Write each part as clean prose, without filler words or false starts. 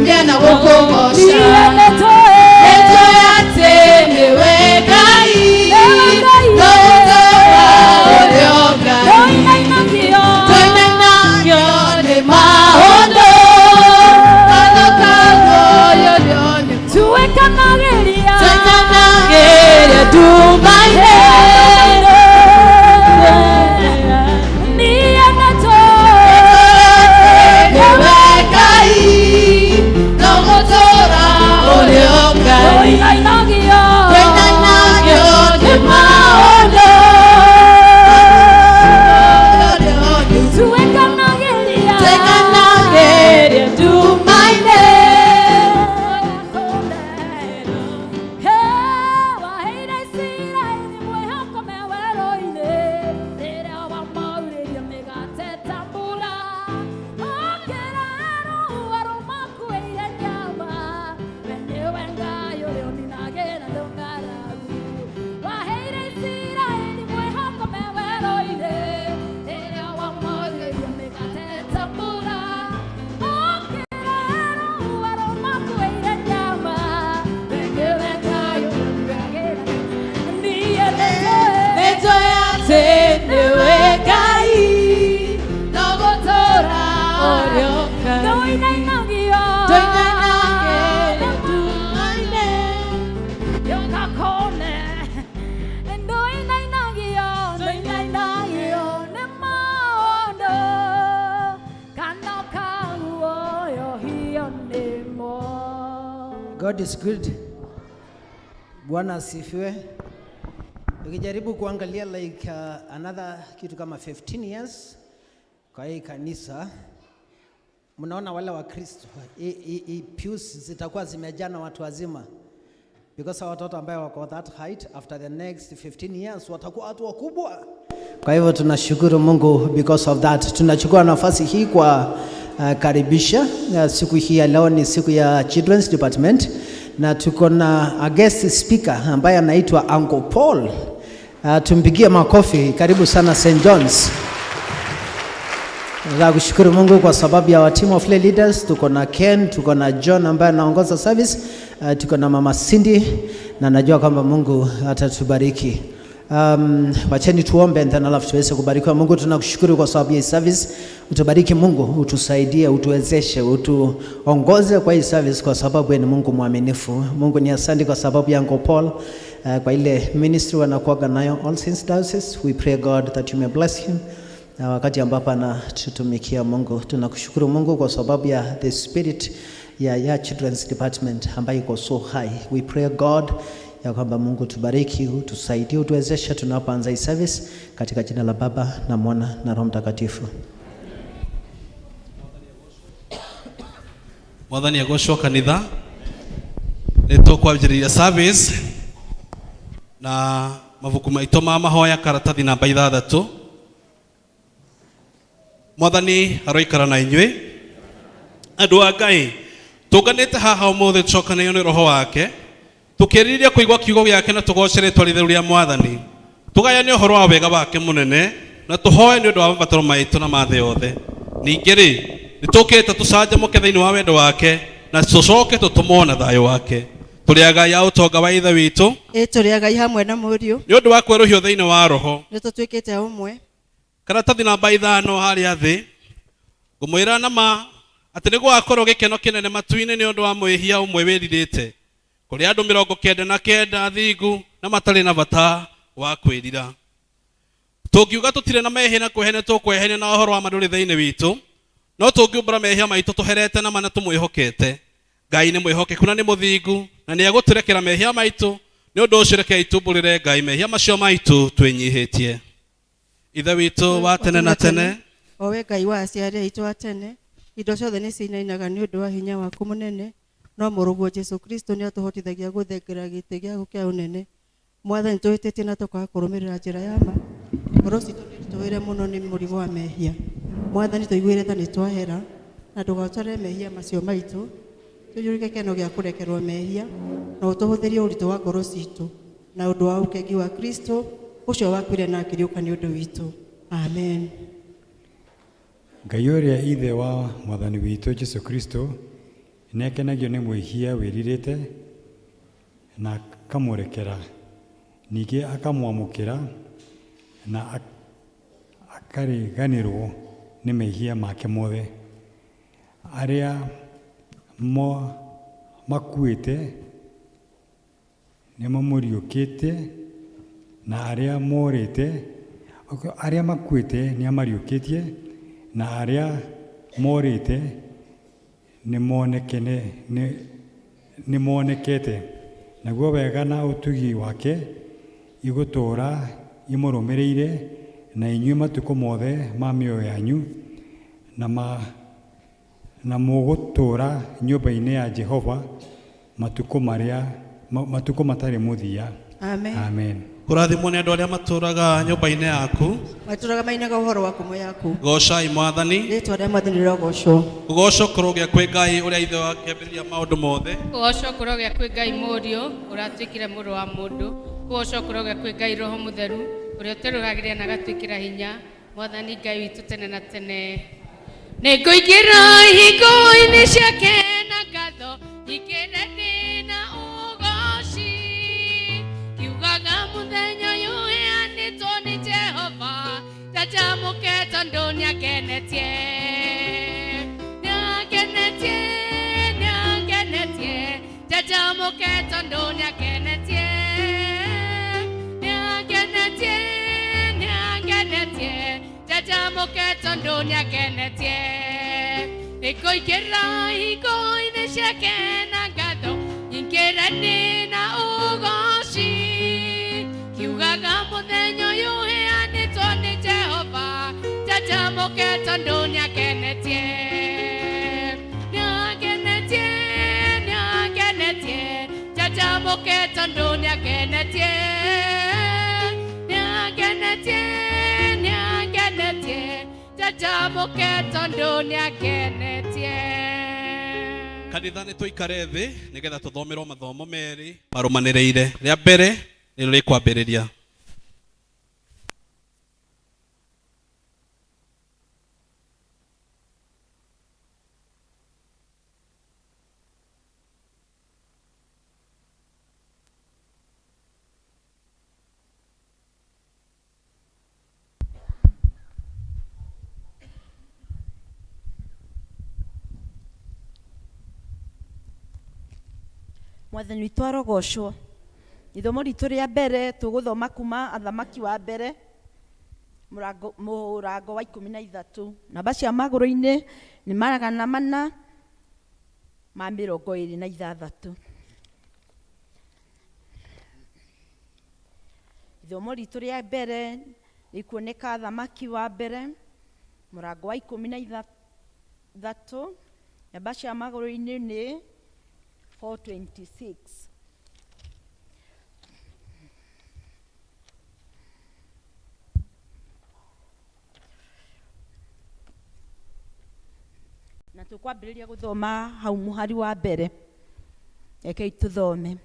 Kuimbia na kukogosha Neto yate niwe gai Nogutora olio gai Toina inangyo ni maondo Kalokango yolioni Tuweka nageria tumaine God is good. Bwana asifiwe. Ukijaribu kuangalia like another kitu kama 15 years kwa hii kanisa, mnaona wale wa Kristo pews zitakuwa zimejaa na watu wazima, because watoto ambao wako that height after the next 15 years watakuwa watu wakubwa. Kwa hivyo tunashukuru Mungu because of that. Tunachukua nafasi hii kwa karibisha siku hii ya leo. Ni siku ya Children's Department na tuko na a guest speaker ambaye anaitwa Uncle Paul. Tumpigie makofi. Karibu sana St. John's. Kushukuru Mungu kwa sababu ya team of lay leaders. Tuko na Ken, tuko na John ambaye anaongoza service, tuko na Mama Cindy, na najua kwamba Mungu atatubariki. Wacheni tuombe and then alafu tuweze kubarikiwa. Mungu, tunakushukuru kwa sababu ya service. Utubariki Mungu, utusaidie, utuwezeshe, utuongoze kwa hii service kwa sababu ni Mungu mwaminifu. Mungu, ni asante kwa sababu ya Uncle Paul, kwa ile ministry wanakuaga nayo All Saints Diocese. We pray God that you may bless him na wakati ambapo anatutumikia. Mungu, tunakushukuru Mungu kwa sababu ya the spirit ya Children's Department ambayo iko so high. We pray God ya kwamba Mungu tubariki, utusaidie, utuwezeshe tunapoanza hii service katika jina la Baba na Mwana na Roho Mtakatifu. Mwathani agoshwo kanitha. Neto kwambĩrĩria service na mabuku maitũ ma mahoya karatathi namba 6. Mwathani aroikara na inyuĩ. Andũ a Ngai, tũnganĩte haha ũmũthĩ tũcokanĩrĩirio nĩ Roho wake, tukĩrĩrĩria kũigua kiugo gĩake na tũgocere rĩĩtwa rĩtheru rĩa Mwathani. Tũgayane ũhoro wa wega wake mũnene na tũhoe nĩ ũndũ wa mabataro maitũ na mathe yothe. Ningĩ-rĩ, nĩtũkĩte tũcanjamũke thĩinĩ wa wendo wake na tũcoke tũtũmwo na thayũ wake. Tũrĩ Ngai ya ũtonga wa Ithe witũ, tũrĩ Ngai hamwe na Mũriũ, nĩ ũndũ wa kwerũhio thĩinĩ wa Roho. nĩtũtuĩkĩte ũmwe. Karatathi namba 5 harĩa thĩ, ngũmwĩra na ma atĩ nĩ gwakorwo gĩkeno kĩnene matu-inĩ nĩ ũndũ wa mwĩhia ũmwe wĩrirĩte kũrĩ andũ 99 athingu na matarĩ na bata wa kwĩrira. Tũngiuga tũtirĩ na mehia na kwĩhenia tũkwehenia na ũhoro wa mandũrĩ thĩinĩ witũ, no tũngiumbũra mehia maitũ tũherete na mana tũmwĩhokete. Ngai nĩ mwĩhokeku na nĩ mũthingu na nĩ egũtũrekera mehia maitũ. Nĩ ũndũ ũcio rekei tũmbũrĩre Ngai mehia macio maitũ twĩnyihĩtie. Ithe witũ wa tene na tene, owe Ngai wa aciari aitũ a tene, indo ciothe nĩ cinainaga nĩ ũndũ wa hinya waku mũnene, no mũrũguo Jesu Kristo nĩ atũhotithagia gũthengera gĩtĩ gĩaku kĩa ũnene. Mwathani, tũhĩtĩtie na tũkaga kũrũmĩrĩra njĩra ya ma. Ngoro citũ nĩtũtũire mũno nĩ mũrigo wa mehia. Mwathani, tũiguĩre tha nĩ twahera na ndũgatware mehia macio maitũ. Tũiyũrĩke gĩkeno gĩa kũrekerwo mehia na ũtũhũthĩrie ũritũ wa ngoro citũ na ũndũ wa ũkengi wa Kristo ũcio wakuire na akĩriũka nĩ ũndũ witũ. Amen. Ngai ũrĩa ithe wa Mwathani witũ Jesu Kristo nekenagio nĩ mwĩhia wĩrirĩte na akamũrekera, ningĩ akamwamũkĩra na akariganĩrwo nĩ mehia make mothe. Arĩa makuĩte nĩ mamũriũkĩte, na arĩa morĩte, arĩa makuĩte nĩ amariũkĩtie, na arĩa morĩte nĩ monekete. Naguo wega na ũtugi wake igũtũũra imũrũmĩrĩire na inyuĩ matukũ mothe ma mĩoyo yanyu, na mũgũtũũra nyũmba-inĩ ya Jehova matukũ matarĩ mũthia. Amen. Amen. Kũrathimwo nĩ andũ arĩa matũũraga nyũmba-inĩ yaku. Matũũraga mainaga ũhoro wa kumo yaku. Gocai Mwathani. Rĩĩtwa rĩa Mwathani rĩrogocwo. Kũgocwo kũrogĩa kwĩ Ngai ũrĩa ithe wa kĩambĩrĩria maũndũ mothe. Kũgocwo kũrogĩa kwĩ Ngai Mũriũ ũratuĩkire mũrũ wa mũndũ. Kũgocwo kũrogĩa kwĩ Ngai Roho Mũtheru ũrĩa ũtũrũgagĩrĩra na agatwĩkĩra hinya. Mwathani Ngai witũ tene na tene. Nĩngũingĩra hingo-inĩ ciake na ngatho ingĩre ndĩna ũgooci, kiugaga mũthenya ũyũ ũheanĩtwo nĩ Jehova, njanjamũke tondũ nĩangenetie. Nĩangenetie, njanjamũke tondũ nĩangenetie. Nĩangenetie, njanjamũke tondũ nĩangenetie. Nĩngũingĩra hingo-inĩ ciake na ngatho ingĩre ndĩna ũgooci, kiugaga mũthenya ũyũ ũheanĩtwo nĩ Jehova, njanjamũke tondũ nĩangenetie. Nĩangenetie, njanjamũke tondũ nĩangenetie. Nĩangenetie, njanjamũke tondũ nĩangenetie. Kanitha nĩ tũikare thĩ nĩgetha tũthomerwo mathomo merĩ marũmanĩrĩire. Rĩa mbere nĩ rĩkwambĩrĩria. Mwathani witũ arogocwo. Ithomo ritũ rĩa mbere tũgũthoma kuma Athamaki wa mbere mũrango wa 13. Namba cia magũrũ-inĩ nĩ 426. Ithomo ritũ rĩa mbere rĩkuoneka Athamaki wa mbere mũrango wa 13. Namba cia magũrũ-inĩ nĩ 426. Na tũkwambĩrĩria gũthoma hau mũhari wa mbere. Rekei tũthome.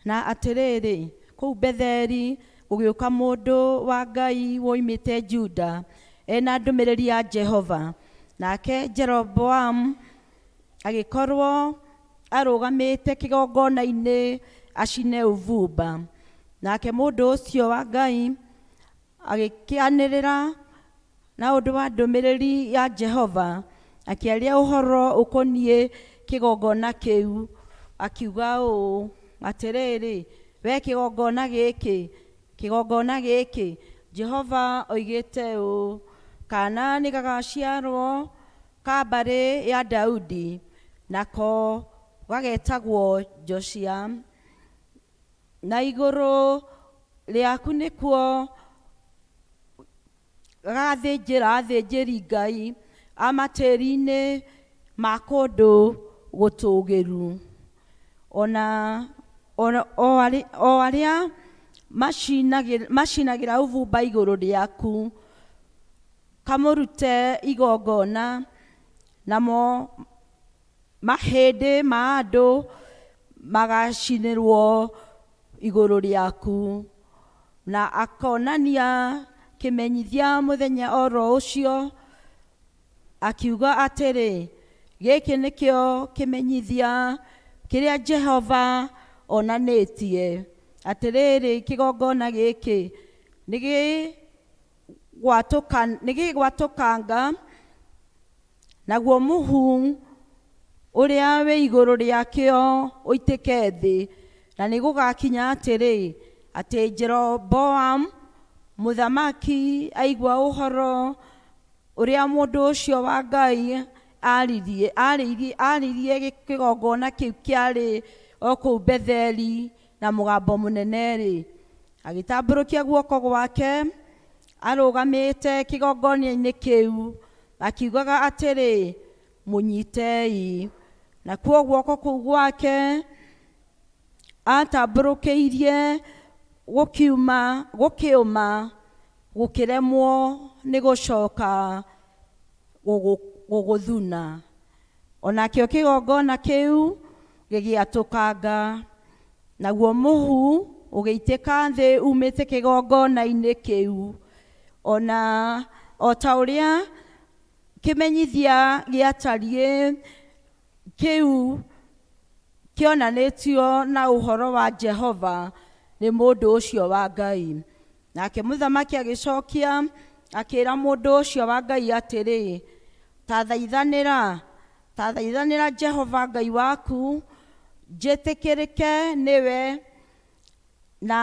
Na atĩrĩrĩ, kũu Betheli gũgĩũka mũndũ wa Ngai woimĩte Juda, ena ndũmĩrĩri ya Jehova. Nake Jeroboamu agĩkorwo arũgamĩte kĩgongona-inĩ acine ũbumba. Nake mũndũ ũcio wa Ngai agĩkĩanĩrĩra na ũndũ wa ndũmĩrĩri ya Jehova, akĩaria ũhoro ũkoniĩ kĩgongona kĩu, akiuga ũũ, atĩrĩrĩ, we kĩgongona gĩkĩ, Jehova oigĩte ũũ, kana nĩ gagaciarwo ka mbarĩ ya Daudi, nako gagetagwo Josia, na igũrũ rĩaku nĩkuo gathĩnjĩra athĩnjĩri Ngai a matĩri-inĩ ma kũndũ gũtũũgĩru, o arĩa macinagĩra ũbumba igũrũ rĩaku, kamũrute igongona, namo mahĩndĩ ma andũ magacinĩrwo igũrũ rĩaku. Na akonania kĩmenyithia mũthenya oro ũcio, akiuga atĩrĩ, gĩkĩ nĩkĩo kĩmenyithia kĩrĩa Jehova onanĩtie atĩrĩrĩ, kĩgongona gĩkĩ nĩgĩgwatũkanga, naguo mũhu ũrĩa wĩ igũrũ rĩakĩo ũitĩke thĩ, na nĩgũgakinya atĩrĩ, atĩ Jeroboamu mũthamaki aigua ũhoro ũrĩa mũndũ ũcio wa Ngai aririe kĩgongona kĩu kĩarĩ o kũu Betheli na mũgambo mũnene-rĩ, agĩtambũrũkia guoko gwake arũgamĩte kĩgongona-inĩ kĩu, akiugaga atĩrĩ, mũnyitei. Na kuo guoko kũu gwake atambũrũkĩirie gũkĩũma gũkĩremwo nĩ gũcoka gũgũthuna. Onakĩo kĩgongona kĩu gĩgĩatũkanga, naguo mũhu ũgĩitĩka thĩ umĩte kĩgongona-inĩ kĩu. O ta ũrĩa kĩmenyithia gĩatariĩ kĩu kĩonanĩtio na ũhoro wa Jehova nĩ mũndũ ũcio wa Ngai. Nake mũthamaki agĩcokia akĩĩra mũndũ ũcio wa Ngai atĩrĩ, ta thaithanĩra Jehova Ngai waku njĩtĩkĩrĩke nĩwe, na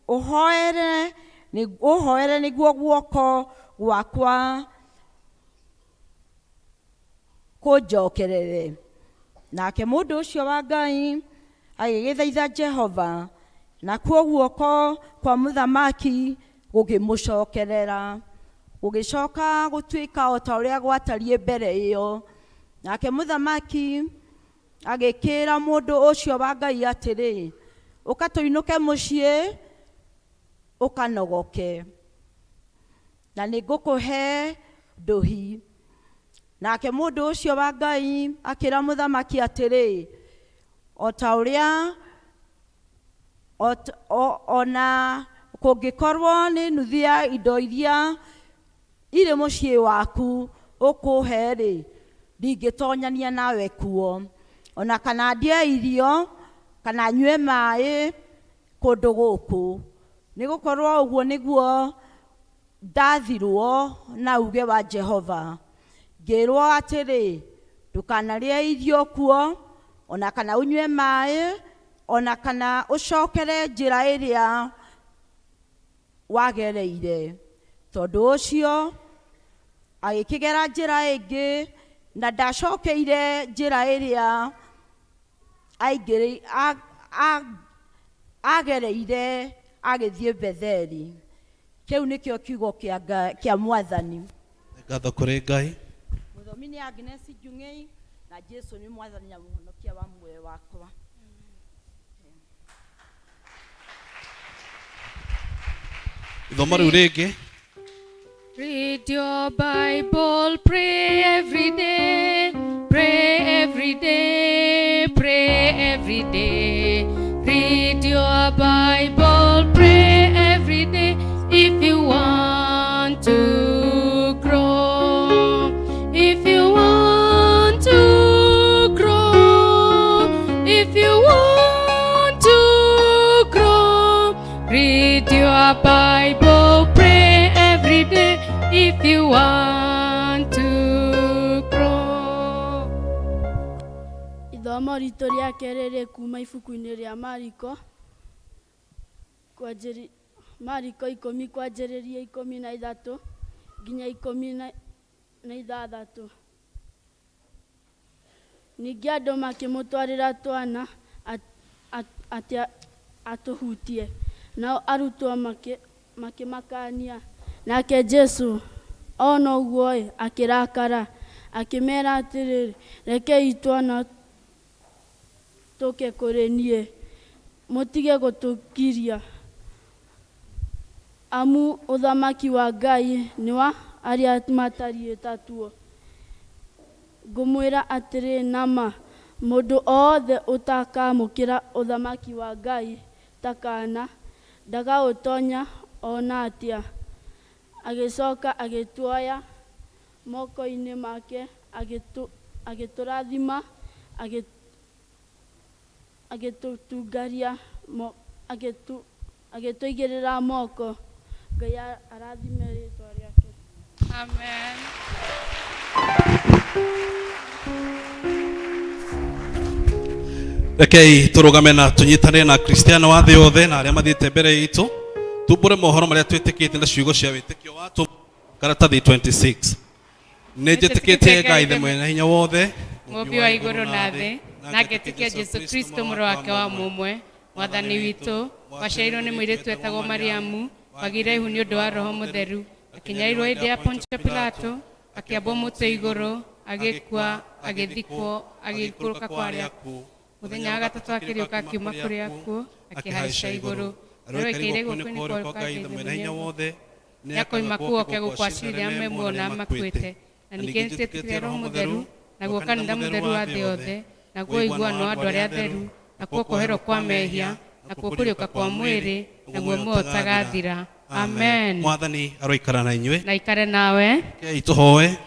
ũhoere nĩguo guoko gwakwa kũnjokerere. Nake mũndũ ũcio wa Ngai agĩgĩthaitha Jehova, na kuo guoko kwa mũthamaki gũkĩmũcokerera, gũgĩcoka gũtuĩka o ta ũrĩa gwatariĩ mbere ĩyo. Nake mũthamaki agĩkĩĩra mũndũ ũcio wa Ngai atĩrĩ, ũka tũinũke mũciĩ ũkanogoke, na nĩngũkũhe ndũhi. Nake mũndũ ũcio wa Ngai akĩĩra mũthamaki atĩrĩ, o ta ũrĩa ona kũngĩkorwo nĩ nuthu ya indo iria irĩ mũciĩ waku ũkũhe-rĩ, ndingĩtonyania nawe kuo, ona kana ndĩe irio kana nyue maĩ kũndũ gũkũ, nĩgũkorwo ũguo nĩguo ndathirwo na uge wa Jehova. Ngĩĩrwo atĩrĩ, ndũkanarĩe irio kuo, ona kana ũnyue maĩ, ona kana ũcokere njĩra ĩrĩa wagereire. Tondũ ũcio agĩkĩgera njĩra ĩngĩ, na ndacokeire njĩra ĩrĩa agereire agĩthiĩ Betheli. Kĩu nĩkĩo kiugo kĩa Mwathani. Ngatho kũrĩ Ngai. Mũthomi nĩ Agnes Njung'ei, na Jesũ nĩ Mwathani na mũhonokia wa muoyo wakwa. Ithomo rĩu rĩngĩ. Read your Bible, pray every day, pray every day, pray every day. Read your Bible, pray every day if you want to grow. If you want to grow, if you want to grow, read your Bible, pray every day if you want to grow. Ithomo ritũ rĩa kerĩ rĩ kuma ibuku-inĩ rĩa Mariko 10 kwanjĩrĩria 13 nginya 16. Ningĩ andũ makĩmũtwarĩra twana atĩ atũhutie, nao arutwo makĩmakania. Nake Jesũ ona ũguo akĩrakara, akĩmera atĩrĩrĩ, rekei twana tũke kũrĩ niĩ, mũtige gũtũkiria, amu ũthamaki wa Ngai nĩ wa arĩa matariĩ ta tuo. Ngũmwĩra atĩrĩ nama, mũndũ othe ũtakamũkĩra ũthamaki wa Ngai ta kaana ndagaũtonya ona atĩa. Agĩcoka agĩtuoya moko-inĩ make agĩtũrathima agĩtũtungaria agĩtũigĩrĩra moko. Ngai arathime rĩĩtwa rĩake. Amen. Rekei turugame na tunyitanĩre na Kristiano wa thĩ yothe na arĩa mathiĩte mbere itũ tumbũre mohoro marĩa twĩtĩkĩte na ciugo cia wĩtĩkio wa karatathi 26. Nĩ njĩtĩkĩtie Ngai Ithe mwene hinya wothe, Mũmbi wa igũrũ na thĩ, na ngetĩkia Jesu Kristo mũrũ wake wa mũmwe, Mwathani witũ, waciarirwo nĩ mũirĩtu etagwo Mariamu, wagire ihu nĩ ũndũ wa Roho Mũtheru, akinyariirwo hĩndĩ ya Poncio Pilato, akĩambwo mũtĩ igũrũ, agĩkua, agĩthikwo, agĩikũrũka kwa arĩa akuũ. Mũthenya wa gatatũ akĩriũka akiuma kũrĩ akuũ, akĩhaica igũrũ. Aroĩkaire guoko-inĩ kwa Ngai Ithe mwene hinya wothe, nĩakoima kuo oke gũkwacirĩria memuona makuĩte. Na ningĩ nĩtwĩtĩkĩtie Roho Mũtheru, naguo kanitha mũtheru wa thĩ yothe, naguo ũiguano wa andũ arĩa atheru, nakuo kũherwo kwa mehia, nakuo kũriũka kwa mwĩrĩ, naguo muoyo ũtagathira. Amen. Mwathani aroikara na inyuĩ. Na ikare nawe. Rekei tũhoe.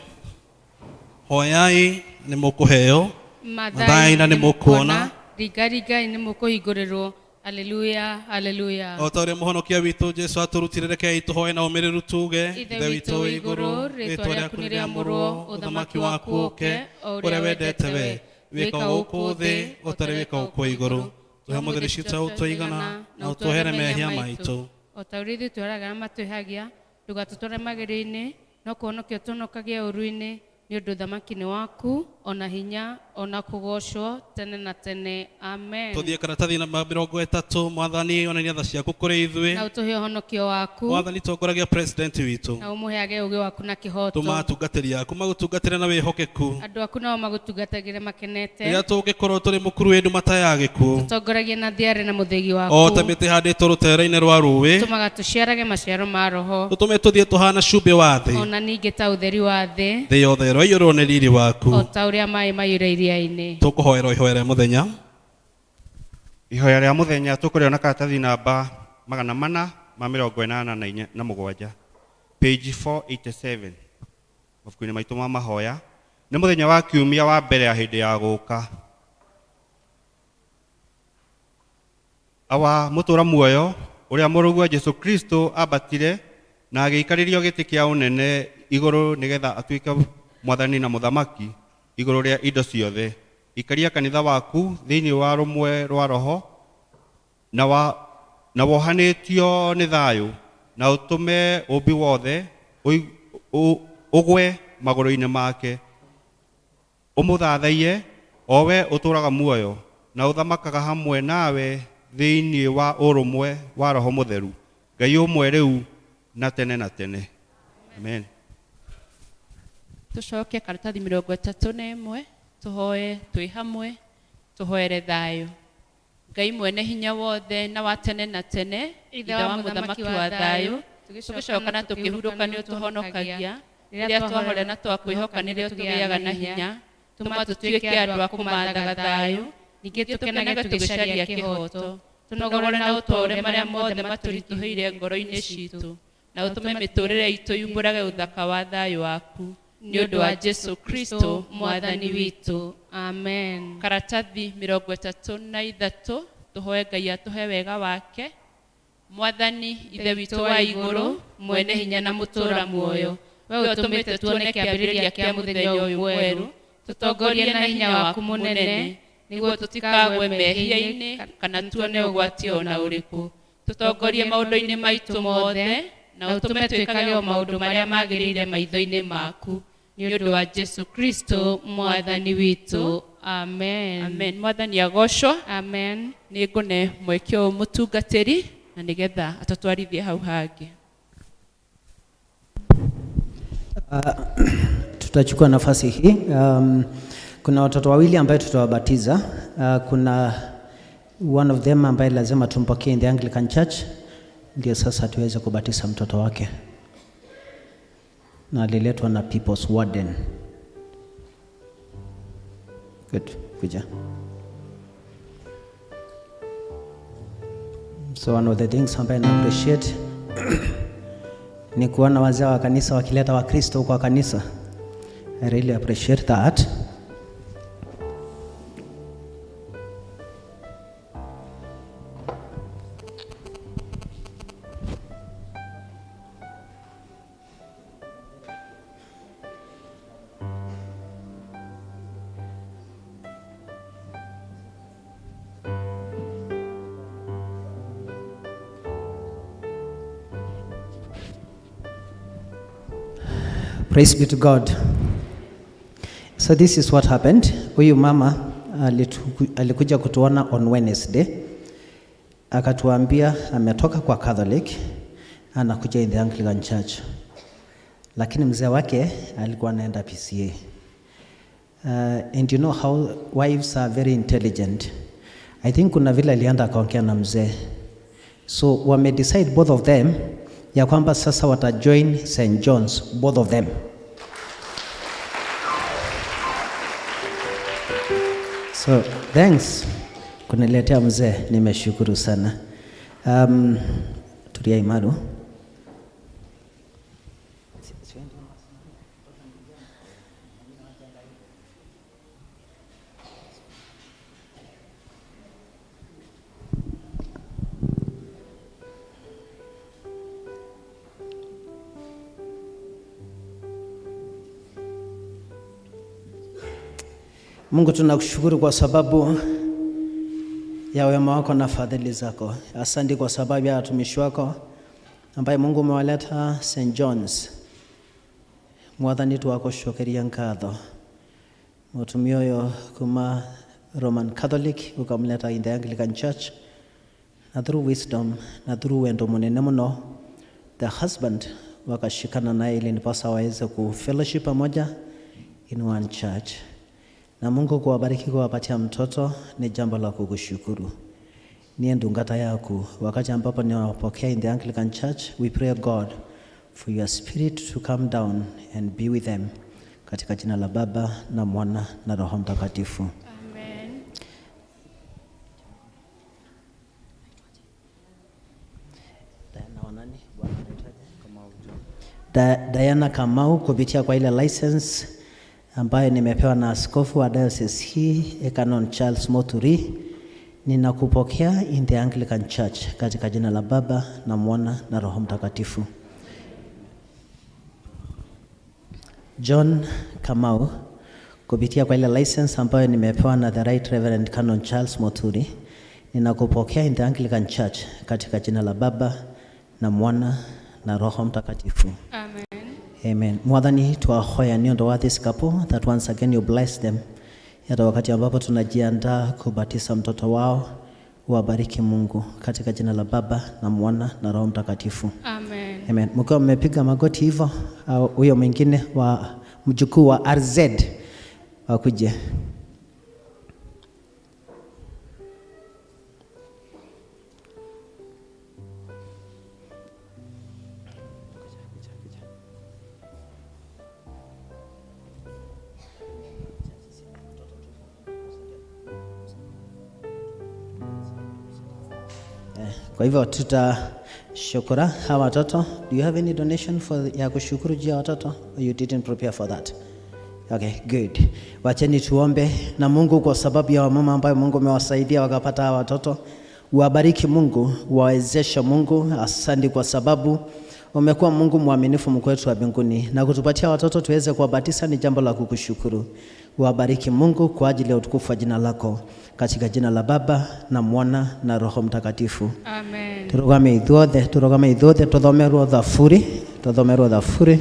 Hoyai nĩ mũkũheo, mathai na nĩ mũkuona, ringai nĩ mũkũhingũrĩrwo. Haleluya, haleluya. O ta ũrĩa mũhonokia witũ Jesu atũrutire, rekei tũhoe na ũmĩrĩru tuge. Ithe witũ wĩ igũrũ, rĩĩtwa rĩaku nĩ rĩamũrwo, ũthamaki waku ũke, o ũrĩa wendete we, wĩka gũkũ thĩ ũtarĩ wĩka gũkũ igũrũ. Tũhe mũtheri citũ ũtũigana na ũtũhere mehia maitũ. O ta ũrĩa ithuĩ twĩraga matwĩhagia, ndũgatũtware magerio-inĩ, no kũhonokia ũtũhonokagie ũũru-inĩ, nĩ ũndũ ũthamaki nĩ waku, ona hinya, ona kũgocwo tene na tene. Amen. Tũthiĩ karatathi namba 30. Mwathani onania tha ciaku kũrĩ ithuĩ, na ũtũhe ũhonokio waku. Mwathani tongoragia president witũ, na ũmũheage ũũgĩ waku na kĩhoto. Tũma atungatĩri aku magũtungatĩre na wĩhokeku, andũ aku nao magũtungatagĩre makenete. Rĩrĩa tũngĩkorwo tũrĩ mũkuru hĩndĩ mata gĩkuũ, tũtongoragie na thiarĩ na mũthegi waku. O ta mĩtĩ ĩhandĩtwo rũtere-inĩ rwa rũĩ, tũmaga tũciarage maciaro ma Roho. Tũtũme tũthiĩ tũhana cumbĩ wa thĩ, ona ningĩ ta ũtheri wa thĩ yothe ĩroiyũrwo nĩ riri waku, o ta ũrĩa maĩ maiyũre iria-inĩ. Tũkũhoera ihoya rĩa mũthenya. Ihoya rĩa mũthenya tũkũrĩona karatathi namba 487, page 487 mabuku-inĩ maitũ ma mahoya. Nĩ mũthenya wa kiumia wa mbere ya hĩndĩ ya gũũka. Awa mũtũra muoyo ũrĩa mũrũguo Jesu Kristo ambatire na agĩikarĩrio gĩtĩ kĩa ũnene igũrũ nĩgetha atuĩke mwathani na mũthamaki igũrũ rĩa indo ciothe. Ikaria kanitha waku thĩinĩ wa rũmwe rwa Roho na wohanĩtio nĩ thayũ, na ũtũme ũmbi wothe ũgwe magũrũ-inĩ make, ũmũthathaiye o we ũtũraga muoyo na ũthamakaga hamwe nawe thĩinĩ wa ũrũmwe wa Roho Mũtheru, Ngai ũmwe rĩu na tene na tene. Amen. Tucoke karatathi 31, tuhoe twĩ hamwe, tuhoere thayũ. Ngai mwene hinya wothe na wa tene na tene, ithe wa mũthamaki wa thayũ, tũgĩcoka na tũkĩhurũka nĩ ũtũhonokagia, rĩrĩa twahore na twakwĩhoka nĩrĩo tũgĩaga na hinya, tũma tũtuĩke andũ a kũmathaga thayũ, ningĩ tũkenage tũgĩcaria kĩhoto, tũnogore na ũtũũre marĩa mothe matũritũhĩire ngoro-inĩ citũ, na ũtũme mĩtũũrĩre itũ yumbũrage ũthaka wa thayũ waku, nĩ ũndũ wa Jesu Kristo mwathani witũ. Amen. Karatathi 33, tũhoe Ngai atũhe wega wake. Mwathani ithe witũ wa igũrũ, mwene hinya na mũtũũra muoyo, we ũtũmĩte tuone kĩambĩrĩria kĩa mũthenya ũyũ mwerũ, tũtongorie na hinya waku mũnene, nĩguo tũtikagwe mehia-inĩ kana tuone ũgwati ona ũrĩkũ. Tũtongorie maũndũ-inĩ maitũ mothe, na ũtũme twĩkage o maũndũ marĩa magĩrĩire maitho-inĩ maku, nĩ ũndũ wa Jesu Kristo mwathani witũ. Amen. Amen. Mwathani agocwo. Amen. Nĩ ngũne mweke ũyũ mũtungatĩri na nĩgetha atatwarithie hau hangĩ. Tutachukua nafasi hii. Kuna watoto wawili ambaye tutawabatiza. Kuna one of them ambaye lazima tumpokee in the Anglican Church, ndio sasa tuweze kubatiza mtoto wake, na aliletwa na People's Warden. Good. Kuja. So one of the things ambaye na appreciate ni kuona wazee wa kanisa wakileta Wakristo kwa kanisa. I really appreciate that. Praise be to God. So this is what happened. Huyu mama alikuja kutuona on Wednesday. Akatuambia ametoka kwa Catholic, anakuja in the Anglican Church. Lakini mzee wake alikuwa anaenda PCA. And you know how wives are very intelligent. I think kuna vile alienda akaongea na mzee. So wame decide both of them ya kwamba sasa watajoin St. John's, both of them. So thanks kuniletea mzee, nimeshukuru sana. Tulia Imaru. Mungu tunakushukuru kwa sababu ya wema wako na fadhili zako. Asante kwa sababu ya watumishi wako ambaye Mungu umewaleta St. John's. Mwathani twakushokeria nkatho. Mutumia uyo kuma Roman Catholic ukamleta in the Anglican Church, na through wisdom na through wendo munene muno the husband wakashikana naye ili nipasa waweze ku fellowship pamoja in one church. Na Mungu kuwabariki kuwapatia mtoto ni jambo la kukushukuru. Ni ndungata yako wakati ambapo ninawapokea in the Anglican Church. We pray God for your spirit to come down and be with them. Katika jina la Baba na Mwana na Roho Mtakatifu. Amen. Diana Kamau kupitia kwa ile license ambayo nimepewa na askofu wa diocese hii Canon Charles Moturi, ninakupokea in the Anglican Church katika jina la Baba na Mwana na Roho Mtakatifu. John Kamau kupitia kwa ile license ambayo nimepewa na the Right Reverend Canon Charles Moturi, ninakupokea in the Anglican Church katika jina la Baba na Mwana na Roho Mtakatifu. Amen. Amen. Mwathani twahoya ni ndo wa this couple that once again you bless them. Hata wakati ambapo tunajiandaa kubatiza mtoto wao, wabariki Mungu katika jina la Baba na Mwana na Roho Mtakatifu. Amen. Amen. Mkiwa mmepiga magoti hivyo, huyo mwingine wa mjukuu wa RZ wakuje. Kwa hivyo tutashukura hawa watoto. Do you have any donation for ya kushukuru juu ya watoto? Or you didn't prepare for that? Okay, good. Wacheni tuombe. Na Mungu, kwa sababu ya wamama ambao Mungu amewasaidia wakapata hawa watoto, wabariki Mungu, wawezeshe Mungu. Asante kwa sababu umekuwa Mungu mwaminifu mkwetu wa mbinguni, na kutupatia watoto tuweze kuwabatiza ni jambo la kukushukuru. Wabariki Mungu kwa ajili ya utukufu wa jina lako, katika jina la Baba na Mwana na Roho Mtakatifu. Amen. Turugame ithuothe tuthomerwo thaburi. Tuthomerwo thaburi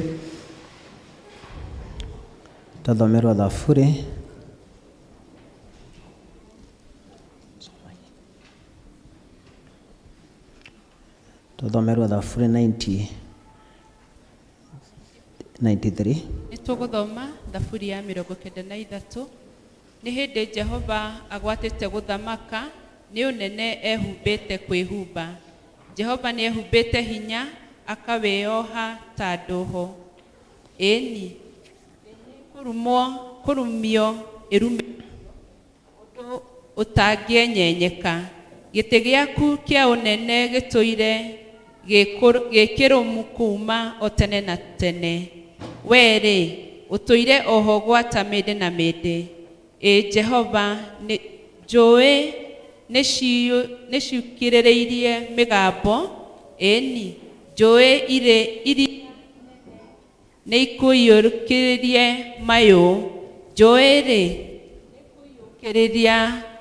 93. Nituguthoma thaburi ya 93. Nĩ hĩndĩ Jehova agwatĩte gũthamaka, nĩ ũnene ehumbĩte kwĩhumba. Jehova nĩ ehumbĩte hinya, akaweoha ta ndũho. Ĩni kũrumio ĩrume ũndũ ũtangĩenyenyeka. Gĩtĩ gĩaku kĩa ũnene gĩtũire gĩkĩrũmu kuuma o tene na tene. Wee-rĩ, utoire oho gwata mende na mende. Jehova njũĩ nĩciũkĩrĩrĩirie mĩgambo, ĩni njũĩ iri nĩikũiyũkĩrĩrie mayũ, njũĩ-rĩ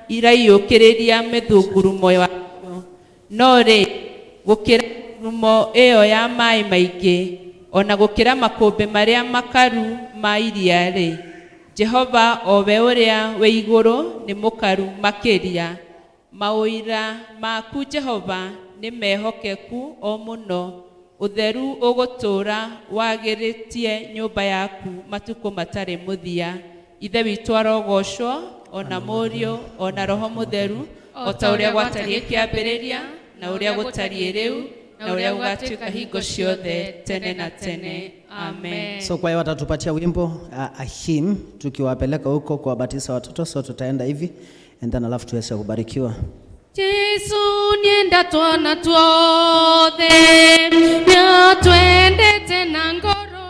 iraiyũkĩrĩria mĩthũngũrumo yacio, no-rĩ gũkĩra ngurumo ĩyo ya maĩ maingĩ, ona gũkĩra makũmbĩ marĩa makaru ma iria-rĩ, Jehova owe ũrĩa wĩ igũrũ nĩ mũkaru makĩria. Maũira maku Jehova nĩ mehokeku o mũno, ũtheru ũgũtũũra wagĩrĩtie nyũmba yaku matukũ matarĩ mũthia. Ithe witũ arogocwo, ona Mũriũ, ona Roho Mũtheru, o ta ũrĩa gwatariĩ kĩambĩrĩria, na ũrĩa gũtariĩ rĩu, na ũrĩa gũgatuĩka hingo ciothe tene na tene. Amen. So kwa hiyo watatupatia wimbo a hymn tukiwapeleka huko kuwabatiza watoto, so tutaenda hivi and then alafu tuweze kubarikiwa. Jesu nienda twana tuothe, na twendete na ngoro,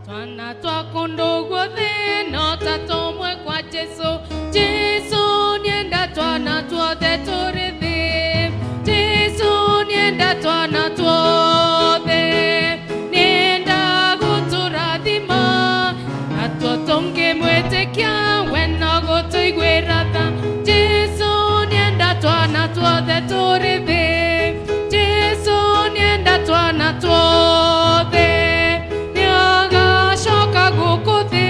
twana twako nduguothe, no tatomwe kwa Jesu. Jesu nienda twana tuothe turithi, Jesu nienda twana tuothe, nienda guturathima, na tuotonge mwĩtĩkia we no gũtũiguĩra tha. Jesu nienda twana tuothe turithi, Jesu nienda twana tuothe, nĩagacoka gũkũ thĩ,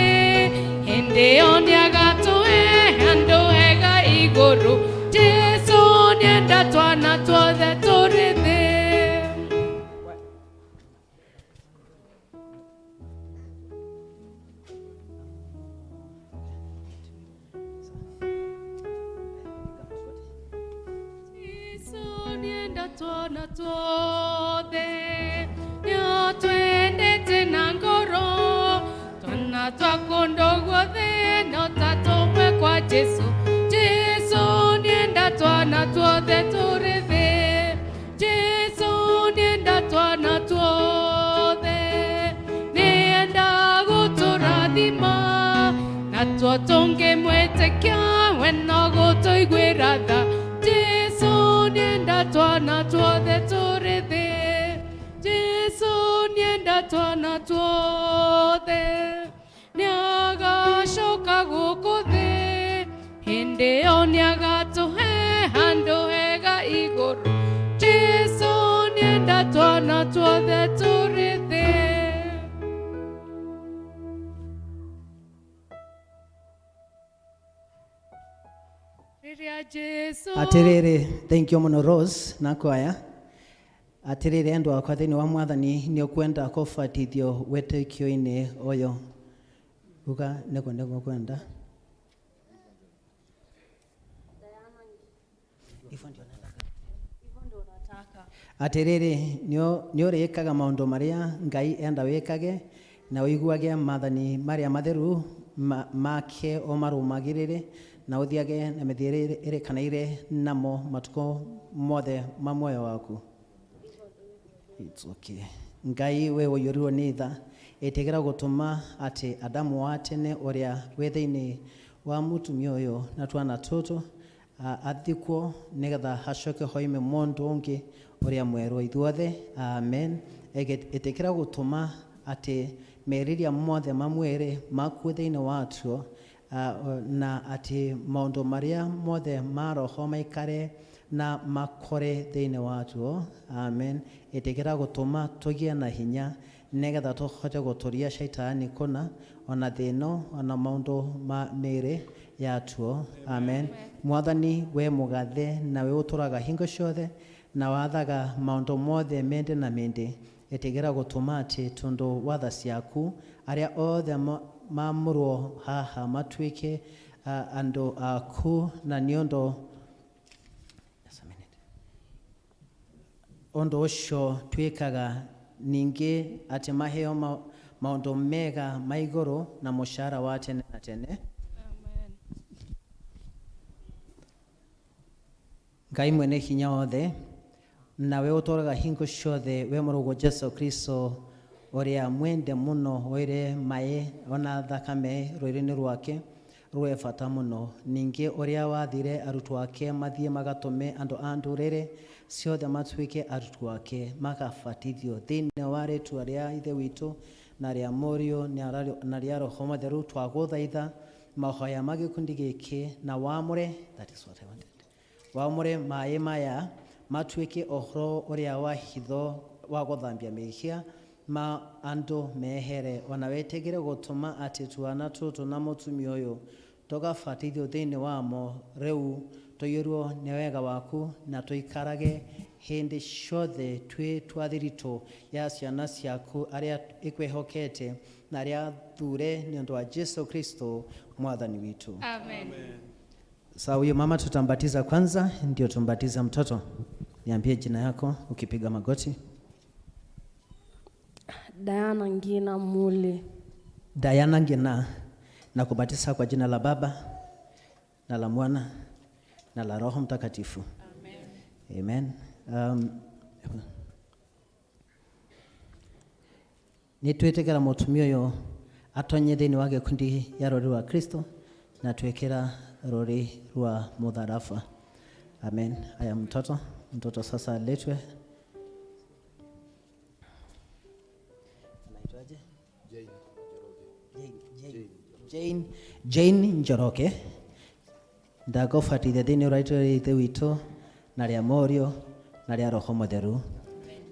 hĩndĩ ĩyo nĩagatũhe handũ hega igũrũ. Jesu nienda twana tuothe turithi. Twana tuothe, nĩo twendete na ngoro, twana twako nduguothe, no tatomwe kwa Jesu. Jesu nienda twana tuothe turithi, Jesu nienda twana tuothe, nienda gũtũrathima, na tuotonge mwĩtĩkia we no gũtũiguĩra tha. Jesu nienda twana tuothe turithi, Jesu nienda twana tuothe, nĩagacoka gũkũ thĩ, hĩndĩ ĩyo nĩagatũhe handũ hega igũrũ. Jesu nienda twana tuothe turithi. Atiriri, thank you muno Rose na kwaya. Atiriri andu akwa thĩinĩ wa Mwathani nĩ ũkwenda kũbatithio wĩtĩkio-inĩ ũyũ. Uga nĩkũ kwenda. Atiriri nĩ ũrĩkaga maũndũ marĩa Ngai enda wĩkage, na ũiguage maathani marĩa matheru make ũmarũmagĩrĩre, na uthiage na mĩthiĩre ĩrĩkanaire namo matukũ mothe ma muoyo waku. It's okay. Ngai we ũiyũrirwo nĩ tha, ĩtĩkĩra gũtũma atĩ Adamu wa tene ũrĩa wĩ thĩinĩ wa mũtumia ũyũ na twana tũtũ athikwo nĩgetha hacoke hoime mũndũ ũngĩ ũrĩa mwerũ ithuothe. Amen. Ĩtĩkĩra gũtũma atĩ merirĩria mothe ma mwĩrĩ makuo thĩinĩ watuo, na ati maũndũ marĩa mothe ma roho maikare na makore thĩinĩ watuo. Amen. Ĩtĩkĩra gũtũma tũgĩe na hinya nĩgetha tũhote gũtũria shaitani kũna, ona thĩno, ona maũndũ ma mĩĩrĩ yatuo. Amen. Mwathani we mũgathe na we ũtũraga hingo ciothe na wathaga maũndũ mothe mende na mende. Ĩtĩkĩra gũtũma atĩ tondũ watha ciaku arĩa othe mamũrwo haha matuĩke andũ aku, na nĩ ũndũ ũcio twĩkaga ningĩ atĩ maheo maũndũ mega ma igũrũ na mũcara wa tene na tene. Amen. Ngai mwene hinya wothe, na we ũtũraga hingo ciothe we mũrũgwo Jesu Kristo oria mwende muno oire mae ona thakame rwiri-ini rwake rwe bata muno. Ningi oria wathire arutwo ake mathie magatume andu a nduriri ciothe matuike arutwo ake magabatithio thiini wa ritwa ria ithe witu na ria Murio na ria Roho Mutheru. Twaguthaitha mahoya ma gikundi giki na wamure, that is what I wanted, wamure mae maya matuike ohoro uria wa hitho wa guthambia mehia ma andu mehere ona wetegire gutuma ati twana tutu na mutumia uyu tugabatithio thiini wamo riu tuyirwo ni wega waku na tuikarage hindi ciothe twi twathirito ya ciana ciaku aria ikwihokete na aria thure ni undu wa Jesu Kristo mwathani witu. Amen. Sasa huyo mama tutambatiza kwanza, ndio tumbatiza mtoto. Niambie jina yako ukipiga magoti. Diana Ngina Muli. Diana Ngina, na kubatiza kwa jina la Baba na la Mwana na la Roho Mtakatifu. Amen. Nitwetekera mutumia yo atonye thiini wa gikundi ya rori wa Kristo na twekera rori rwa mutharafa. Amen. Aya mtoto sasa aletwe. Anaitwaje? Jane Njoroge. Ndagobatithia thiini wa ithe witu na ria Murio na ria Roho Mutheru.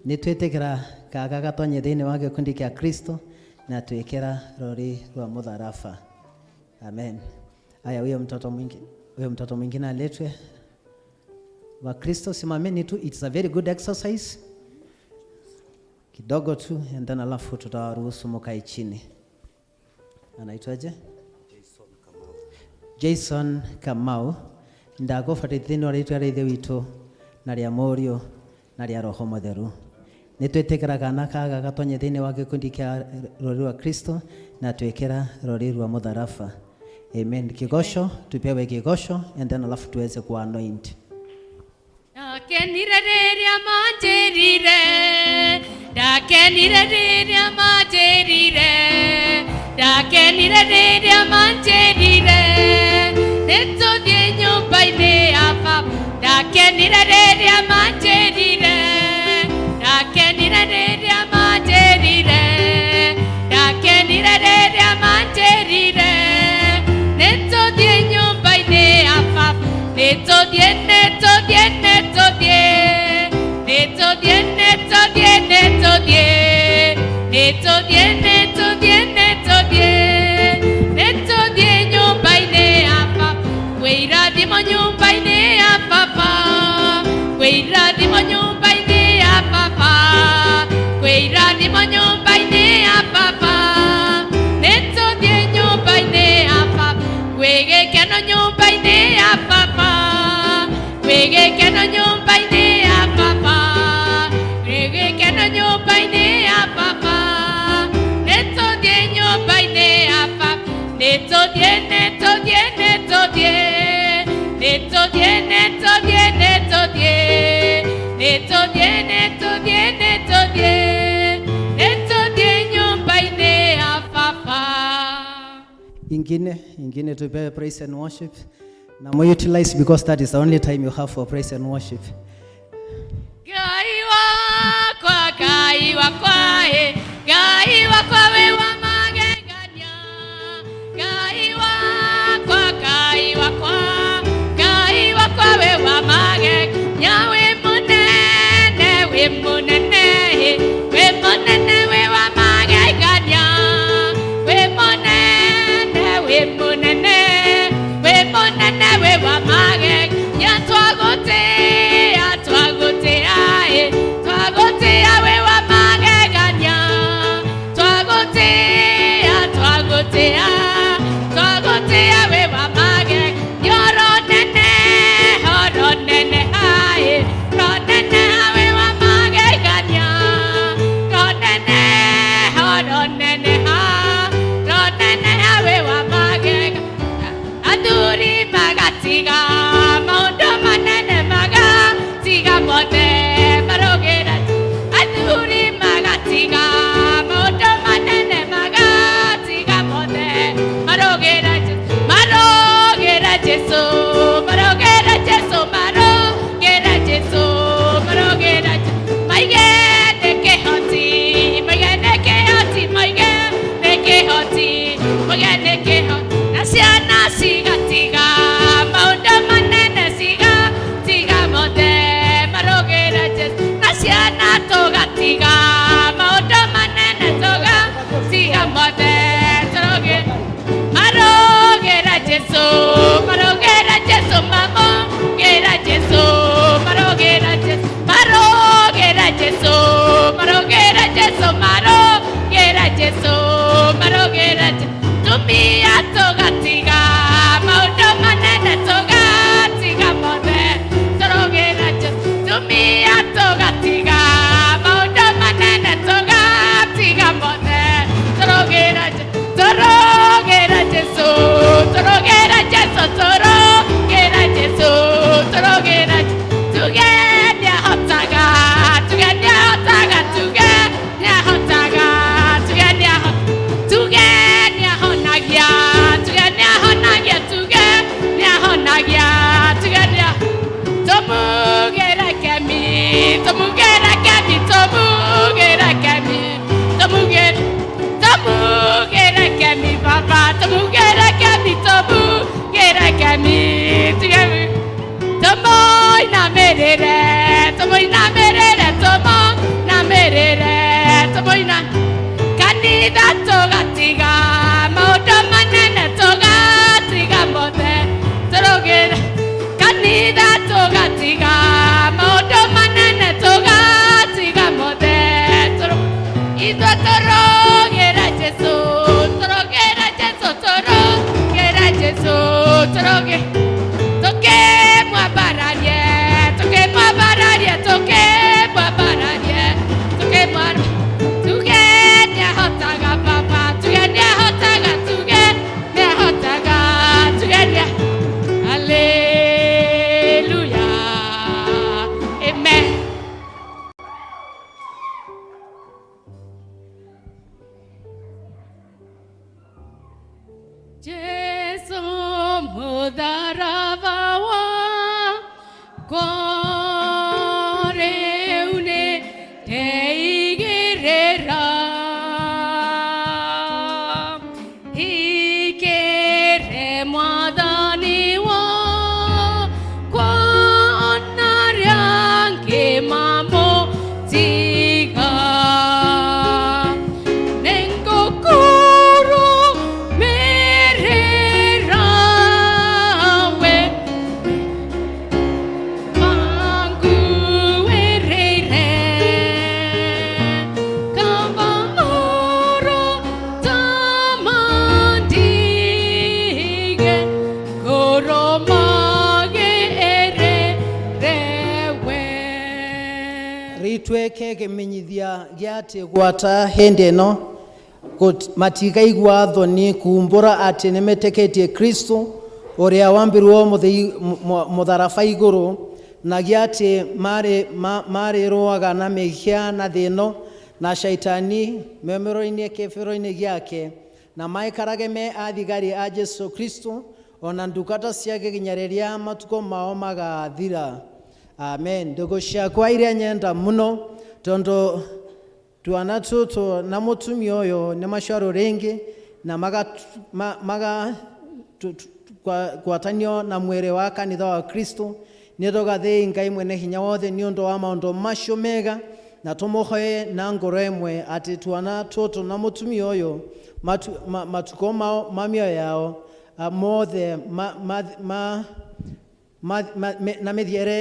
Nitwetekera kaga gatonye thiini wa gikundi kia Kristo na twekera rori rwa mutharafa. Amen. Aya huyo mtoto mwingine aletwe. Wa Kristo simameni tu, it's a very good exercise. Kidogo tu and then alafu tutawaruhusu mkae chini. Anaitwaje? Jason Kamau. Ndagobatithia thiini wa ithe witu na ria Murio na ria Roho Mutheru. Nitwetekera kana kaga gatonye thiini wa gikundi kia rori wa Kristo na twekera rori rwa mutharafa. Amen. Kigosho tupewe kigosho and then alafu tuweze ku anoint. Dakenire riria manjerire, dakenire riria manjerire, dakenire riria manjerire, nituthie nyumba-ini ya Baba. Dakenire riria manjerire, dakenire riria manjerire, dakenire riria manjerire, nituthie nyumba-ini ya Baba. Nituthie nyumba-ini ya Baba. Kwirathimo nyumba-ini ya Baba. Kwirathimo nyumba-ini ya Baba. Kwirathimo nyumba-ini ya Baba. Nituthie nyumba-ini ya Baba. Kwigikeno nyumba-ini ya Baba. Kwigikeno nyumba-ini ya Baba. Kwigikeno nyumba-ini ya Baba. Nituthie nyumba-ini ya Baba. Nituthie nyumba-ini ya Baba. Ingine tupewe praise and worship. Na mo utilize because that is the only time you have for praise and worship. Gai wakwa, Gai wakwa we wa magegania. Gai wakwa, Gai wakwa we wa magegania. We munene we wa magegania. We munene we wa magegania. Twagotea we wa magegania. Twagotea we wa magegania. Ronene hae. Ronene we wa magegania. Ronene we wa magegania. Aduri magatiga maundu manene magatiga mote marogera. Aduri magatiga maundu kanitha tugatiga maundu manene tugatiga mothe turugire kanitha tugatiga maundu manene tugatiga mothe ithuĩ turugire Jesu turugire Jesu turugire Jesu turugire tukimwambararie tukimwambararie tukimwambararie tukimwambararie tuge nĩahotaga baba tuge nĩahotaga tuge nĩahotaga tuge nĩa haleluya amen. Jesu mũtharaba wakwa rĩu nĩndeigĩrĩra ikĩre mwathani wakwa ona arĩa angĩ mamũtiga nĩngũkũrũmĩrĩra we wanguĩrĩire kamba oro tamandige ngũrũmagĩrĩre we. Ritweke kimenyithia gĩa atĩ gwata hĩndĩ ĩno matikaigua thoni kumbũra atĩ nĩmetĩkĩtie Kristo ũrĩa wambirwo mũtharaba igũrũ na gĩa atĩ marĩrũaga na mehia na thĩno na shaitani memero-inĩ kĩbĩro-inĩ gĩake na maikarage me athigari a Jesu Kristo ona ndungata ciake nginya rĩrĩa matukũ mao magathira. Amen. Ndugu ciakwa iria nyenda muno tondũ twana tũtũ na mũtumia ũyũ nĩ maciaro rĩngĩ na gwatanio na mwĩrĩ wa kanitha wa Kristo nĩ tũgathĩ Ngai mwene hinya wothe nĩ ũndũ wa maũndũ macio mega na tũmũhoe na ngoro ĩmwe atĩ twana tũtũ na mũtumia ũyũ matukũ mao ma mĩoyo yao mothe na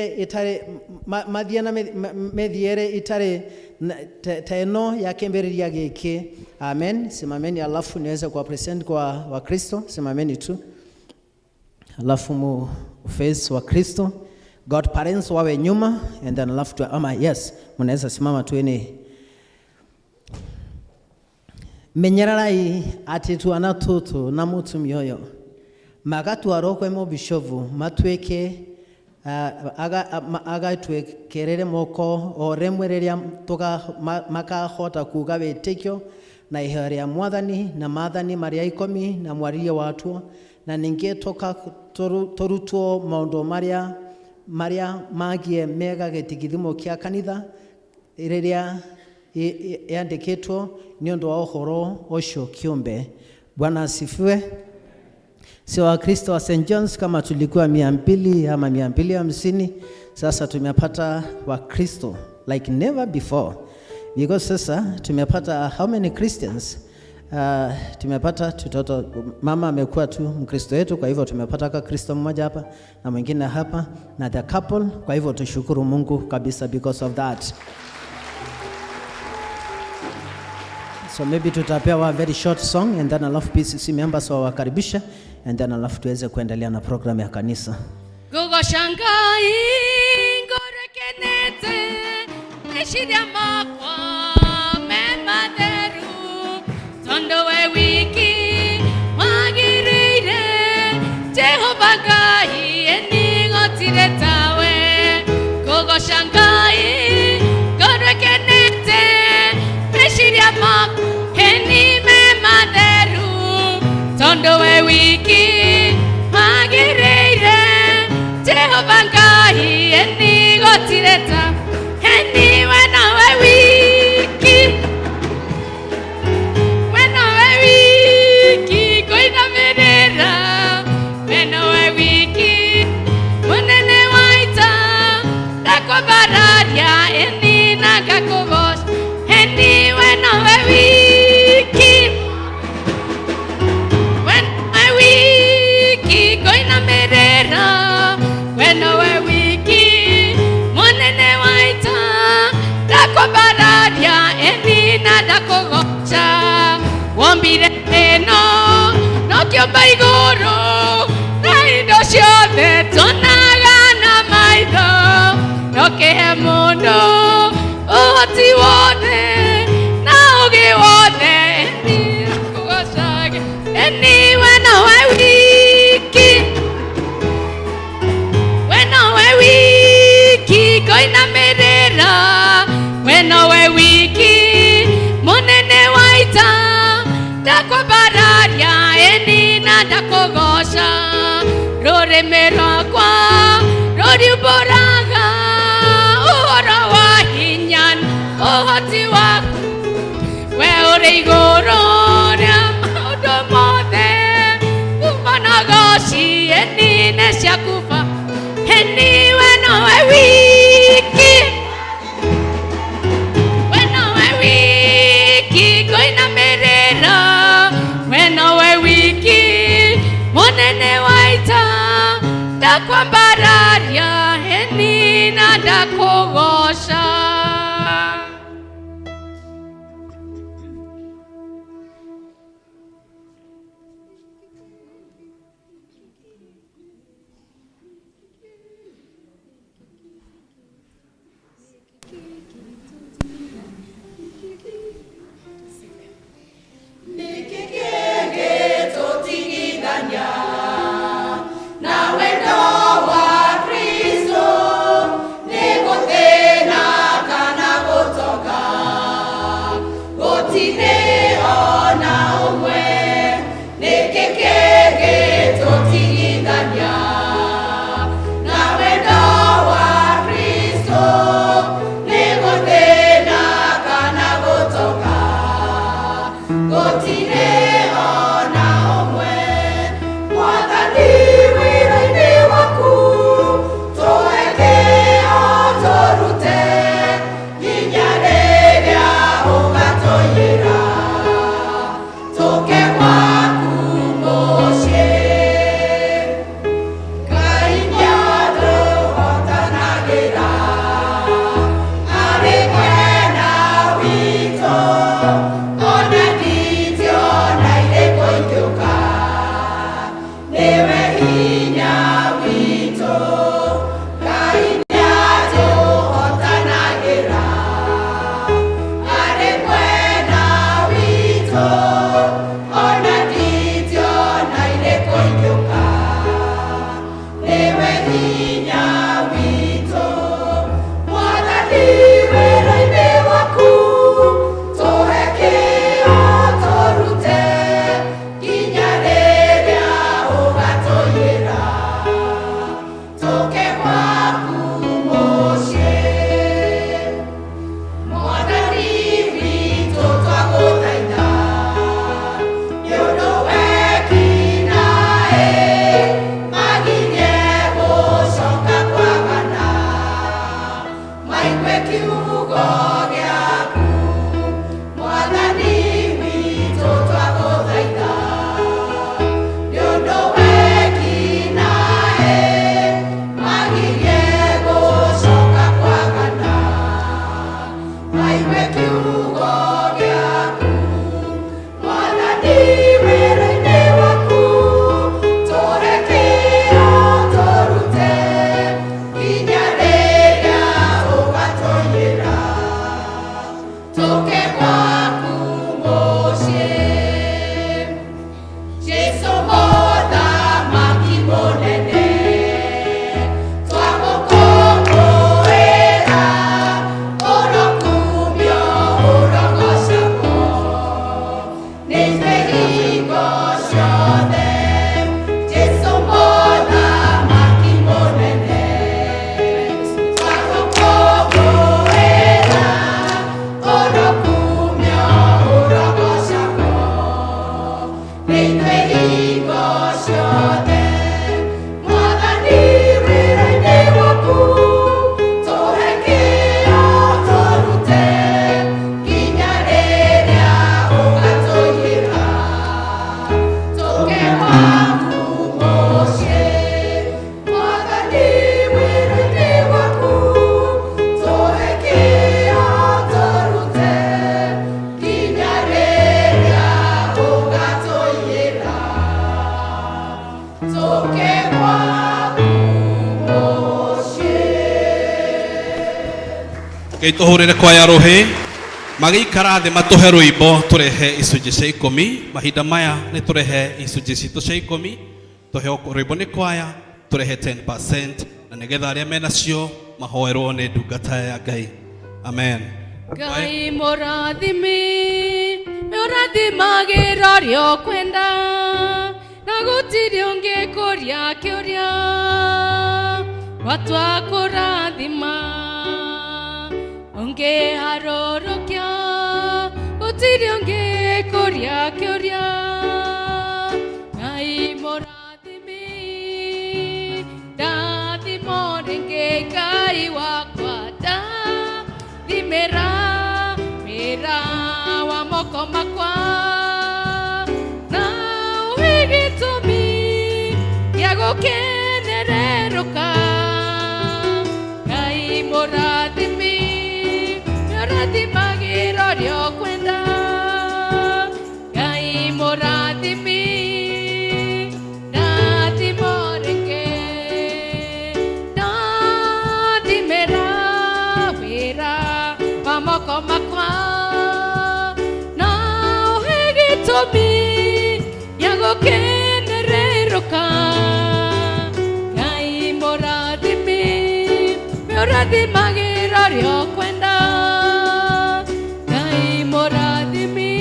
methiere itare teno ya kemberiria gĩkĩ. Amen. Simameni alafu niweze kuwa present kwa Wakristo. Simameni tu alafu mu face wa Kristo. God parents wawe nyuma and then alafu tu yes mnaweza simama tu ene menyerarai ati twana tũtũ na mũtumia ũyũ magatwarwo kwĩ mũbishofu matwĩke agatwekerere moko o remwe rĩrĩa makahota kuga wĩtĩkio na iheo rĩa mwathani na maathani marĩa ikũmi na mwaririe watuo na ningĩ tũrutwo maũndũ marĩa magie mega gĩtigithimo kĩa kanitha rĩrĩa yandĩkĩtwo nĩ ũndũ wa ũhoro ũcio kĩũmbe. Bwana asifiwe. Sio Wakristo wa St. John's kama tulikuwa 200 ama 250, sasa tumepata Wakristo like never before, because sasa tumepata how many Christians? Tumepata tutoto, mama amekuwa tu Mkristo wetu, kwa hivyo tumepata kwa Kristo mmoja hapa na mwingine hapa na the couple, kwa hivyo tushukuru Mungu kabisa because of that. So maybe tutapewa a very short song and then alafu PCC members wakaribisha and then alafu tuweze kuendelea na program ya kanisa. Gogo shangai ngorekenete neshiria makwa mematheru tondo we wiki magirire Jehova Ngai enigotire tawe. Gogo shangai ngorekenete neshiria makwa mematheru tondo we wiki magirire Jehova Ngai enigotire tawe. Eni wena we wiki koina merera wena we wiki munene waita dako bararia eni nagakogos. Eni wena we wiki wombire ĩno no kĩũmba igũrũ na indo ciothe tuonaga na maitho no kĩhe mũndũ ũhoti wothe na ũgĩ wothe kũgocage ĩni we nowe wiki koinamĩrĩra we nowe wiki mũnene wa ita ndakwambararia ĩni na ndakũgoca rũrĩmĩ rwakwa rũriumbũraga ũhoro wa hinya ũhoti waku we ũrĩ igũrũ rĩa maũndũ mothe kuma na goci ĩni nĩ ciakuba ĩni we nowe wiki koinamĩrĩra we nowe wiki mũnene wa ita ndakwambararia ĩni na ndakũgoca. Ngai tuhurire kwaya ruhi magikara thi matuhe rwimbo turehe icunji cia 10 mahinda maya ni turehe icunji citu cia 10 tuhe rwimbo ni kwaya turehe 10% na nigetha aria menacio mahoerwo ni ndungata ya Ngai. Amen. Ngai mũrathimi ũrathimagira ũrĩa ũkwenda na gũtirĩ ũngĩkũria kĩũria watua kũrathima ũngĩharũrũkia gũtirĩ ũngĩkũria kĩũria. Ngai mũrathimi ndathimo rĩngĩ Ngai wakwa ndathimĩra wĩra wa moko makwa na ũhe gĩtũmi gĩa gũkenererũka. Ngai mũrathimi ũrathimagĩra ũrĩa ũkwenda. Ngai mũrathimi ndathimo rĩngĩ ndathimĩra wĩra wa moko makwa na ũhe gĩtũmi gĩa gũkenererũka. Ngai mũrathimi ũrathimagĩra ũrĩa ũkwenda. Ngai mũrathimi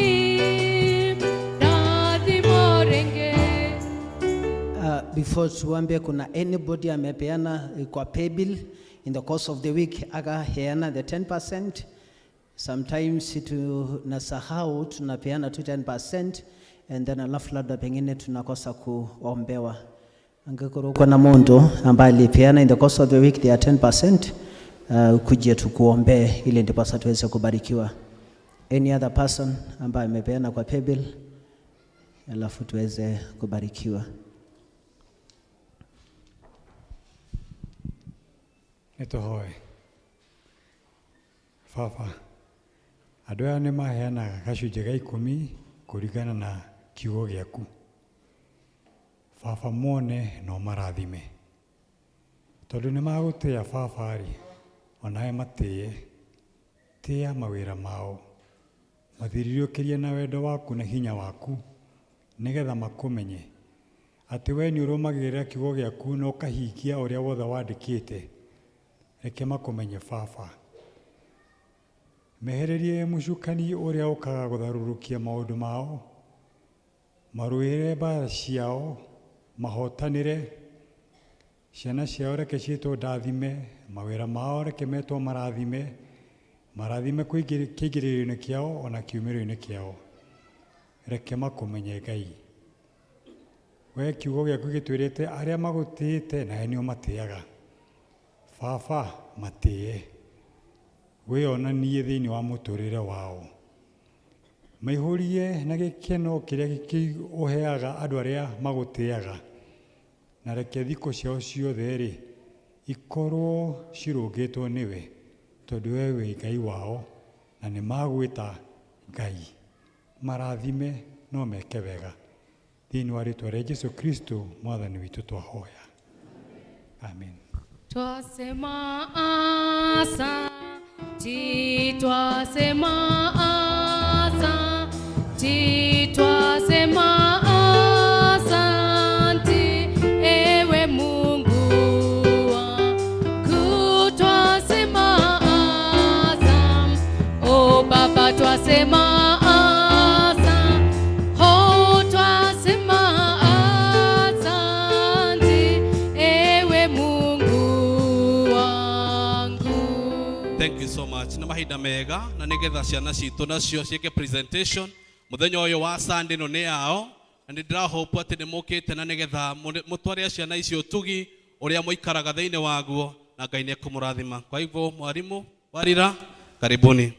ndathimo rĩngĩ. Before tuambie, kuna anybody amepeana kwa pay bill in the course of the week akaheana the 10%? Sometimes tunasahau tunapeana tu 10% and then alafu labda pengine tunakosa kuombewa. Angekoro kuna mundu ambaye alipeana in the course of the week their 10%, kuje tukuombe ili ndipo sasa tuweze kubarikiwa. Any other person ambaye amepeana kwa pay bill alafu tuweze kubarikiwa. Nituhoe Baba, andũ aya nĩ maheanaga gacunjĩ ga 10 kũringana na kiugo gĩaku. Baba, mone no marathime tondũ nĩ magũtĩa Baba rĩ, onawe matĩe, tĩa mawĩra mao, mathiririũkĩrie na wendo waku na hinya waku nĩgetha makũmenye atĩ we nĩ ũrũmagĩrĩra kiugo gĩaku na ũkahingia ũrĩa wothe wandĩkĩte. Reke makũmenye Baba, mehererie mũcukani ũrĩa ũkaga gũtharũrũkia maũndũ mao, marũĩre mbara ciao, mahotanĩre ciana ciao, reke ciĩtwo ndathime, mawĩra mao reke metwo marathime, marathime kĩingĩrĩro-inĩ kĩao ona kiumĩro-inĩ kĩao. Reke makũmenye Ngai, we kiugo gĩaku gĩtwĩrĩte arĩa magũtĩĩte nawe nĩo matĩaga. Baba, matĩe, wĩonanie thĩinĩ wa mũtũrĩre wao, maihũrie na gĩkeno kĩrĩa ũheaga andũ arĩa magũtĩaga, na reke thikũ ciao ciothe rĩ ikorwo cirũngĩtwo nĩwe, tondũ we wĩ Ngai wao na nĩ magwĩta Ngai. Marathime no meke wega thĩinĩ wa rĩĩtwa rĩa Jesũ Kristo mwathani witũ twahoya, amen. Twasema asanti, twasema asanti, twasema asanti, ewe Mungu wangu. Twasema asanti, oh Baba, twasema na mahinda mega na nigetha ciana citũ nacio ciĩke presentation muthenya ũyũ wa Sunday no nĩ yao, na nĩ ndĩrahope atĩ nĩ mũkĩte na nigetha mũtware ciana icio tugi ũrĩa mũikaraga thĩinĩ waguo na Ngai nĩ ekũmũrathima. Kwa hivyo mwalimu Warira, karibuni.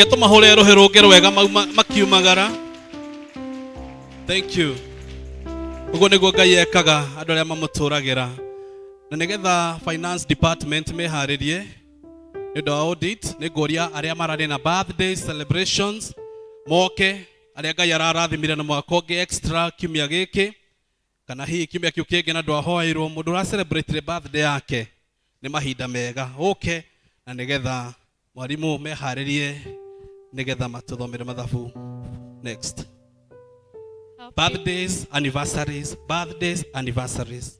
Reke tumahũre rũhĩ rwega makiumagara. Thank you. Uguo nĩguo Ngai ekaga andũ arĩa mamũtũragĩra. Na nĩgetha finance department meharĩrie nĩ ũndũ wa audit, nĩ ngũria arĩa mararĩ na birthday celebrations moke, arĩa Ngai ararathimire na mwaka ũngĩ extra kiumia gĩkĩ, kana hihi kiumia kĩu kĩngĩ na ndwahoeirwo. Mũndũ ũra celebrate birthday yake nĩ mahinda mega ũke, na nĩgetha mwarimũ meharĩrie nĩgetha matũthomere mathabu. Next. Birthdays, anniversaries, birthdays, anniversaries.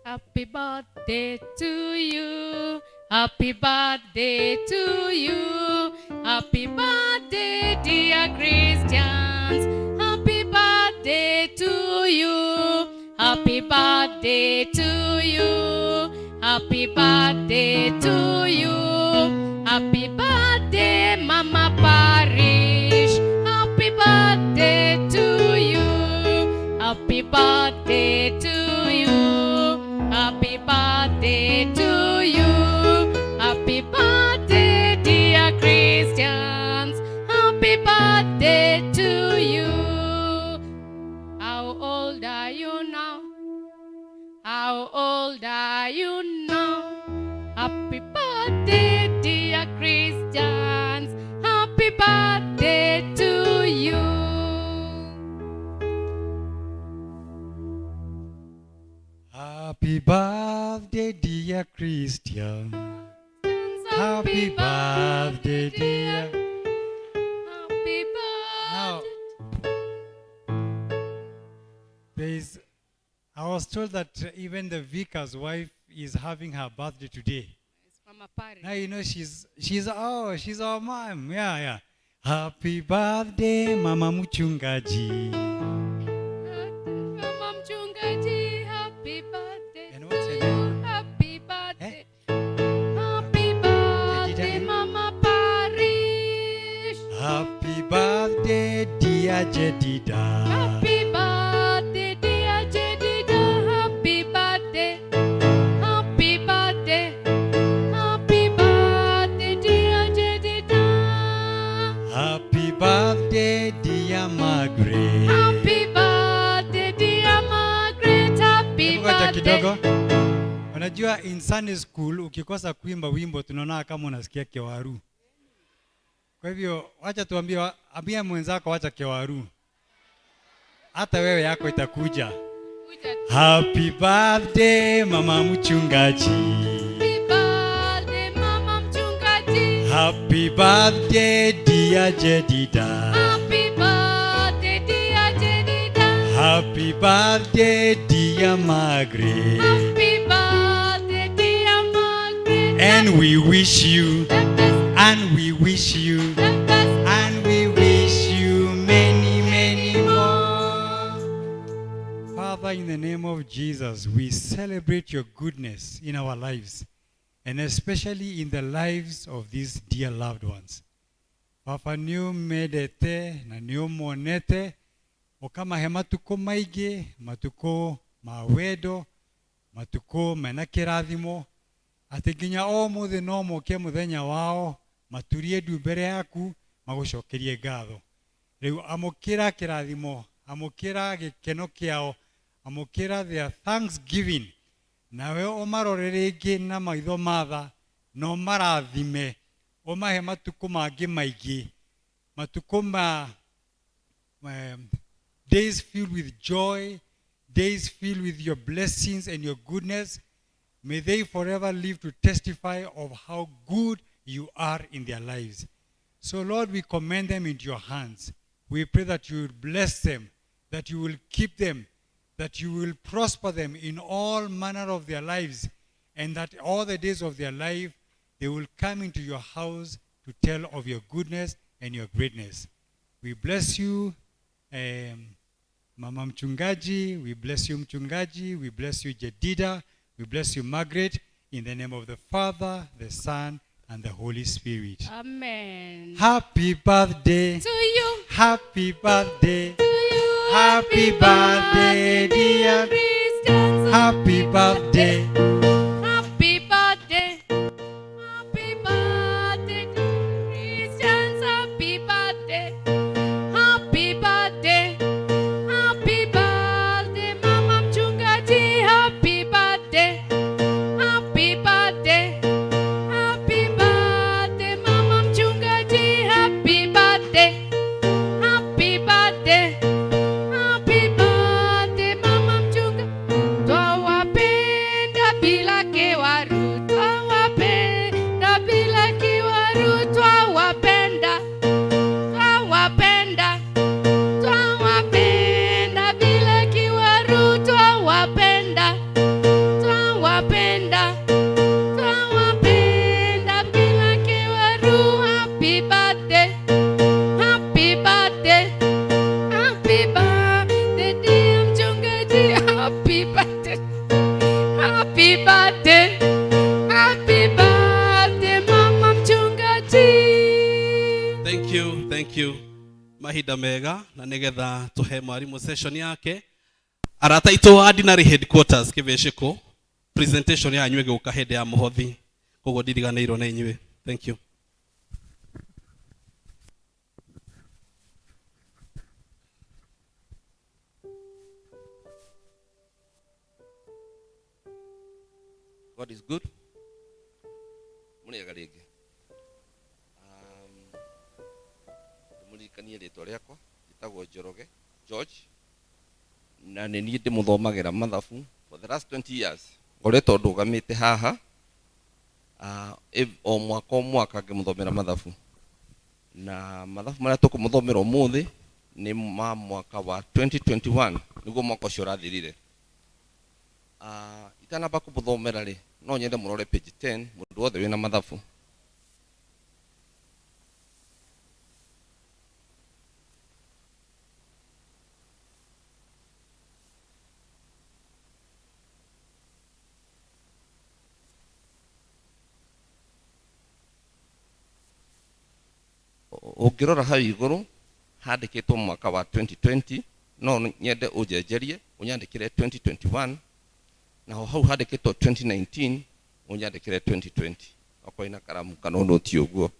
Happy birthday to you. Happy birthday to you. Happy birthday, dear Christians. Happy birthday to you. Happy birthday to you. Happy birthday to you. Happy birthday, Mama Parish. Happy birthday to you. Happy birthday to you. Happy birthday to you. Happy birthday, dear Christians. Happy birthday to you. How old are you now? How old are you now? Happy birthday, dear Christians. Happy birthday to you. Happy birthday, dear Christian. Happy birthday, dear. Happy Now, birthday. I was told that even the vicar's wife is having her birthday today. Mama Parish. Now you know she's our mom. Yeah. Happy birthday, Mama Muchungaji. Mama Mchungaji, happy birthday. And what's her to you. name? Happy birthday. Happy birthday, Mama Parish. Happy birthday, dear Jedida. Happy birthday, dear Jedida. Happy birthday. Happy birthday. Happy birthday, dear Jedida. Happy birthday, dear Margaret. Happy birthday, dear Margaret. Happy Ngoja birthday. kidogo. Unajua in Sunday school ukikosa kuimba wimbo tunaona kama unasikia kewaru. Kwa hivyo wacha tuambie ambia mwenzako wacha kewaru. Hata wewe yako itakuja. Happy birthday Mama Mchungaji. Happy birthday, Mama Mchungaji. Happy birthday dear Jedida. Happy birthday, dear Jedida. Happy birthday dear Margaret. Happy birthday, dear Margaret. And we wish you, The best, and we wish you, the best. and we wish you many, many more. Father, in the name of Jesus, we celebrate your goodness in our lives, and especially in the lives of these dear loved ones. Papa niu medete na niu monete okamahe matuko maige, matuko mawedo, matuko mena kirathimo, ati nginya o muthe no moke muthenya wao maturie ndu mbere yaku magucokerie ngatho. Riu amukira kirathimo, amukira gikeno kiao, amukira their thanksgiving, nawe umarore ringi na maitho matha no marathime, umahe matuko mangi maigi, matuko ma days filled with joy, days filled with your blessings and your goodness. May they forever live to testify of how good you are in their lives. So Lord, we commend them into your hands. We pray that you will bless them, that you will keep them, that you will prosper them in all manner of their lives, and that all the days of their life, they will come into your house to tell of your goodness and your greatness. We bless you, Mama Mchungaji, we bless you Mchungaji, we bless you Jedida, we bless you Margaret, in the name of the Father, the Son, and the Holy Spirit. Amen. Happy birthday To you. Happy birthday. To you. Happy birthday, dear. Christians. Happy birthday. Happy birthday. Happy birthday, dear Christians. Happy mahinda mega na nigetha tuhe mwarimu session yake arata itu ordinary headquarters kiveshiko presentation ya nywe guka hede ya muhothi kogo ndiriganirwo na inywe. Thank you. God is good. Muniaga rĩngĩ. Mũririkanie rĩtwa rĩakwa njĩtagwo Njoroge George na nĩ niĩ ndĩmũthomagĩra mathabu for the last 20 years. Ngoretwo ndũgamĩte haha o mwaka ngĩmũthomera mathabu, na mathabu marĩa tũkũmũthomera ũmũthĩ nĩ ma mwaka wa 2021 nĩguo mwaka ũcio ũrathirire. Itanamba kũmũthomera rĩ, no nyende mũrore page 10 mũndũ wothe wĩna mathabu. Ũngĩrora hau igũrũ handĩkĩtwo mwaka wa 2020, no nyende ũnjenjerie ũnyandĩkĩre 2021, na hau handĩkĩtwo 2019 ũnyandĩkĩre 2020 okorwo ina karamu kana ũndũ ti ũguo.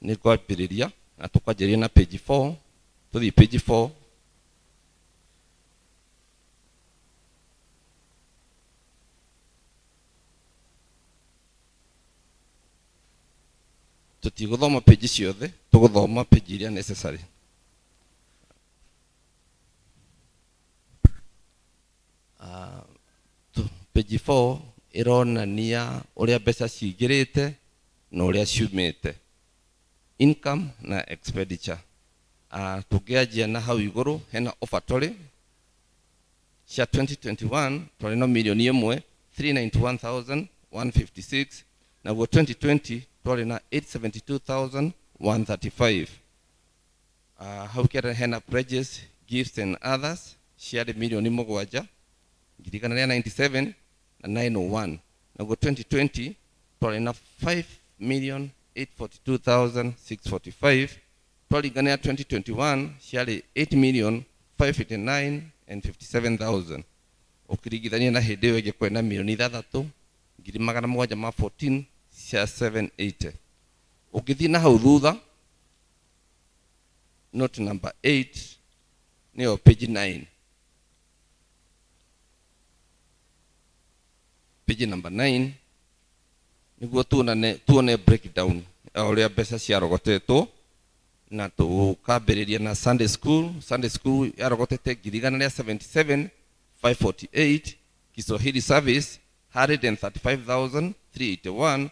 Nĩ kwambĩrĩria na tũkwanjĩrĩria na page 4, tũthiĩ page 4. Tutigũthoma page ciothe, tũgũthoma page iria necessary. Page 4 ĩronania ũrĩa mbeca ciingĩrĩte na ũrĩa ciumĩte, income na expenditure. Tũngĩanjia na hau igũrũ hena offertory cia 2021 twarĩ na milioni 1,391,156, naguo 2020 twarĩ na 872,135. Hau kĩara hena pledges, gifts and others ciarĩ milioni 7,197 na 901, naguo 2020 twarĩ na 5,842,645. Twaringania 2021 ciarĩ 8,589 and 57,000. Ũkĩringithania na hĩndĩ ĩyo ĩngĩ kwĩna milioni 6,714 cia 780. Ũngĩthiĩ na hau thutha, note number 8 nĩyo page 9. Page number 9 nĩguo tuone breakdown ya ũrĩa mbeca ciarogotetwo, na tũkambĩrĩria na Sunday school. Sunday school yarogotete 177,548, Kiswahili service 135,381,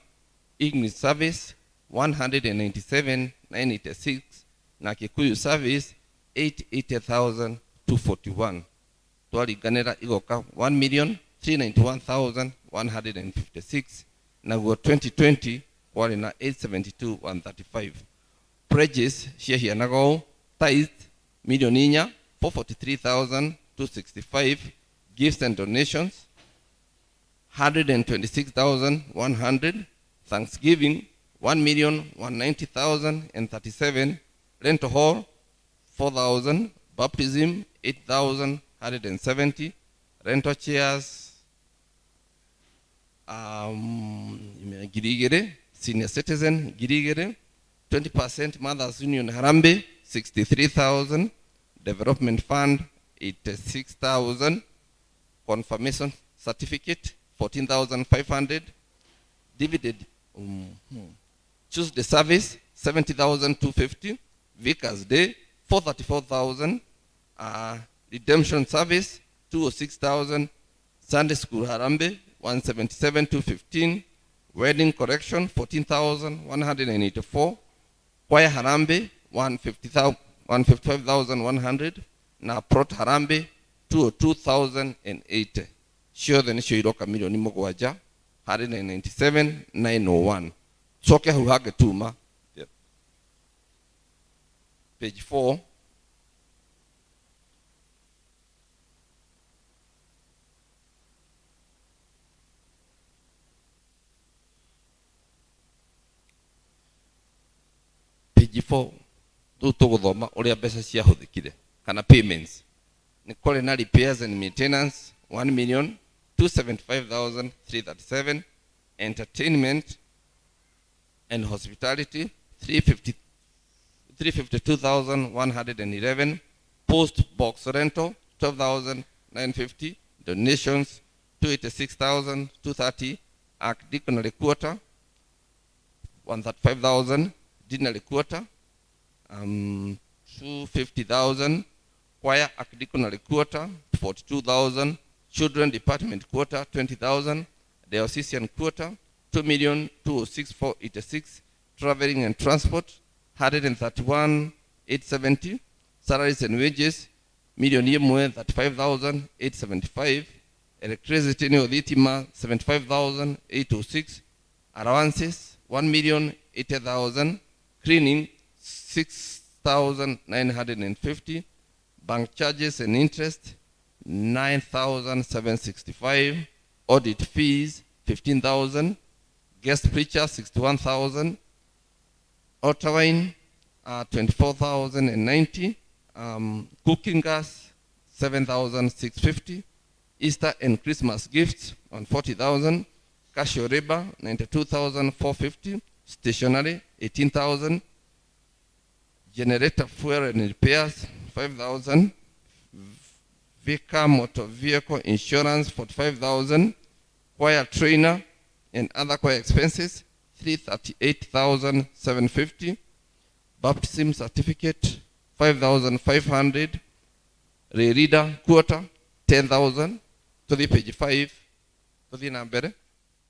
English service 197,986 na Kikuyu service 880,241. Twaringanĩra igoka 1,391,156, naguo 2020 kwarĩ na 872,135. Pledges ciahianaga ũũ: tithe 4,443,265, gifts and donations 126,100, Thanksgiving 1,190,037, rental hall 4,000, baptism 8,170, rental chairs girigere, senior citizen girigere, 20% Mothers Union Harambe 63,000, development fund 86,000, confirmation certificate 14,500, dividend choose the service 70,250, Vicar's Day 434,000, redemption service 206,000, Sunday school Harambe 177,215, wedding correction 14,184, choir Harambe 155,100, na prot Harambe 202,080. Ciothe nĩcio iroka milioni 7,997,901. Coke hau hangĩ tuma page 4. page 4 tuguthoma uria mbeca ciahuthikire kana payments. Ni kuri na repairs and maintenance 1,275,337, entertainment and hospitality 352,111, post box rental 12,950, donations 286,230, archdeaconry quarter 135,000, dinnary quarter 250,000, choir archdeaconry quarter 42,000, children department quarter 20,000, diocesan quarter 2,206,486, traveling and transport 131,870, salaries and wages 1,35,875, electricity and thitima 75,806, allowances 1,080,000, cleaning 6,950, bank charges and interest 9,765, audit fees 15,000, guest preacher 61,000, altar wine 24,090, cooking gas 7,650, Easter and Christmas gifts on 40,000, casual labor 92,450, stationery 18,000, generator fuel and repairs 5,000, Vicar motor vehicle insurance 45,000, choir trainer and other choir expenses 338,750, baptism certificate 5,500, reader quarter 10,000. To the page 5, to the number,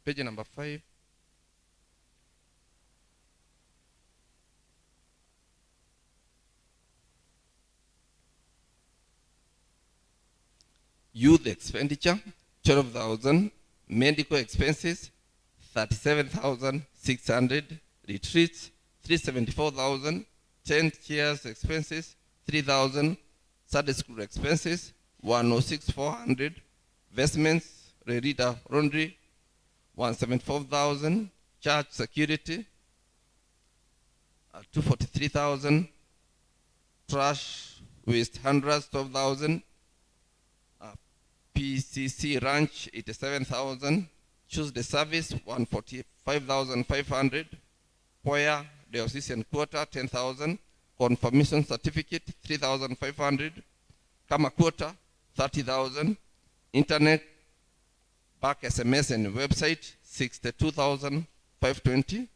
page number 5. Youth expenditure 12,000, medical expenses 37,600, retreats 374,000, tent chairs expenses 3,000, Sunday school expenses 106,400, vestments, reader, laundry 174,000, church security 243,000, trash waste hundreds 12,000, PCC ranch 87,000, Tuesday service 145,500, choir diocesan quota 10,000, confirmation certificate 3,500, kama quota 30,000, internet back SMS and website 62,520,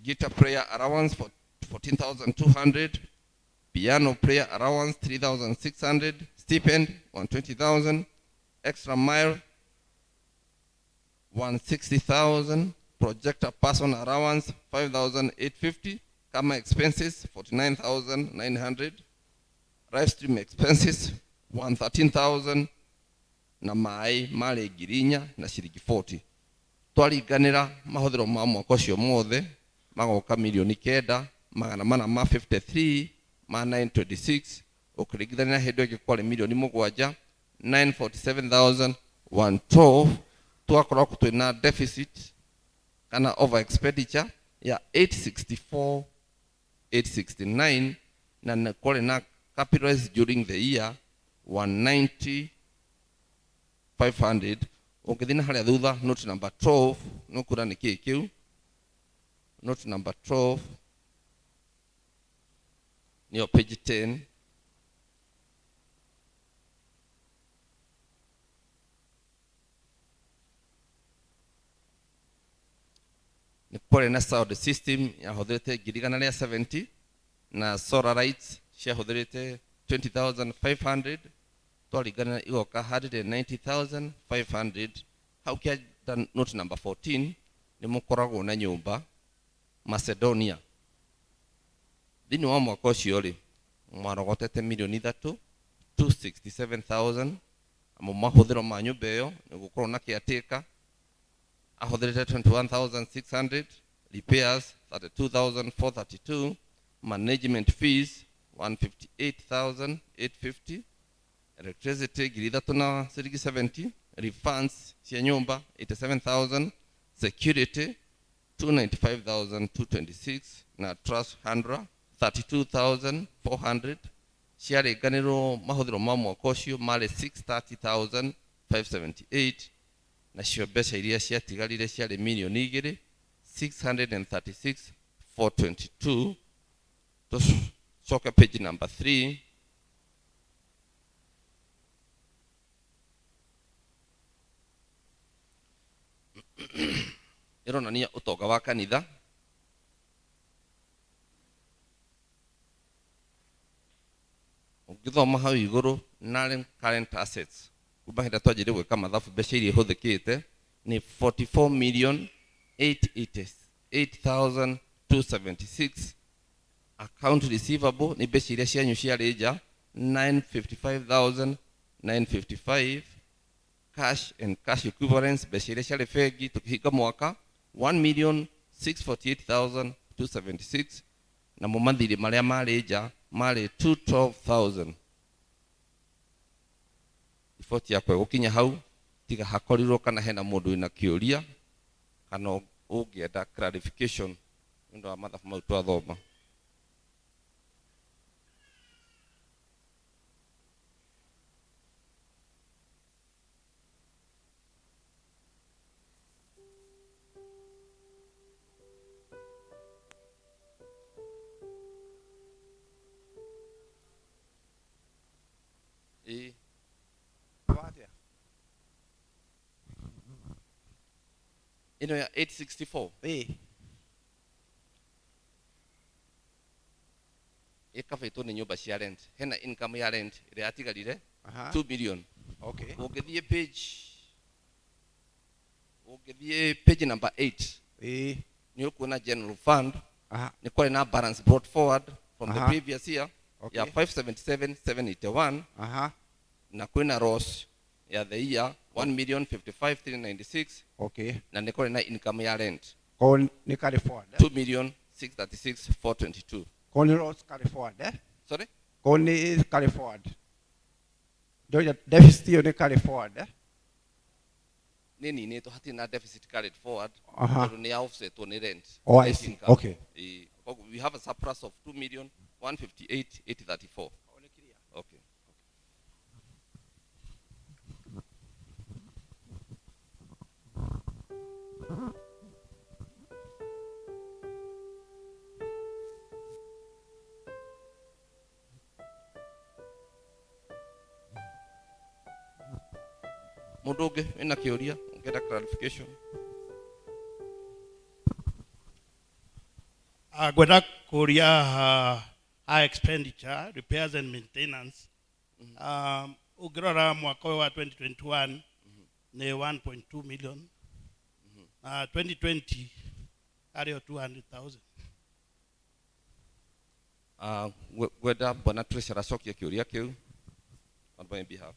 guitar prayer allowance for 14,200, piano prayer allowance 3,600, stipend 120,000, extra mile 160,000, projector person allowance 5,850, kama expenses 49,900, live stream expenses 113,000, na mai male girinya na shiringi 40. Twariganira mahuthiro ma mwaka ucio mothe magoka milioni 9,453 ma 926, ukiringithania hindu ĩngĩ kwari milioni 7 947,112. Twakorwo twina deficit kana over expenditure ya 864,869, na kwari na capitalized during the year 190,500. Ukithina haria thutha note number 12 nukura ni kiu note number 12 ni page 10. Ni kwari na sound system ya hudhirite girigana ria 70 na solar lights cia hudhirite 20,500. Twarigana igoka 190,500. Hau kia note number 14 ni mukoragwo na nyumba Macedonia. Thini wa mwaka ucio ri mwarogotete milioni 3,267,000 amo mahuthiro ma nyumba iyo ni gukorwo na kiateka ahuthirite 21,600, repairs 32,432, management fees 158,850, electricity giritatu na ciringi 70, refunds cia nyumba 87,000, security 295,226 na trust 100 32,400 ciarĩ nganĩrwo mahũthĩro ma mwaka ũcio marĩ 630,578 nacio mbeca iria ciatigarire ciarĩ milioni 2 636,422. Tucoke page number 3. Ironania ũtonga wa kanitha. Ũngĩthoma hau igũrũ current assets kuma hĩndĩ twanjĩrĩire gwĩka mathabu mbeca iria ihũthĩkĩte ni 44,888,276. Account receivable ni mbeca iria cianyu ciarĩ nja 955,955. Cash and cash equivalents mbeca iria ciarĩ bengi tũkĩhinga mwaka 1,648,276 na mathirĩ marĩa marĩ nja marĩ 212,000. Riboti yakwa gũkinya hau tiga hakorirwo kana hena mũndũ wĩna kĩũria kana ũngĩenda clarification nĩ ũndũ wa mathabu mau twathoma. Ino ya 864 ĩkabĩtwo nĩ nyũmba cia rent. Hena income ya rent ĩrĩa yatigarire 2 million. Okay. Ũngĩthiĩ page number 8 nĩ ũkuona general fund nĩ kwarĩ na balance brought forward from the previous year ya 577,781 na kwĩna loss ya the year 1,055,396. Okay. Na nĩ kwarĩ na income ya rent Ni carry forward. 2,636,422. Ni loss carry forward. Sorry? Ni carry forward. Ndio deficit hiyo ni carry forward. Nini hatina na deficit carried forward. Ni offset on rent. Oh, I see. Okay. We have a surplus of 2,158,834. Okay. Mũndũ ũngĩ wĩna kĩũria ũngĩenda clarification? Ngwenda kũria expenditure repairs and maintenance. Ũngĩrora mwaka wa 2021 ni 1.2 million. 2020 arĩ 200,000. Ngwenda bwana Treasurer acokie kĩũria kĩu on my behalf.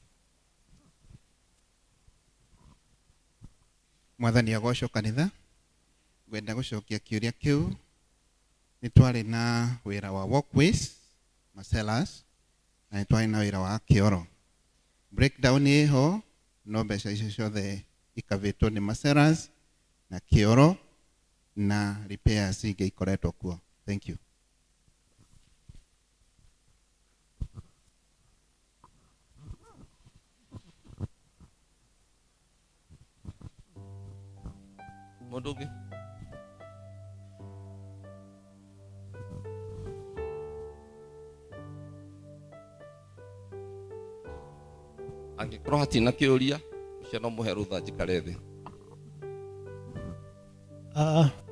Mwathani agocwo kanitha, ngwenda gũcokia kĩũria kĩu. Nĩ twarĩ na wĩra wa walkways macelas na nĩ twarĩ na wĩra wa kĩoro. Breakdown ĩho no mbeca icio ciothe ikabĩtwo nĩ macelas na kĩoro na repairs ingĩ ikoretwo kuo. Thank you. Mũndũ ũngĩ? Angĩkorwo hatirĩ na kĩũria ũcio no mũhe rũtha njikare thĩ.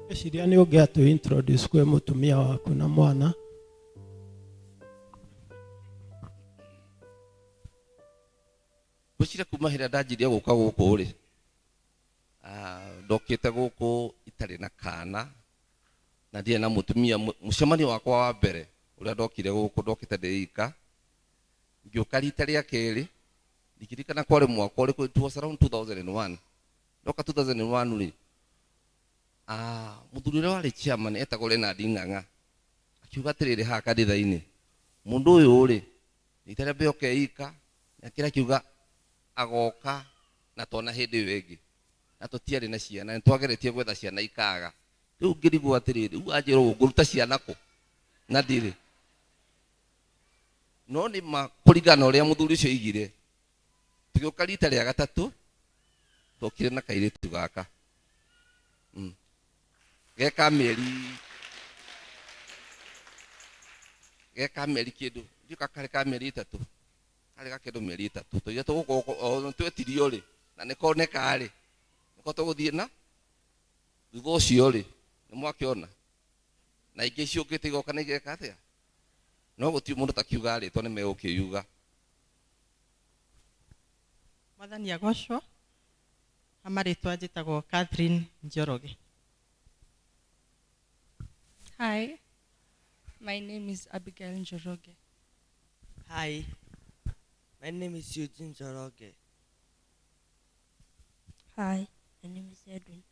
Eciria nĩ ũngĩatũ introduce kwĩ mũtumia waku na mwana. Ngwĩciria kuma hĩndĩ ndanjirie gũka gũkũ rĩ, ndokĩte gũkũ itarĩ na kana na ndirĩ na mũtumia. Mũcemanio wakwa wa mbere ũrĩa ndokire gũkũ ndokĩte ndĩ ika, ngĩũka rita rĩa kerĩ ndikirikana kwarĩ mwaka ũrĩkũ, it was around 2001. Ndoka 2001 rĩ, mũthuri ũrĩa warĩ chairman etagwo Leonard Ng'ang'a akiuga atĩrĩrĩ haha kanitha-inĩ, mũndũ ũyũ rĩ rita rĩa mbere oke ika na kĩrĩa akiuga agoka na tona hĩndĩ ĩyo ĩngĩ na tũtiarĩ na ciana, nĩ twageretie gwetha ciana ikaga. riu ngirigwo atiriri riu anjirwo nguruta ciana ku na ndiri no ni ma kuringana uria muthuri ucio igire tugiuka rita ria gatatu tokire na kairitu gaka geka meri kindu ndika kare ka meri 3 kare ga kindu meri 3 tuige tuguko twetirio ri na nikoneka ri niko tuguthie na thutha ucio ri ni mwakiona na ingi ciukite igoka na igeka atia no guti mundu takiuga ri to ni megukiyuga Mwathani agocwo amaritwa njitagwo Catherine Njoroge. Hi, my name is Abigail Njoroge. Hi, my name is Eugene Njoroge. Hi, my name is Edwin.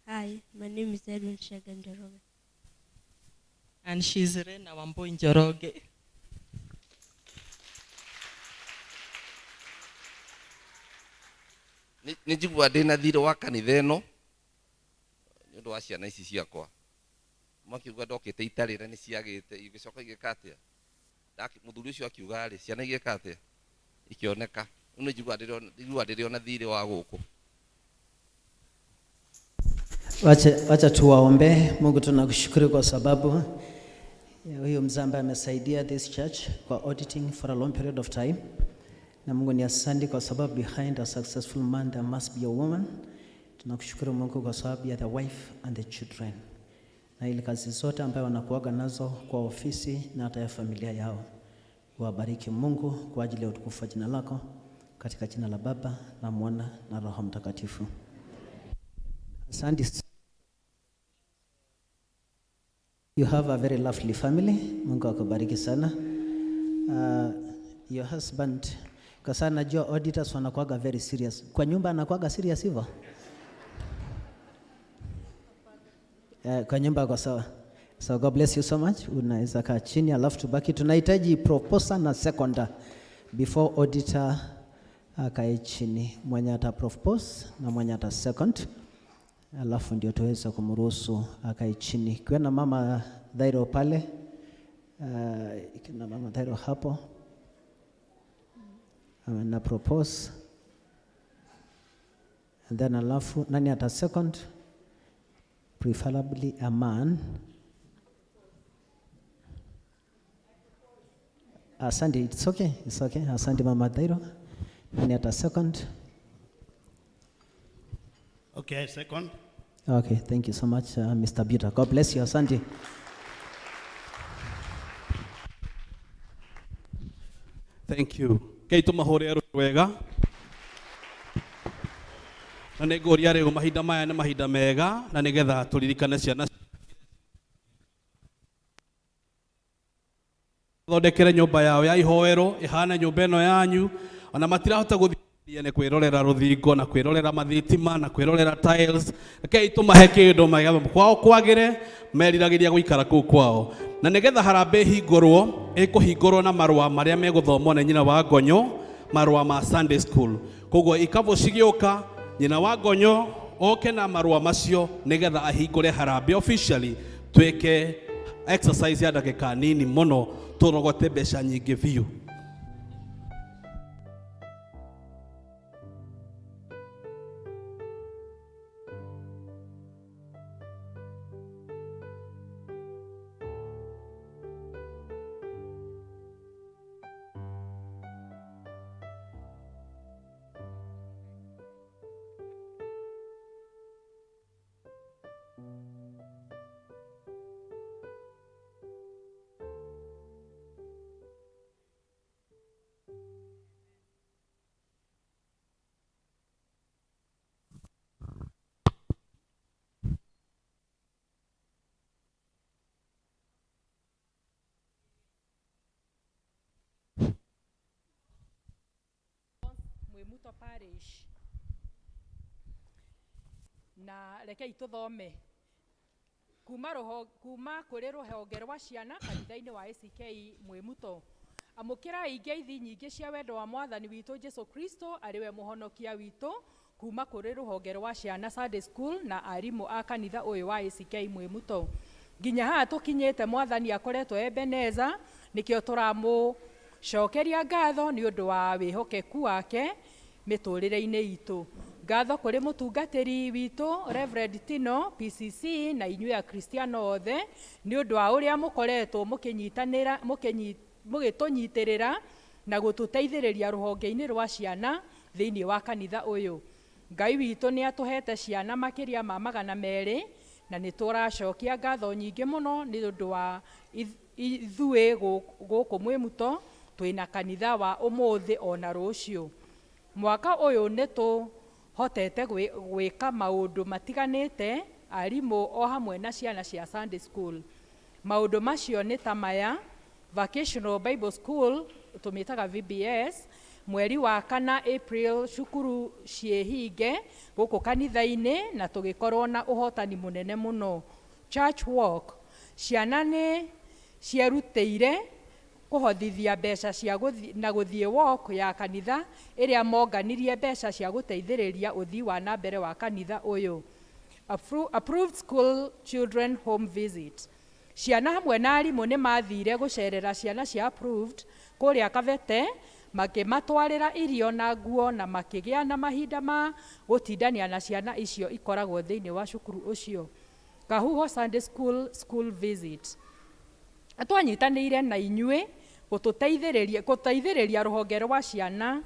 Hi, my name is Edwin Shega Njoroge. And she's Rena Wambui Njoroge. ni njigua ndina thire wa kanitha ino ni undu wa ciana ici ciakwa makiuga ndokite itarire ni ciagite igicoka igika atia muthuri ucio akiuga ri ciana igika atia ikioneka ni njigua ndiriona thire wa guku. Wacha tuwaombe. Mungu, tunakushukuru kwa sababu huyo mzee ambaye amesaidia this church kwa auditing for a long period of time. Na Mungu ni asante kwa sababu behind a successful man there must be a woman. Tunakushukuru Mungu kwa sababu ya the wife and the children. Na ile kazi zote ambayo wanakuaga nazo kwa ofisi na hata ya familia yao. Wabariki Mungu kwa ajili ya utukufu wa jina lako katika jina la Baba na Mwana na Roho Mtakatifu. Asante. You have a very lovely family. Mungu akubariki sana. Your husband, kwa sana najua auditors wanakuaga very serious. Kwa nyumba anakuaga serious hivyo? Kwa nyumba kwa sawa. So God bless you so much. Unaweza kaa chini alafu tubaki. Tunahitaji proposer na seconder before auditor akae chini. Mwenye ata propose na mwenye ata second. Alafu ndio tuweza kumruhusu akae chini. Kwa na mama Dhairo pale. Kuna mama Dhairo hapo. Na propose. And then alafu nani ata second? Preferably a man. Asante, it's okay. Asante mama Dhairo. Nani ata second? Okay, second. Okay, thank you so much, Mr. Buta. God bless you. Asante. Thank you. Keitu mahore wega. Na negoria rego mahinda maya na mahinda mega na nigetha turirikane ciana thondekere nyumba yao ya ihoero ihana nyumba ino yanyu ona matirahota guthia ne kwirorera ruthingo na kwirorera mathitima na kwirorera tiles keitu mahe kindu magaba kwao kwagire meriragiria guikara kuu kwao na nigetha harambe hingorwo ikuhingorwo na marua maria meguthomwo na nyina wa Ngonyo marua ma Sunday school koguo ikavo cigioka nyina wa Ngonyo oke na marua macio nigetha ahingure harambe officially tweke exercise ya dakika nini muno turogote mbeca nyingi biũ. Parish na rekei tuthome kuma kuri ruhonge rwa ciana kanitha-ini wa ACK Mwimuto amukira ingeithi nyingi cia wendo wa mwathani witu Jesu Kristo ariwe muhonokia witu kuma kũrĩ rũhonge rwa ciana Sunday School na arimũ a kanitha ũyũ wa ACK Mwĩmuto. Nginya haha tũkinyĩte Mwathani akoretwo Ebeneza, nĩkĩo tũramũcokeria ngatho nĩ ũndũ wa wĩhokeku wake mĩtũrĩre-inĩ itũ. Ngatho kũrĩ mũtungatĩri witũ Reverend Tino PCC na inyuĩ Akristiano othe nĩ ũndũ wa ũrĩa mũkoretwo mũgĩtũnyitĩrĩra na gũtũteithĩrĩria rũhonge-inĩ rwa ciana thĩinĩ wa kanitha ũyũ. Ngai witũ nĩ atũhete ciana makĩria ma 200 na nĩ tũracokia ngatho nyingĩ mũno nĩ ũndũ wa ithuĩ gũkũ Mwĩmuto twĩna kanitha wa ũmũthĩ ona rũciũ. Mwaka ũyũ nĩ tũhotete gwĩka maũndũ matiganĩte arimũ o hamwe na ciana cia Sunday School. Maũndũ macio nĩ ta maya: Vocational Bible School tũmĩtaga VBS, mweri wa 4 April cukuru ciĩhinge gũkũ kanitha-inĩ na tũgĩkorwo na ũhotani mũnene mũno. Church Walk, ciana nĩ ciarutĩire kũhothithia mbeca cia na gũthiĩ walk ya kanitha ĩrĩa monganirie mbeca cia gũteithĩrĩria ũthii wa na mbere wa kanitha ũyũ. Approved School Children Home Visit, ciana hamwe na arimũ nĩ mathire gũcerera ciana cia approved kũrĩa Kabete, makĩmatwarĩra irio na nguo na makĩgĩa na mahinda ma gũtindania na ciana icio ikoragwo thĩinĩ wa cukuru ũcio. Kahuho Sunday School Visit, twanyitanĩire na inyuĩ gũteithĩrĩria rũhonge rwa ciana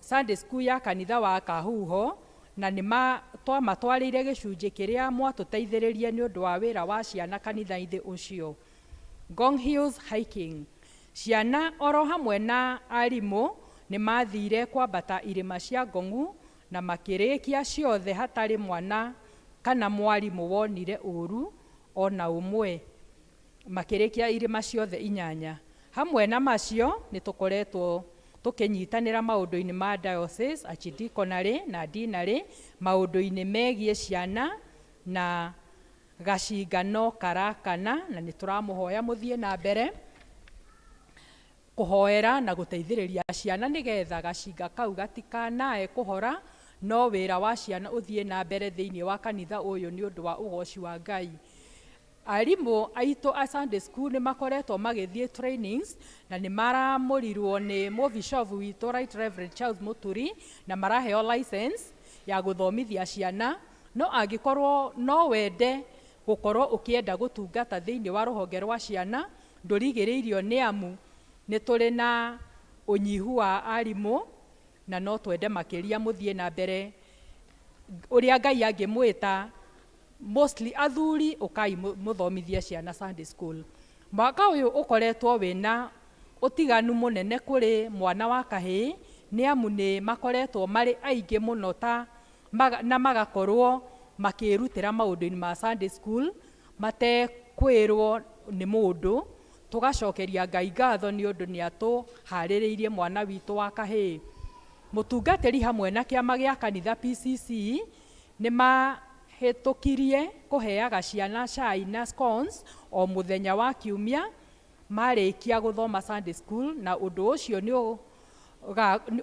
Sunday School ya kanitha wa Kahuho, na nĩ twamatwarĩire gĩcunjĩ kĩrĩa mwatũteithĩrĩrie nĩ ũndũ wa wĩra wa ciana kanitha-inĩ ũcio. Ngong Hills Hiking, ciana oro hamwe na arimũ nĩ mathire kwambata irĩma cia Ngong'u na makĩrĩkia ciothe hatarĩ mwana kana mwarimũ wonire ũru ona ũmwe, makĩrĩkia irĩma ciothe 8. Hamwe na macio nĩ tũkoretwo tũkĩnyitanĩra maũndũ-inĩ ma diocese, archdiaconary na dinary, maũndũ-inĩ megiĩ ciana na gacingano karakana, na nĩ tũramũhoya mũthiĩ na mbere kũhoera na gũteithĩrĩria ciana nĩgetha gacinga kau gatikanae kũhora, no wĩra wa ciana ũthiĩ na mbere thĩinĩ wa kanitha ũyũ nĩ ũndũ wa ũgoci wa Ngai. Arimũ aitũ a Sunday School nĩ makoretwo magĩthiĩ trainings na nĩ maramũrirwo nĩ mũbishofu witũ Right Reverend Charles Muturi na maraheo license ya gũthomithia ciana, no angĩkorwo no wende gũkorwo ũkĩenda gũtungata thĩinĩ wa rũhonge rwa ciana ndũrigĩrĩirio nĩ amu nĩ tũrĩ na ũnyihu wa arimũ na no twende makĩria mũthiĩ na mbere ũrĩa Ngai angĩmwĩta, mostly athuri ũkai mũthomithie ciana Sunday School. Mwaka ũyũ ũkoretwo wĩna ũtiganu mũnene kũrĩ mwana wa kahĩĩ nĩ amu nĩ makoretwo marĩ aingĩ mũno na magakorwo makĩrutĩra maũndũ-inĩ ma Sunday School matekwĩrwo nĩ mũndũ. Tũgacokeria Ngai ngatho nĩ ũndũ nĩ atũharĩrĩirie mwana witũ wa kahĩĩ. Mũtungatĩri hamwe na kĩama gĩa kanitha PCC nĩ mahĩtũkirie kũheaga ciana cai na scones o mũthenya wa kiumia marĩkia gũthoma Sunday School, na ũndũ ũcio nĩ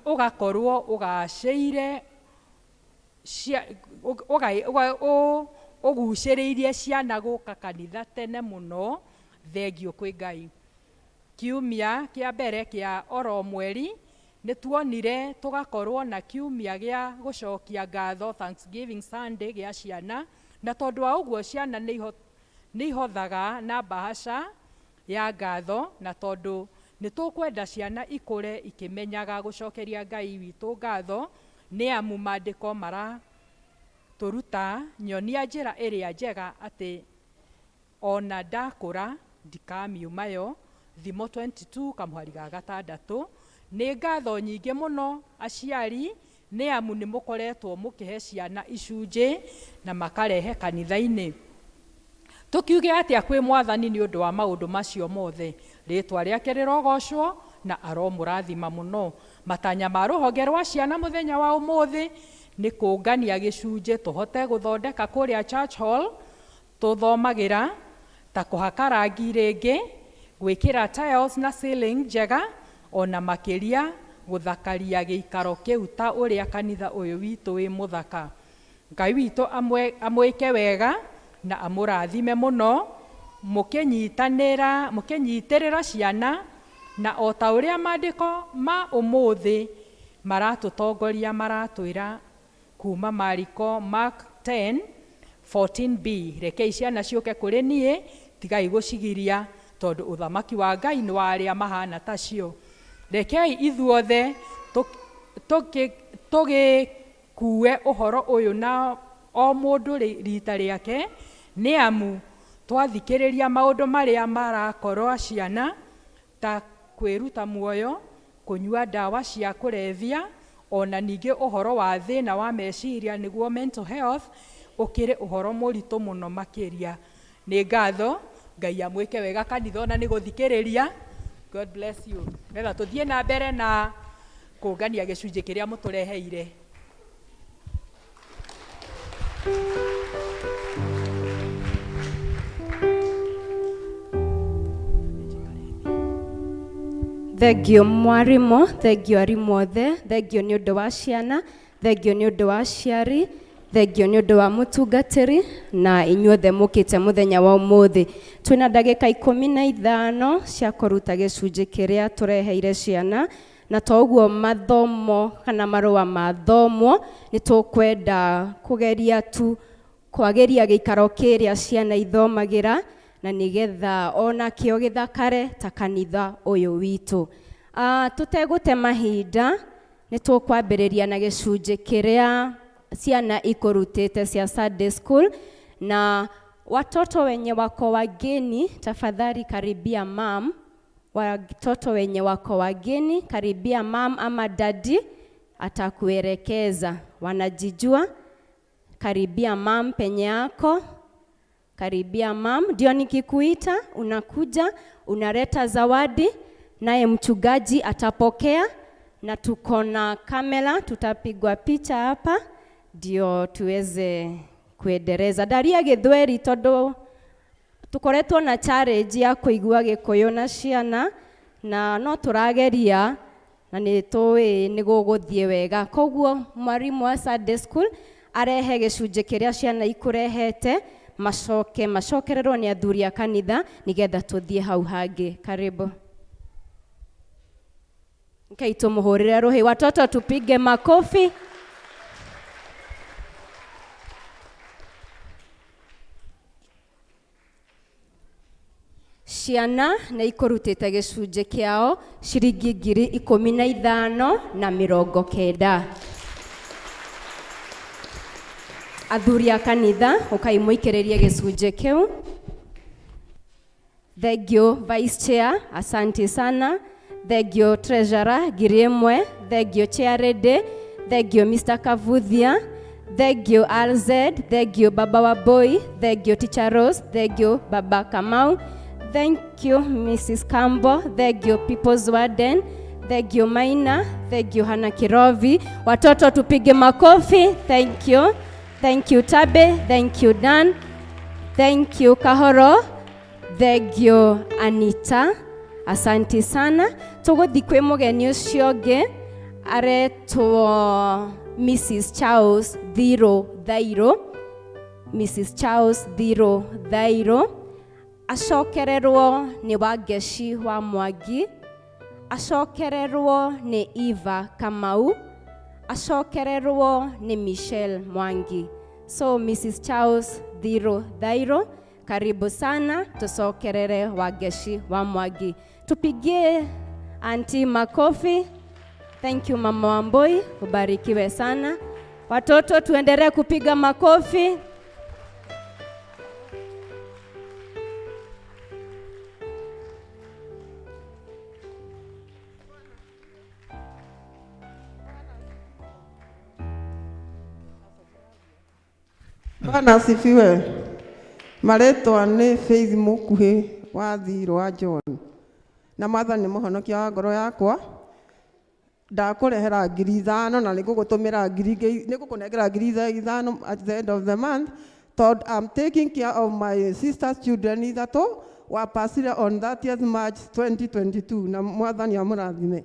ũgakorwo ũgacĩire ũgucĩrĩirie ciana gũka kanitha tene mũno. Thengio kwĩ Ngai. Kiumia kĩa mbere kĩa oro mweri nĩ tuonire tũgakorwo na kiumia gĩa gũcokia ngatho Thanksgiving Sunday gĩa ciana, na tondũ wa ũguo ciana nĩ ihothaga na bahasha ya ngatho, na tondũ nĩ tũkwenda ciana ikũre ikĩmenyaga gũcokeria Ngai witũ ngatho nĩ amu maandĩko maratũruta nyonia njĩra ĩrĩa njega atĩ ona ndakũra ndikamiumayo. Thimo 22 kamũhari ga 6. Nĩ ngatho nyingĩ mũno aciari nĩ amu nĩ mũkoretwo mũkĩhe ciana icunjĩ na makarehe kanitha-inĩ. Tũkiuge atĩa kwĩ Mwathani nĩ ũndũ wa maũndũ macio mothe. Rĩtwa rĩake rĩrogocwo na aromũrathima mũno. Matanya ma rũhonge rwa ciana mũthenya wa ũmũthĩ nĩ kũngania gĩcunjĩ tũhote gũthondeka kũrĩa Church Hall tũthomagĩra, ta kũhaka rangi rĩngĩ, gwĩkĩra tiles na ceiling njega, ona makĩria guthakaria giikaro kiu ta uria kanitha uyu witu wi muthaka. Ngai witu amwike wega na amurathime muno mukinyitirira ciana na o ta uria maandiko ma umuthi maratutongoria maratwira kuma Mariko Mark 10:14b, rekei ciana ciuke kuri nie tigai gucigiria tondu uthamaki wa Ngai ni wa aria mahana tacio. Rekei ithuothe tugikue uhoro uyu na o mundu rita riake, ni amu twathikiriria maundu maria marakorwo ciana ta kwiruta muoyo, kunyua dawa cia kurevia, ona ningi uhoro wa thina wa meciria niguo mental health ukire uhoro muritu muno makiria. Ni ngatho, Ngai amwike wega kanitha ona ni guthikiriria. God bless you. Wega tuthie na mbere na kungania gicunji kiria mutureheire. Thengio mwarimu, thengio arimu othe, thengio ni undu wa ciana, thengio ni undu wa aciari, thengio ni undu wa mutungatiri na inyuothe mukite muthenya wa umuthi. Twina ndagika 15 cia kuruta gicunji kiria tureheire ciana, na toguo mathomo kana marua mathomwo ni tukwenda kugeria tu kwageria giikaro kiria ciana ithomagira na nigetha ona kio githakare ta kanitha uyu witu. Tutegute mahinda ni tukwambiriria na gicunji kiria ciana ikurutite cia Sunday school, na watoto wenye wako wageni tafadhali karibia mam. Watoto wenye wako wageni karibia mam ama daddy atakuelekeza. Wanajijua, karibia mam penye yako. Karibia mam, ndio nikikuita unakuja unaleta zawadi, naye mchungaji atapokea, na tuko na kamera tutapigwa picha hapa ndio tuweze kuendeleza. Daria githweri tondu tukoretwo na challenge ya kuigua gikuyu na ciana, na no turageria na ni tuwi ni guguthie wega. Koguo mwarimu wa Sunday school arehe gicunji kiria ciana ikurehete, macokererwo ni athuri a kanitha nigetha tuthie hau hangi. Karibu. Okay, tumuhurire ruhi. Watoto tupige makofi. Ciana na ikurutite gicunji kiao ciringi 15,900. Athuri a kanitha ukaimuikiririe gicunji kiu. Thank you Vice Chair, asante sana. Thank you Treasurer Giriemwe, thank you Chair Rede, thank you Mr. Kavuthia, thank you RZ, thank you Baba Waboi, thank you Teacher Rose, thank you Baba Kamau, thank you Mrs. Kambo, thank you People's Warden, thank you Maina, thank you Hana Kirovi. Watoto tupige makofi. Thank you. Thank you Tabe, thank you Dan, thank you Kahoro, thank you Anita. Asante sana. Tuguthi kwi mugeni ucio ungi aretwo Mrs. Charles Thiro Thairo. Mrs. Charles Thiro Thairo acokererwo ni Wangeci wa Mwangi, acokererwo ni Eva Kamau, acokererwo ni Michelle Mwangi. So Mrs. Charles Thiro Thairo, karibu sana, tucokerere Wangeci wa Mwangi. Tupigie anti makofi. Thank you Mama Wamboi, ubarikiwe sana. Watoto tuendelee kupiga makofi. Bwana asifiwe. Maretwa ni Faith Mukuhi wa Thiro wa John. Na Mwathani muhonokia wa ngoro yakwa. Ndakurehera 5,000 na nigugutumira 5,000 at the end of the month. Thought I'm taking care of my sister's children ithatũ wapacire on 30th March 2022 na Mwathani amũrathime.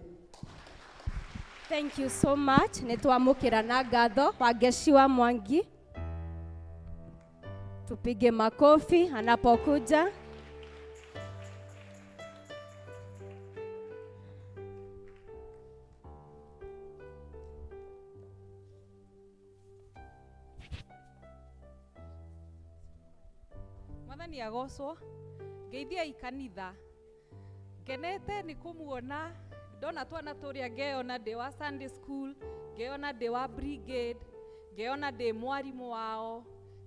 Thank you so much. Nitwamukira na ngatho Wangeshiwa Mwangi. Tupige makofi anapokuja. Mwathani agocwo ngeithia ikanitha ngenete nĩ kũmuona ndona twana tũrĩa ngeona ndĩ wa Sunday school ngeona ndĩ wa brigade ngeona ndĩ mwarimũ wao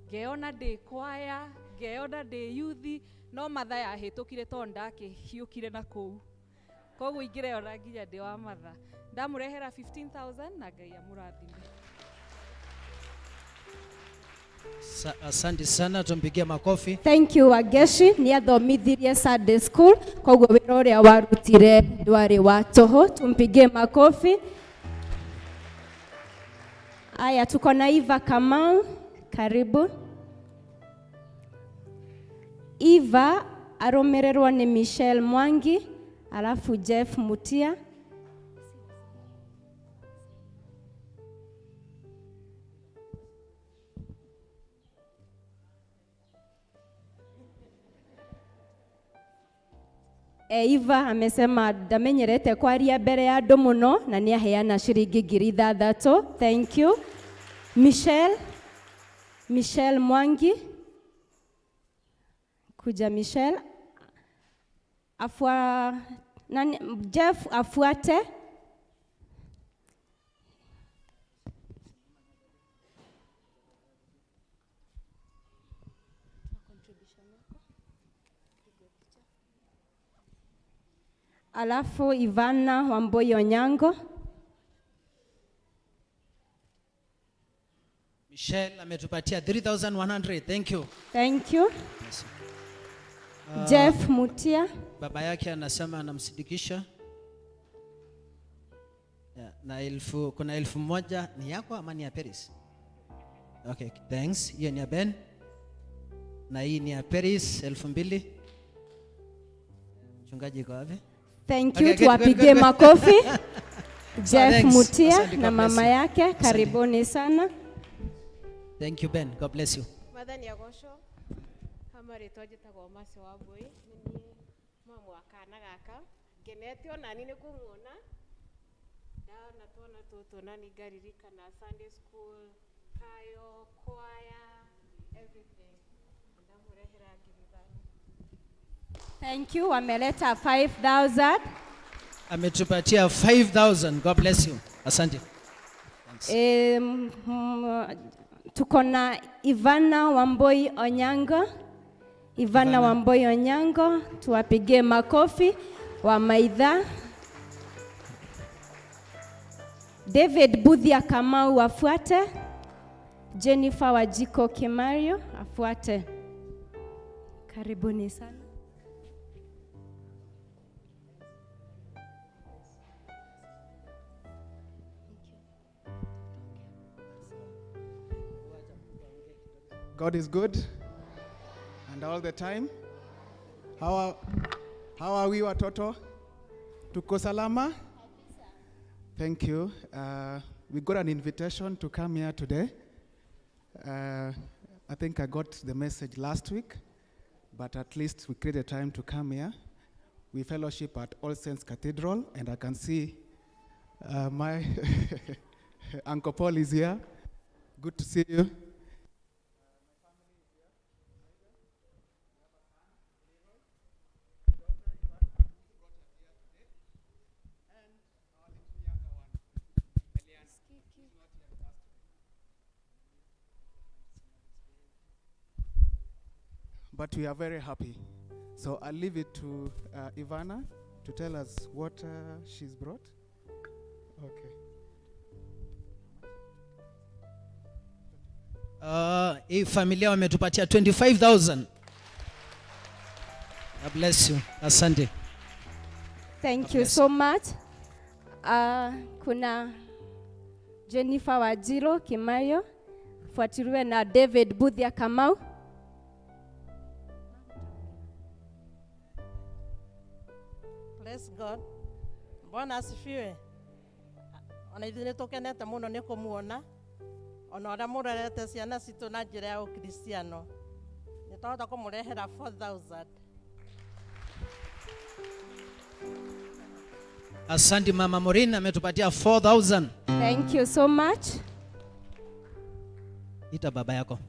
ngeona ndĩ kwaya ngeona ndĩ youth no matha yahĩtũkire tondũ ndakĩhiũkire na kũu koguo ingĩreona nginya ndĩ wa matha ndamũrehera 15,000 na Ngai amũrathime. Asante sana, tumpigie makofi. Thank you Wageshi, ni athomithirie Sunday school, koguo wĩra ũrĩa warutire ndwarĩ wa tũhũ, tumpigie makofi. Aya, tuko na Eva Kamau, karibu. Eva arũmĩrĩrwo nĩ Michelle Mwangi, alafu Jeff Mutia. Eva amesema ndamenyerete kwaria mbere ya andũ mũno na nĩ aheana ciringi 6,000. Thank you. Michelle Mwangi. Kuja Michelle. Jeff afuate. Alafu Ivana Wamboi Onyango. Michelle ametupatia 3,100. Thank you. Thank you. Jeff Mutia. Baba yake anasema anamsidikisha. Yeah, na kuna 1,000 ni yako ama ni ya Paris? Okay, thanks. Hiyo ni ya Ben. Na hii ni ya Paris 2,000. Mchungaji kwa wapi? Thank you, tuwapigie makofi. Jeff Mutia na God mama yake, karibuni sana. Thank you Ben, God bless you. Mwathani agocwo hamari twajitagwo Mase wa Mbui nini mamu akana gaka ngenete ona ni kumuona ndana twana tutu nani garirika na Sunday school kayo choir everything ndamurehera ngirithani. Thank you, wameleta 5,000. Ametupatia 5,000. God bless you. Asante. Tuko na Ivana Wamboi Onyango. Ivana Wamboi Onyango, tuwapigie makofi wa maidha. David Budhia Kamau afuate. Jennifer Wajiko Kimario afuate. Karibuni sana. God is good, and all the time. How are we watoto? Tuko salama? Thank you. We got an invitation to come here today. I think I got the message last week, but at least we created time to come here. We fellowship at All Saints Cathedral, and I can see my Uncle Paul is here. Good to see you. But we are very happy. So I'll leave it to Ivana to tell us what she's brought. Okay. Hii familia wametupatia 25,000. God bless you. Asante. Thank you so much. Kuna Jennifer Wajiro Kimayo, fuatiliwe na David Budhia Kamau. Bless God. Bwana asifiwe. ona ithuĩ nĩtũkenete mũno nĩ kũmuona ona ũrĩa mũrerete ciana citũ na njĩra ya ũkristiano nĩtwahota kũmũrehera 4,000. Asante Mama Maureen ametupatia 4,000. Thank you so much. Ita baba yako.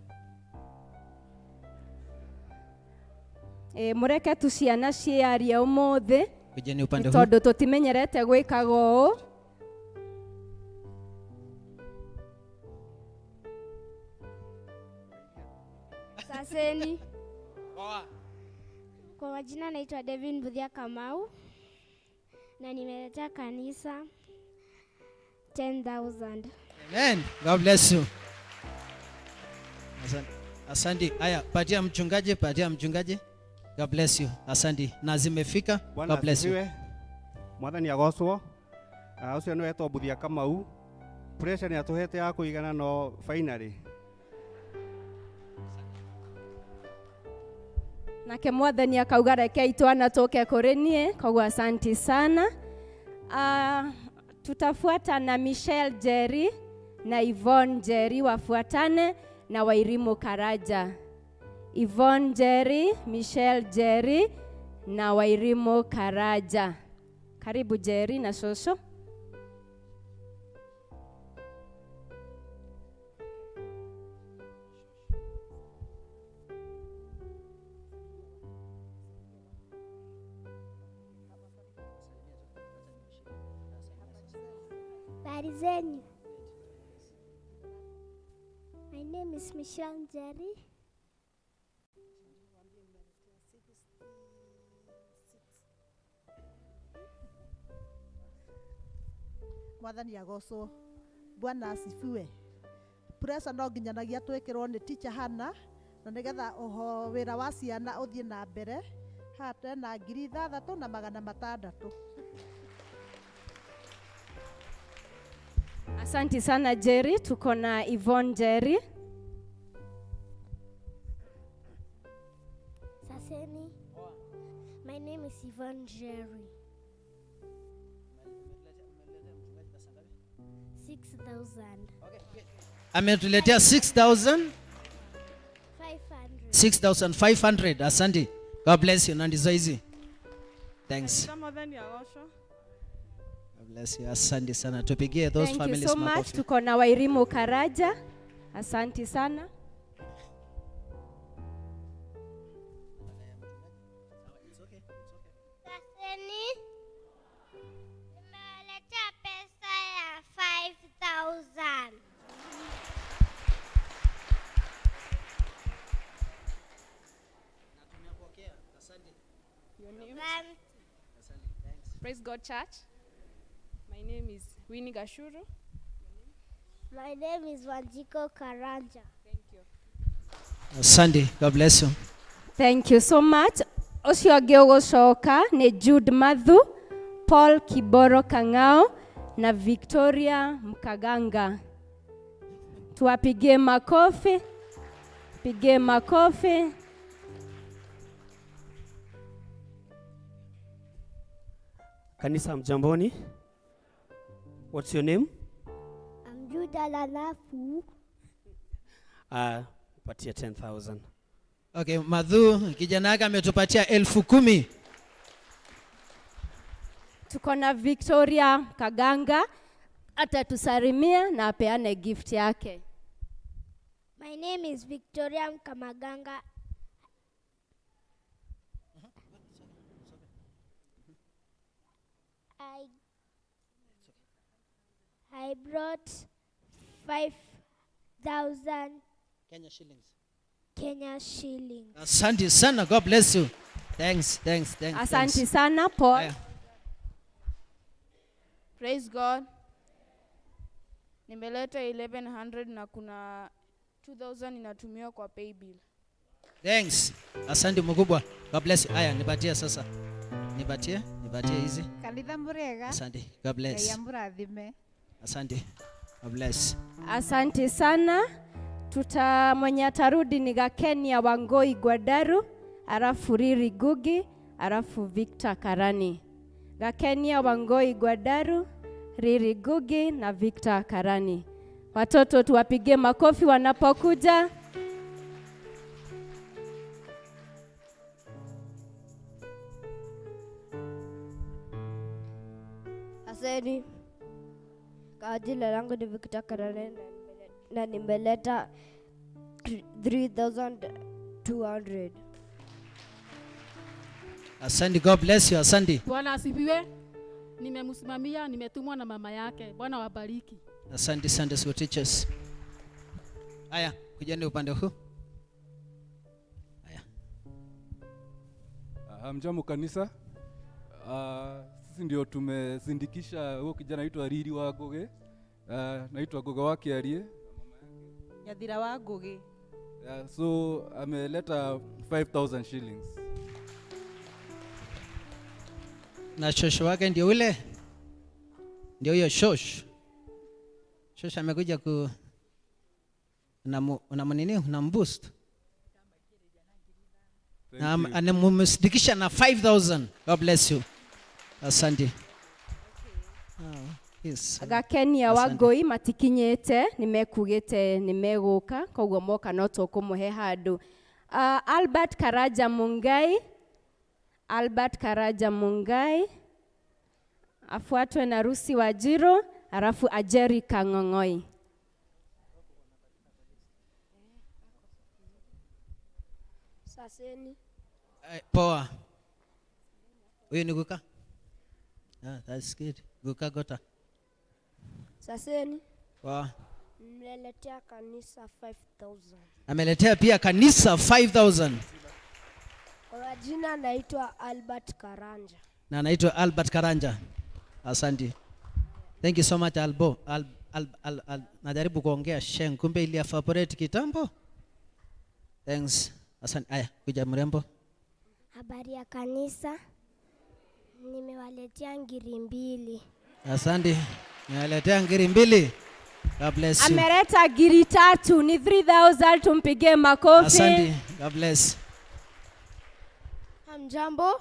Mureke tu ciana ciaria ũmũthĩ Kujeni upande huu. tondũ tũtimenyerete gwĩkaga ũũ. Saseni. Kwa majina naitwa Devin Budhia Kamau na nimeletea kanisa 10,000. Amen. God bless you. Asante. Aya, patia mchungaji. God bless you. Asante. Na zimefika. God bless you. Mwathani agocwo. Ucio no etwo Budhia Kamau. Pressure ni atuhete ya kuigana no finally. Nake Mwathani akauga rekei twana tũke kũrĩ niĩ, koguo asanti sana. Tutafuata na Michelle Jerry na Yvonne Jerry wafuatane na Wairimu Karaja. Yvonne Jerry, Michelle Jerry na Wairimu Karaja. Karibu Jerry na Shosho. Habari zenyu? My name is Michelle Jerry. Mwathani agocwo. Bwana asifiwe. Pressure no nginyanagia twĩkĩrwo nĩ teacher Hana na nĩgetha oho wĩra wa ciana ũthiĩ na mbere. Hata na 3,600. Asante sana Jerry, tuko na Yvonne Jerry. Saseni. My name is Yvonne Jerry. 6,000. Ametuletea 6,000. 6,500. Asante. God bless you. Na ndizo hizi. Thanks. God bless you. Asante sana. Tupigie those families makofi. Thank you so much. Tuko na Wairimu Karaja. Asante sana. Saseni. Nimeletea pesa ya 5,000. Your name? Praise God Church. My name is Winnie Gashuru. My name is Wanjiko Karanja. Thank you. Asante. God bless you. Thank you so much. Ucio ũngĩ ũgũcoka nĩ Jude Mathu, Paul Kiboro Kang'ao na Victoria Mkaganga. Tuwapigie makofi. Pigie makofi. Kanisa mjamboni. What's your name? I'm Juda Lalafu. Patia 10,000. Okay, Madhu kijana yake ametupatia 10,000. Tuko na Victoria Kaganga atatusalimia na apeane gift yake. My name is Victoria Mkamaganga. I brought 5,000 Kenya shillings. Kenya shillings. Asante sana. God bless you. Thanks. Asante sana Paul. Yeah. Praise God. Nimeleta 1,100 na kuna 2,000 inatumiwa kwa pay bill. Thanks. Asante mkubwa. God bless you. Aya, nipatie sasa. Nipatie hizi. Kanitha murega. Asante. God bless. Ngai amurathime. Asante. God bless. Asante sana. Mwenye atarudi ni Gakenia Wangoi Gwadaru, alafu Riri Gugi, alafu Victor Karani. Gakenia Wangoi Gwadaru, Riri Gugi na Victor Karani. Watoto tuwapigie makofi wanapokuja. Aseni, kwa jina langu ni Victor Karani na nimeleta 3,200. Asante, God bless you. Asante. Bwana asifiwe. Nimemsimamia, nimetumwa na mama yake. Bwana wabariki. Asante Sunday school teachers. Haya, kujeni upande huu. Haya. Hamjambo kanisa. Sisi ndio tumesindikisha huyo kijana anaitwa Riri wa Goge. Naitwa Goga wake alie. Yathira wa Goge. So ameleta 5,000 shillings. Na shosho wake ndio ule? Ndio hiyo shosh. Shosh amekuja ku unamboost. Anamumsidikisha na 5,000. God bless you. Asante. Yes. Agakenia Wangui matikinyete nimekugite nimeguka koguo moka no tukumuhe handu. Albert Karaja Mungai afuatwe na Rusi Wajiro alafu Ajeri Kang'ong'oi. Saseni. Poa. Huyu ni Guka? That's good. Guka Gota. Saseni. Poa. Nimeletea kanisa 5,000. Ameletea pia kanisa 5,000. Kwa jina naitwa Albert Karanja. Na anaitwa Albert Karanja. Asante. Thank you so much Albo. Najaribu kuongea Sheng kumbe ili evaporate kitambo. Thanks. Asante. Aya, kuja mrembo. Habari ya kanisa. Nimewaletea ngiri 2. Asante. Nimewaletea ngiri 2. God bless you. Ameleta ngiri 3 ni 3,000 tumpige makofi. Asante. God bless. Hamjambo.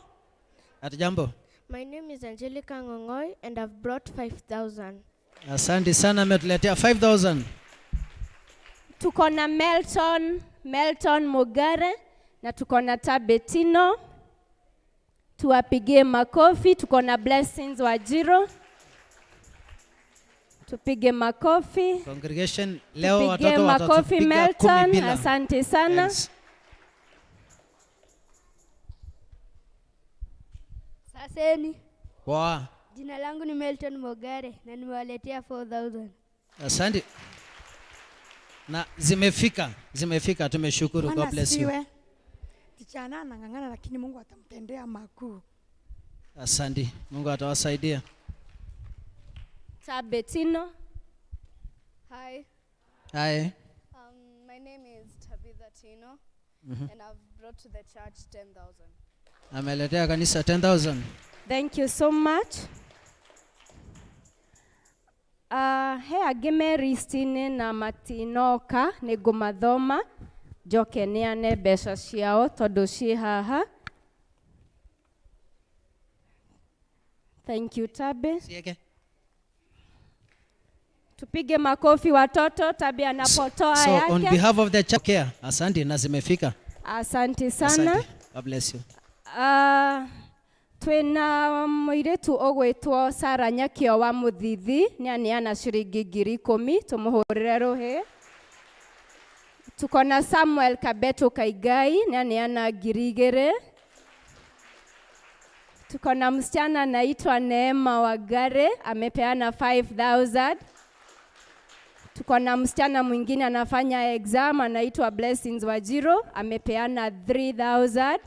Hatujambo. My name is Angelica Ngongoi and I've brought 5,000. Asante sana ametuletea 5,000. Tuko na Melton Mugare na tuko na Tabetino. Tuwapigie makofi. Tuko na Blessings Wajiro. Tupige makofi. Congregation leo tupige watoto makofi Melton. bila. Asante sana. Thanks. Saseni. Poa. Jina langu ni Melton Mogare na nimewaletea 4,000. Asante. Na zimefika tumeshukuru. God bless you. Kijana anang'ang'ana lakini Mungu atamtendea makuu. Asante. Mungu atawasaidia. Tabetino. Hi. Hi. My name is Tabitha Tino and I've brought to the church 10,000. Ameletea kanisa 10,000. Thank you so much. He agimeristine na matinoka nigumathoma njoke neane mbeca ciao tondu ci haha. Thank you Tabe. Tupige makofi watoto. Tabe anapotoa yake. So on behalf of the church care, asante na zimefika. Asante sana. Asante. God bless you. Twina muiretu ogwitwo Sara Nyakio wa Muthithi ni aneana ciringi ngiri 10 tumuhurire ruhi. Tuko na Samuel Kabeto Kaigai ni aneana ngiri 2. Tuko na msichana anaitwa Neema Wagare amepeana 5,000. Tuko na msichana mwingine anafanya exam anaitwa Blessings Wajiro amepeana 3,000.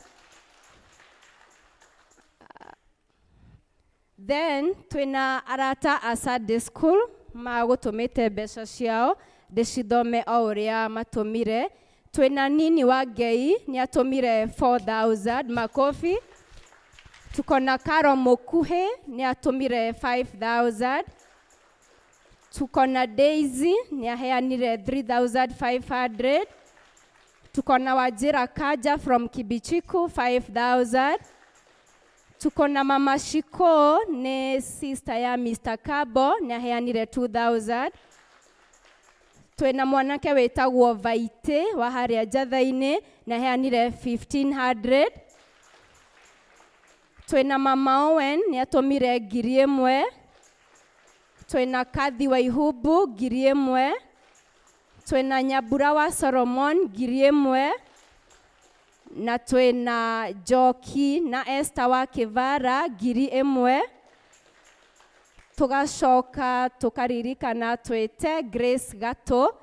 Then twina arata a Sunday school magutumite mbeca ciao ndicithome o uria matumire. Twina Nini wa Ngei ni atumire 4,000 makofi. Tuko na Karo Mukuhe ni atumire 5,000. Tuko na Daisy ni aheanire 3,500. Tuko na Wajira Kaja from Kibichiku 5,000. Tuko na mama Shiko ni sister ya Mr. Kabo ni aheanire 2000. Twina mwanake wetagwo Vaite wa haria Jathaini ni aheanire 1500. Twina mama Owen ni atumire 1000. Twina Kathi wa Ihubu 1000. Twina Nyabura wa Solomon 1000. Na twina Joki na Esther wa Kivara 1000. Tugacoka tukaririkana twite Grace Gato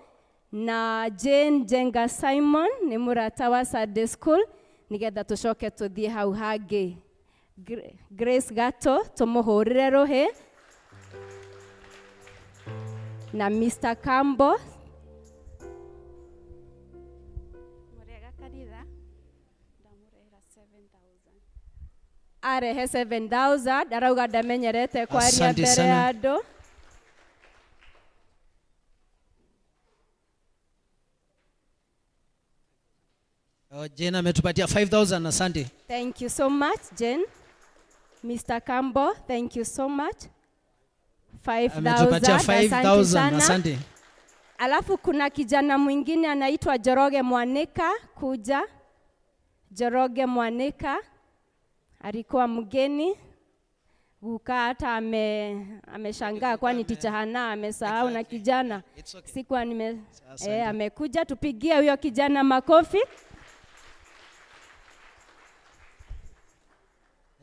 na Jane Jenga Simon ni murata wa Sunday School nigetha tucoke tuthie hau hangi. Grace Gato tumuhurire ruhi na Mr. Kambo Murega Kanitha ndamurehera 7,000. arehe 7,000 arauga ndamenyerete kwaria Asante mbere sana. ya andu. Jane ametupatia 5,000. Asante. Thank you so much, Jen. Mr. Kambo, thank you so much. 5,000. Ametupatia Asante 5,000. sana. Asante. Alafu kuna kijana mwingine anaitwa Joroge Mwanika kuja. Joroge Mwanika alikuwa mgeni. Guka hata ameshangaa kwani ticha Hana amesahau na kijana. Sikuwa amekuja, tupigie huyo kijana makofi.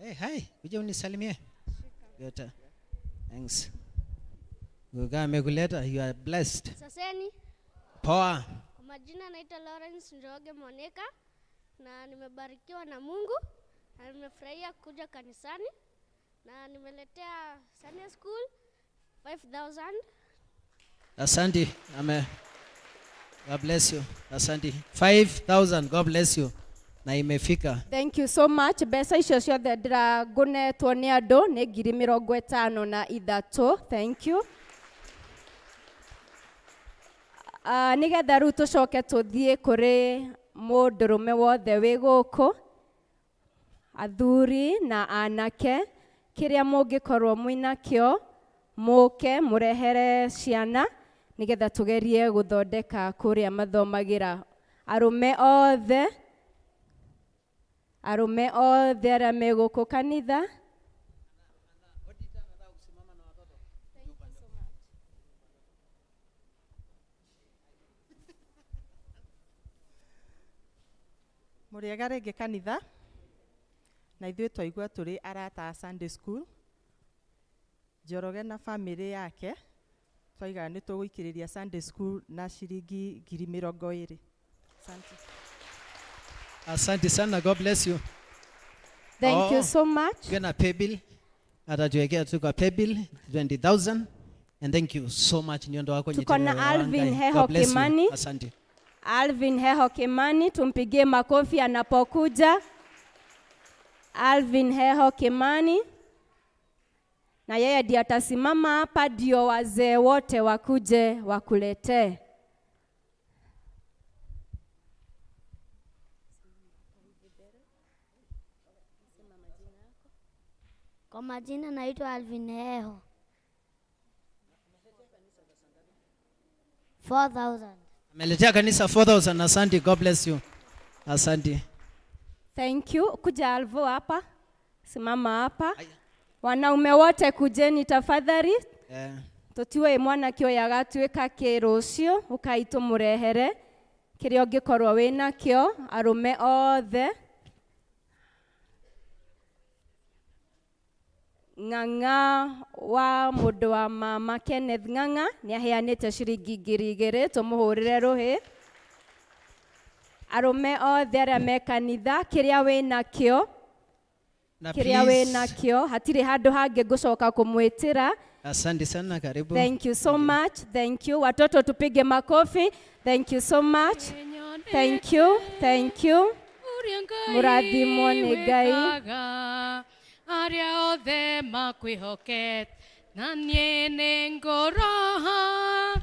Hey, hi. Kuja unisalimie. Good. Thanks. Guka amekuleta. You are blessed. Saseni. Poa. Kwa majina naitwa Lawrence Njoge Moneka na nimebarikiwa na Mungu na nimefurahia kuja kanisani na nimeletea Sunday School 5,000. Asante. God bless you. Asante. 5,000. God bless you. Na imefika. Thank you so much. Besa icio ciothe ndiragunetwo ni andu ni 53,000. Thank you. Nigetha riu tucoke tuthie kuri mundurume wothe wi guku, athuri na anake, kiria mungikorwo mwinakio muke murehere ciana nigetha tugerie guthondeka kuria mathomagira. Arume othe aria me guku kanitha. Muriega rĩngĩ kanitha na ithuĩ twaigua tũrĩ arata a Sunday School. Njoroge na family yake twaiga nĩ tũgũikĩrĩria Sunday School na ciringi 20,000. Asante. Asante sana. God bless you. Thank you so much. Gonna pay bill. Atatuwekea tu kwa pay bill 20,000. And thank you so much. Nyondo wako Tuko na Alvin Heho Kimani. Asante. Alvin Heho Kimani, tumpigie makofi anapokuja. Alvin Heho Kimani. Na yeye ndiye atasimama hapa ndio wazee wote wakuje wakuletee. Kwa majina naitwa Alvin Heho. 4,000. Ameletea kanisa 4,000. Asante. God bless you. Asante. Thank you. Kuja Alvo hapa. Simama hapa. Wanaume wote kujeni tafadhali. Tutiwe mwana kio yagatuika kirucio ukaito murehere kiria ungikorwo wina kio. Arume othe. Ng'ang'a wa mundu wa mama Kenneth Ng'ang'a ni aheanite ciringi 2,000 tumuhurire ruhi. Arume othe aria me kanitha kiria wina kio kiria wina kio hatire handu hangi ngucoka kumwitira. Asante sana. Karibu. Thank you so much. Thank you. Watoto tupige makofi. Thank you so much. Thank you. Thank you. Murathimwo ni Ngai. Aria othe makwihoket na nie nĩ ngoroha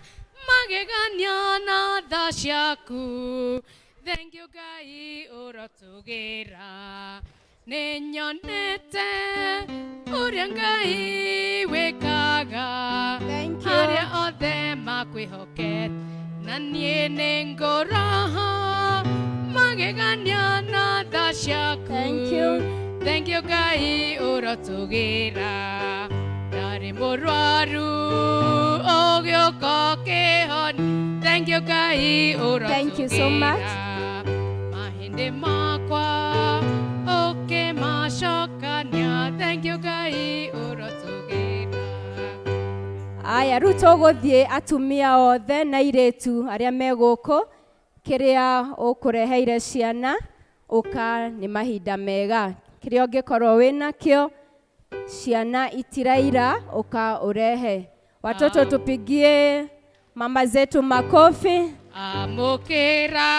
magegania na tha ciaku. Thank you Ngai ũrotugira Ninyonete uria Ngai wekaga aria othe makwĩhokete na niĩ nĩngũraha magegania na tha ciaku. Thank you Ngai ũrotũgĩra ndarĩ mũrwaru ũgĩũka ũkĩhoni. Thank you Ngai ũrotũgĩra mahĩndĩ makwa ũkĩmacokania. Thank you Ngai ũrotũgĩra. Aya rĩu tũgũthiĩ atumia othe na airĩtu arĩa me gũkũ, kĩrĩa ũkũreheire ciana ũka nĩ mahinda mega. Kĩrĩa ũngĩkorwo wĩnakĩo ciana itiraira ũka ũrehe. Watoto tupigie mama zetu makofi. Amũkĩra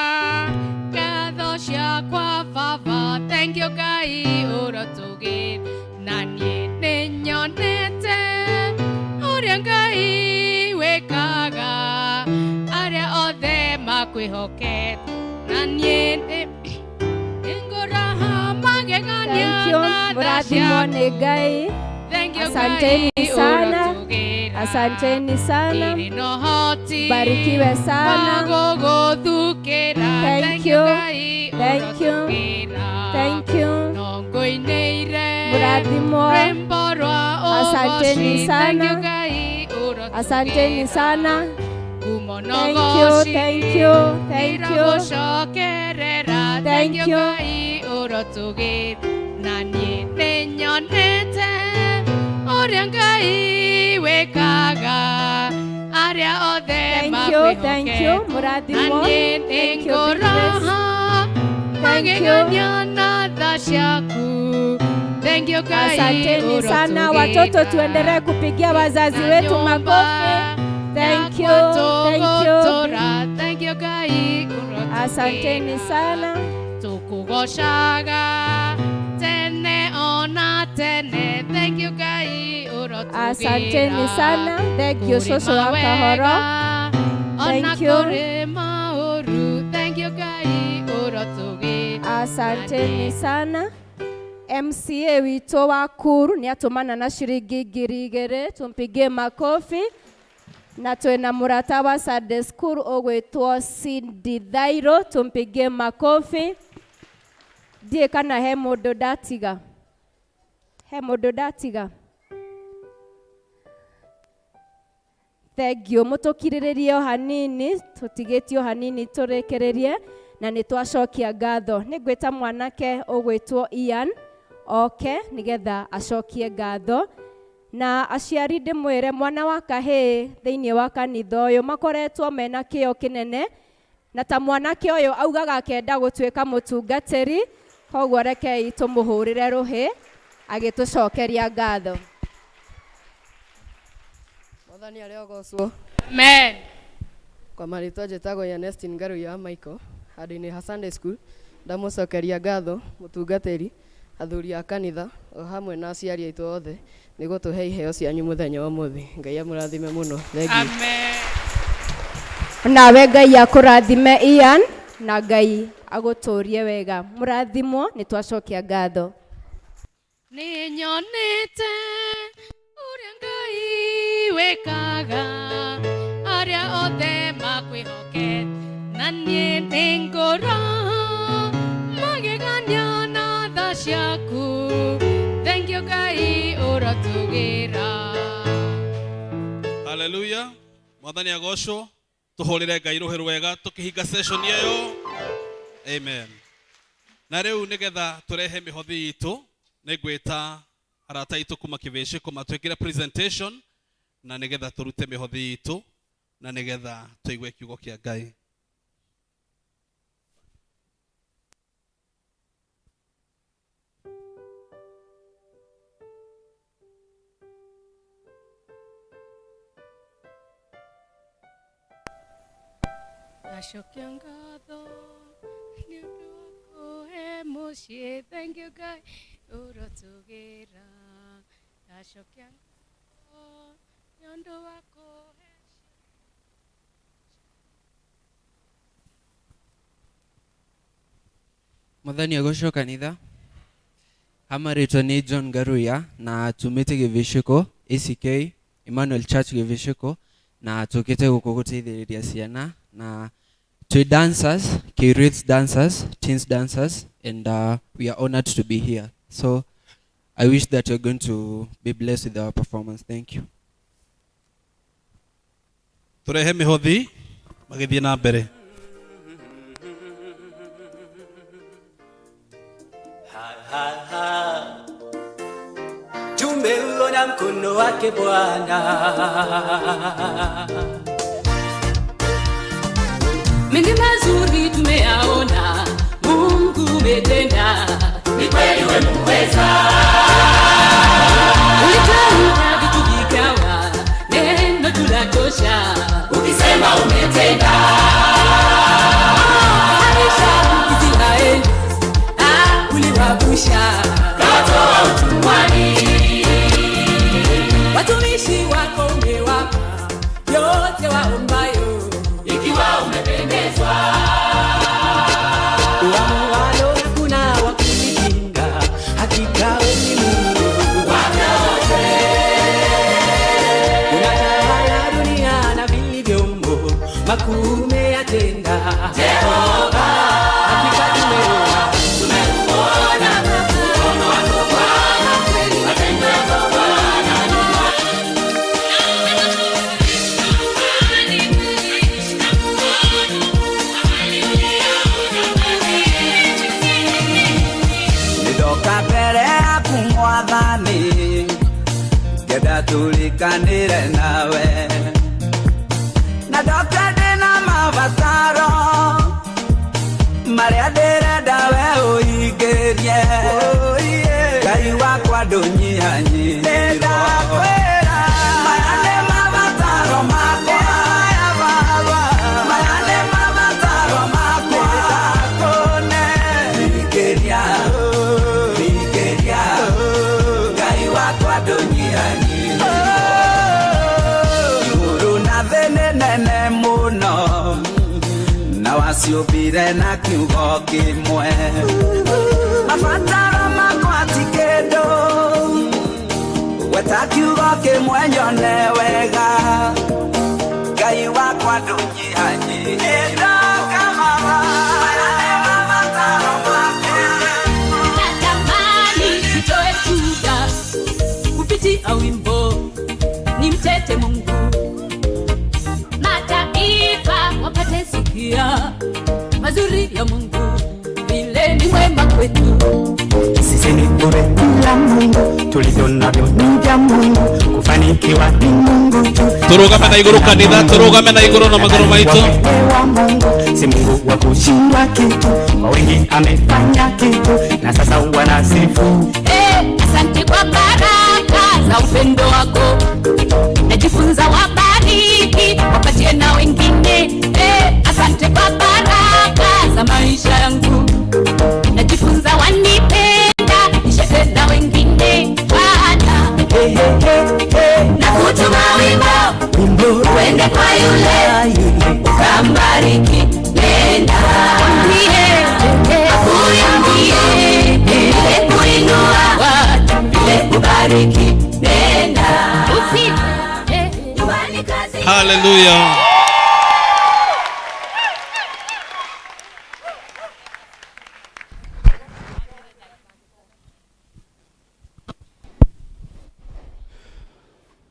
ngatho ciakwa baba. Thank you Ngai ũrotũgĩra na niĩ nĩnyonete ũrĩa Ngai wĩkaga arĩa othe makwĩhokete na niĩ nĩngũraha magegania na tha ciaku. Asanteni sana, asanteni sana, barikiwe sana. Thank you, thank you, thank you. Murathimo, asanteni sana, asanteni sana. Thank you, thank you, thank you, thank you. Na niĩ nĩnyonete ũrĩa Ngai wĩkaga arĩa othe makwĩhokete na niĩ nĩngũraha magegania na tha ciaku. Thank you Ngai. Asanteni sana watoto, tuendelee kupigia wazazi wetu makofi. Thank you, thank you. Thank you Ngai. Asanteni sana. Tukugoshaga tene ona tene. Thank you Ngai ũrotũgĩra. Asanteni sana. Thank you Soso wa Kahoro. Thank you. Thank you Ngai ũrotũgĩra. Asanteni sana. MCA witũ wa Kuru nĩ atũmana na ciringi 2,000, tumpigie makofi. Na twĩna mũrata wa Sunday School ũgwĩtwo Cindy Thairo, tumpigie makofi. Ndiĩ kana he mũndũ ndatiga, he mũndũ ndatiga. Thengio, mũtũkirĩrĩrie o hanini, tũtigĩtie o hanini tũrĩkĩrĩrie na nĩ twacokia ngatho. Nĩ ngwĩta mwanake ũgwĩtwo Ian oke nĩgetha acokie ngatho. Na aciari ndĩmwĩre mwana wa kahĩĩ thĩinĩ wa kanitha ũyũ makoretwo mena kĩo kĩnene, na ta mwanake ũyũ augaga akenda gũtuĩka mũtungatĩri, koguo rekei tũmũhũrĩre rũhĩ agĩtũcokeria ngatho. Mwathani arĩogocwo. Amen. Kwa marĩtwa njĩtagwo Ernestine Ngaruya wa Michael, handũ-inĩ ha Sunday School, ndamũcokeria ngatho mũtungatĩri, athuri a kanitha o hamwe na aciari aitũ othe nĩ gũtũhe iheo cianyu mũthenya wa ũmũthĩ. Ngai amũrathime mũno. Amen. Nawe Ngai akũrathime Ian na Ngai agũtũrie wega. Mũrathimwo, nĩ twacokia ngatho. Nĩnyonete ũrĩa Ngai wĩkaga arĩa othe makwĩhokete na niĩ nĩngũraha magegania na tha ciaku. Thank you Ngai ũrotũgĩra. Hallelujah. Mwathani agocwo. Tũhũrĩre Ngai rũhĩ rwega tũkĩhinga session ĩyo. Amen. Na rĩu nĩgetha tũrehe mĩhothi itũ, nĩ ngwĩta arata itũ kuma kĩbĩci matwĩkĩre presentation na nĩgetha tũrute mĩhothi itũ na nĩgetha tũigue kiugo kĩa Ngai. Ndacokia ngatho nĩ ũndũ wa kũhe mũciĩ. Thank you Ngai ũrotũgĩra. Ndacokia ngatho nĩ ũndũ wa kũhe. Mwathani agocwo kanitha. Hamarito ni John Garuya na tumite givishiko ACK Emmanuel Church givishiko na tukite gukuguteithiriria ciana na to dancers, K-Roots dancers, teens dancers, and we are honored to be here. So I wish that you're going to be blessed with our performance. Thank you. Turehe mihothi magithie na mbere. Tumeuona mkono wake Bwana. Mengi mazuri tumeyaona, Mungu umetenda, ni kweli wewe muweza. Ulitamka vitu vikawa, neno tunatosha, ukisema umetenda. Aisha Israeli, uliwavusha, kawatoa utumwani. Watumishi wako umewapa yote waombayo, ikiwa umependezwa. Uamualo hakuna wa kupinga, hakika wewe ni Mungu wa vyote. Unatawala dunia na vilivyomo, makuu umeyatenda Jehova. Hakika tumeuona mkono wako Bwana, matendo yako Bwana ni Nidoka mbere yaku Mwathani, ngenda tulikanire nawe, na ndoka ndina mabataro maria ndirenda we uhingirie. Ngai wakwa ndũnyihanyihĩrwo, maya nĩ mabataro makwa, maya nĩ mabataro makwa, hingĩria, hingĩria, Ngai wakwa ndũnyihanyihĩrwo. Igũrũ na thĩ nĩ nene mũno, na waciũmbire na kiugo kĩmwe, mabataro makwa ti kĩndũ, weta kiugo kĩmwe nyone wega. Ngai wakwa ndũnyihanyihĩrwo, maya nĩ mabataro makwa. Natamani nitoe shuhuda kupitia wimbo, nimtete Mungu, mataifa wapate sikia mazuri ya Mungu, vile ni mwema kwetu. Sisi ni bure bila Mungu, tulivyo navyo ni vya Mungu, kufanikiwa ni Mungu tu. Turugame na iguru kanitha, turugame na iguru na maguru maitu. Si Mungu wa kushindwa kitu, kwa wengi amefanya kitu, na sasa wanasifu. Asante kwa baraka za upendo wako, najifunza wabariki, wapatie na wengine. Asante kwa baraka za maisha yangu, najifunza wanipenda, nishetenda wengine. Bwana na kutuma wimbo uende kwa yule ukambariki, nenda akuimbie vile kuinua watu, vile kubariki, nenda nyumbani kazi. Hallelujah.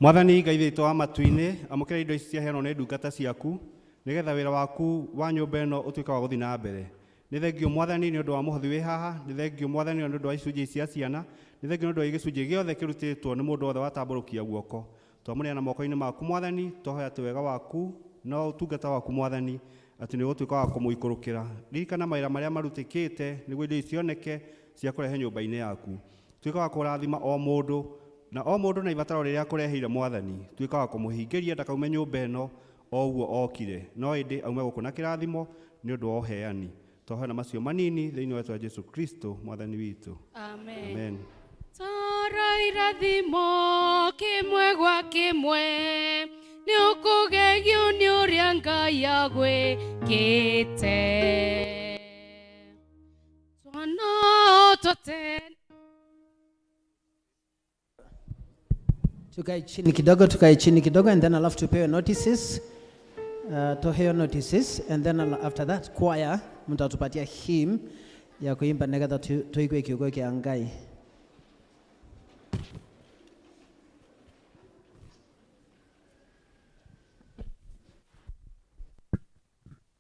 Mwathani Ngai witũ wa matu-inĩ, amũkĩra indo ici ciaheanwo nĩ ndungata ciaku, nĩgetha wĩra waku wa nyũmba ĩno ũtuĩke wa gũthiĩ na mbere. Nĩ thengio Mwathani nĩ ũndũ wa mũhothi wĩ haha, nĩ thengio Mwathani nĩ ũndũ wa icunjĩ cia ciana, nĩ thengio nĩ ũndũ wa gĩcunjĩ gĩothe kĩrutĩtwo nĩ mũndũ wothe watambũrũkia guoko. Twamũneana moko-inĩ maku Mwathani, twahoya atĩ wega waku no ũtungata waku Mwathani atĩ nĩ ũgũtuĩka wa kũmũikũrũkĩra. Ririkana mawĩra marĩa marutĩkĩte nĩguo indo cioneke cia kũrehe nyũmba-inĩ yaku. Tuĩka wa kũrathima o mũndũ, na o mũndũ na ibataro rĩrĩa akũreheire Mwathani, tuĩka wa kũmũhingĩria ndakaume nyũmba ĩno o ũguo okire, no ĩndĩ aume gũkũ na kĩrathimo nĩ ũndũ wa ũheani. Twahoya na macio manini thĩinĩ wa rĩĩtwa rĩa Jesũ Kristo Mwathani witũ. Amen. Amen. Tara irathimo kimwe gwa kimwe, nĩ ũkũgegio nĩ ũrĩa Ngai agwĩkĩte. Twana tũtene Tukae chini kidogo and then alafu tupewe notices. Toheo notices and then after that choir mtatupatia hymn ya kuimba negatha tuigwe kiugo kia Ngai.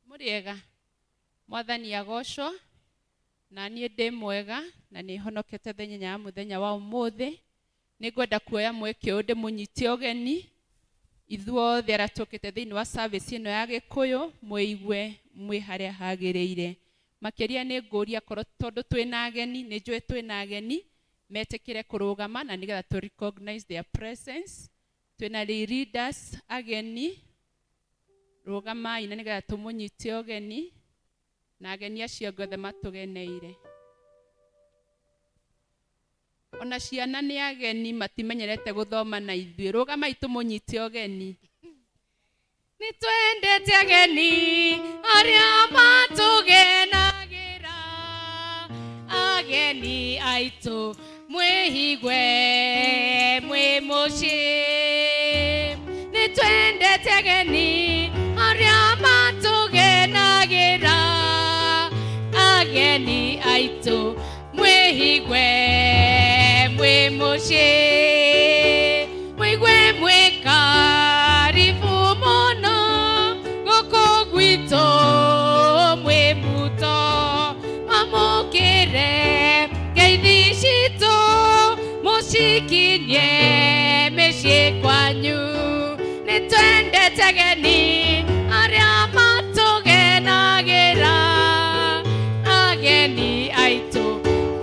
Muriega mwathani agocwo na niĩ ndĩ mwega na nĩ honokete mũthenya wa ũmũthĩ. Nĩngwenda kuoya mweke ũndĩ mũnyite ũgeni ithuothe arĩa tũkĩte thĩinĩ wa service ĩno ya Gĩkũyũ mwĩigue mwĩ harĩa hagĩrĩire. Makĩria nĩ ngũria korwo tondũ twĩna ageni, nĩ njũĩ twĩna ageni metĩkĩre kũrũgama na nĩgetha to recognize their presence. Twĩna leaders ageni, rũgamai na nĩgetha tũmũnyite ũgeni na ageni acio othe matũgeneire. Ona ciana nĩ ageni matimenyerete gũthoma na ithuĩ. Rũgamai tũmũnyite ũgeni. Nĩ twendete ageni arĩa matũgenagĩra, ageni aitũ mwĩhigwe mwĩ mũciĩ. Nĩ twendete ageni arĩa matũgenagĩra, ageni aitũ mwĩhigwe mwĩ mũciĩ. Mwĩigwe mwĩ karibu mũno gũkũ gwitũ mwĩ muto. Mamũkĩre ngeithi citũ mũcikinyie mĩciĩ kwanyu. Nĩ twendete ageni arĩa matũgenagĩra, ageni aitũ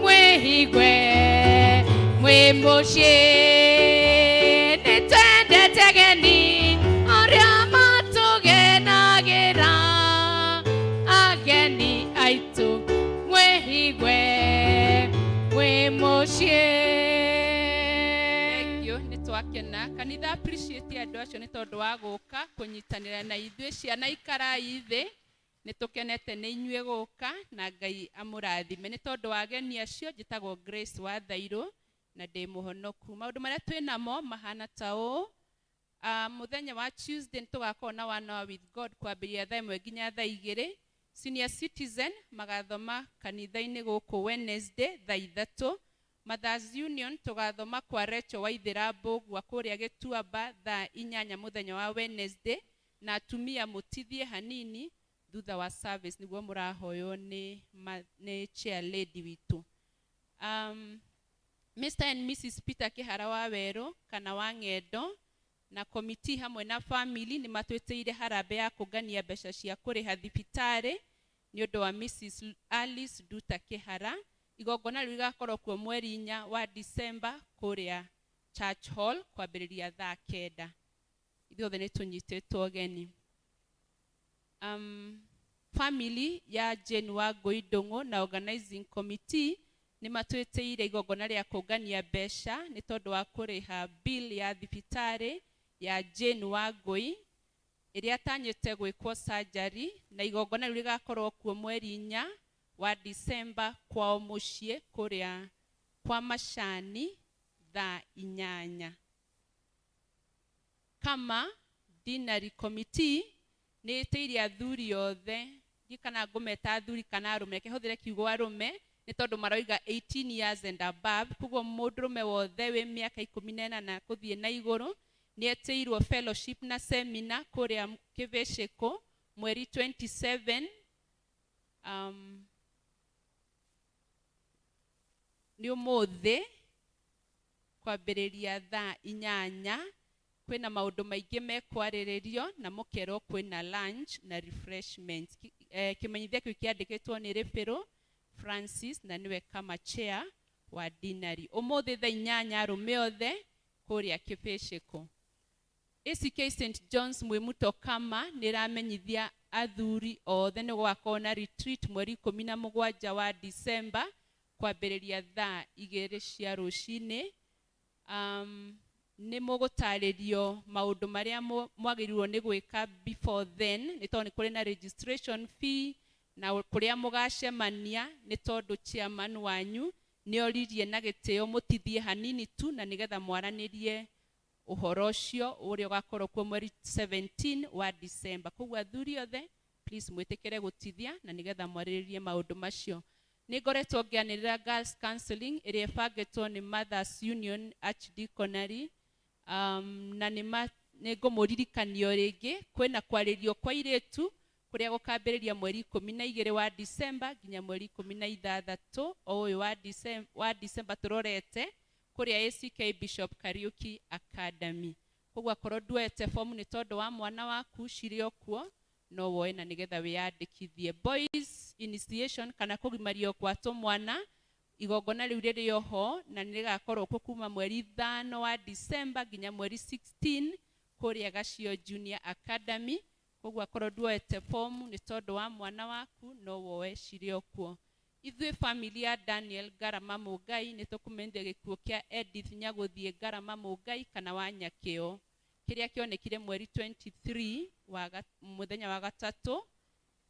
mwĩhigwe mwĩ mũciĩ. Nĩ twendete ageni arĩa matũgenagĩra, ageni aitũ mwĩhigwe mwĩ mũciĩ. Thengiũ nĩ twakena. Kanitha appreciate andũ acio nĩ tondũ wa gũka kũnyitanĩra na ithuĩ. Ciana ikarai thĩ, nĩ tũkenete nĩ inyuĩ gũka na Ngai amũrathime. Nĩ tondũ wa ageni acio njĩtagwo Grace wa Thairũ na ndĩ mũhonoku. Maũndũ marĩa twĩ namo mahana ta ũũ. Mũthenya wa Tuesday nĩ tũgakorwo na one hour with God kwambĩrĩria thaa 1 nginya thaa 2. Senior citizen magathoma kanitha-inĩ gũkũ Wednesday thaa 3. Mothers Union tũgathoma kwa Rachel Waithĩra Mbũgua kũrĩa Gĩtuamba thaa 8 mũthenya wa Wednesday, na atumia mũtithie hanini thutha wa service nĩguo mũrahoywo nĩ chair lady witũ. Mr. and Mrs. Peter Kĩhara wa Werũ kana wa Ng'endo na committee hamwe na family nĩ matwĩtĩire harambee ya kũngania mbeca cia kũrĩha thibitarĩ nĩ ũndũ wa Mrs. Alice Duta Kĩhara. Igongona rĩu rĩgakorwo kuo mweri 4 wa December kũrĩa Church Hall kwambĩrĩria thaa 9. Ithuothe nĩ tũnyitĩtwo ũgeni. Family ya Jane wa Ndũng'ũ na organizing committee nĩ matwĩtĩire igongona rĩa kũngania mbeca nĩ tondũ wa kũrĩha bill ya thibitarĩ ya Jane wa Ngũi ĩrĩa atanyĩte gwĩkwo surgery, na igongona rĩu rĩgakorwo kuo mweri 4 wa December kwao mũciĩ kũrĩa kwa Macani thaa 8. Kama dinary committee nĩ ĩtĩire athuri othe, kana ngũmeta athuri kana arũme, reke hũthĩre kiugo arũme nĩ tondũ maroiga 18 years and above, koguo mũndũrũme wothe wĩ mĩaka 18 na gũthiĩ na igũrũ nĩ etĩirwo fellowship na seminar kũrĩa Kĩvĩcĩkũ mweri 27 nĩ ũmũthĩ kwambĩrĩria thaa 8. Kwĩna maũndũ maingĩ mekwarĩrĩrio na mũkerwo kwĩna lunch na refreshments. Kĩmenyithia kĩu kĩandĩkĩtwo nĩ Rĩbĩrũ Francis na niwe kama chair wa dinary. Ũmũthĩ thaa 8 arũme othe kũrĩa Kĩvĩcĩkũ. ACK St. John's Mwĩmuto Kama nĩ ramenyithia athuri othe nĩ gũgakorwo na retreat mweri 17 wa December kwambĩrĩria thaa 2 cia rũcinĩ. Nĩ mũgũtarĩrio maũndũ marĩa mwagĩrĩirwo nĩ gwĩka before then, nĩ tondũ nĩ kũrĩ na registration fee na kũrĩa mũgacemania, nĩ tondũ chairman wanyu nĩ oririe na gĩtĩo mũtithie hanini tu na nĩgetha mwaranĩrie uhoro ucio uria ugakorwo kuo mweri 17 wa December. Koguo athuri othe please mwitikire gutithia na nigetha mwariririe maundu macio. Ningoretwo ngianirira girls counseling iria ibangitwo ni Mothers Union Archdeaconry, na ningumuririkanio ringi kwina kwaririo kwa iritu kuria gukambiriria mweri 12 wa December nginya mweri 16 o uyu wa December turorete kuria ACK Bishop Kariuki Academy. Koguo akorwo nduete form ni tondu wa mwana waku cirio kuo no woe na nigetha wiyandikithie. Boys initiation kana kugimario kwa mwana igongona riu riri oho na nirigakorwo kuma mweri 5 wa December nginya mweri 16 kuria Gacio Junior Academy. Koguo akorwo nduete form ni tondu wa mwana waku no woe cirio kuo. Ithuĩ family ya Daniel Garama Mũngai nĩ tũkũmenyithia gĩkuũ kĩa Edith Nyaguthie Garama Mũngai kana wa Nyakĩo kĩrĩa kĩonekire mweri 23 mũthenya wa gatatũ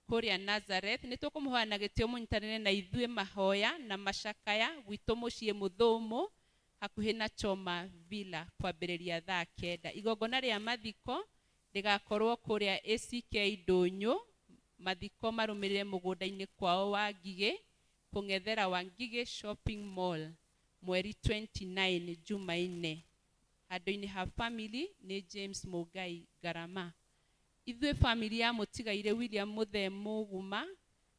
kũrĩa Nazareth. Nĩ tũkũmũhoya na gĩtĩo mũnyitanĩre na ithuĩ mahoya na macakaya gwitũ mũciĩ Mũthũmũ hakuhĩ na Choma Villa kwambĩrĩria thaa 9. Igongona rĩa mathiko rĩgakorwo kũrĩa ACK Ndũnyũ, mathiko marũmĩrĩre mũgũnda-inĩ kwao wa Ngigĩ kũng'ethera wa Ngigĩ Shopping Mall mweri 29 Jumaine. Handũ-inĩ ha family nĩ James Mũngai Garama. Ithuĩ family ya mũtigaire William Mũthee Mũguma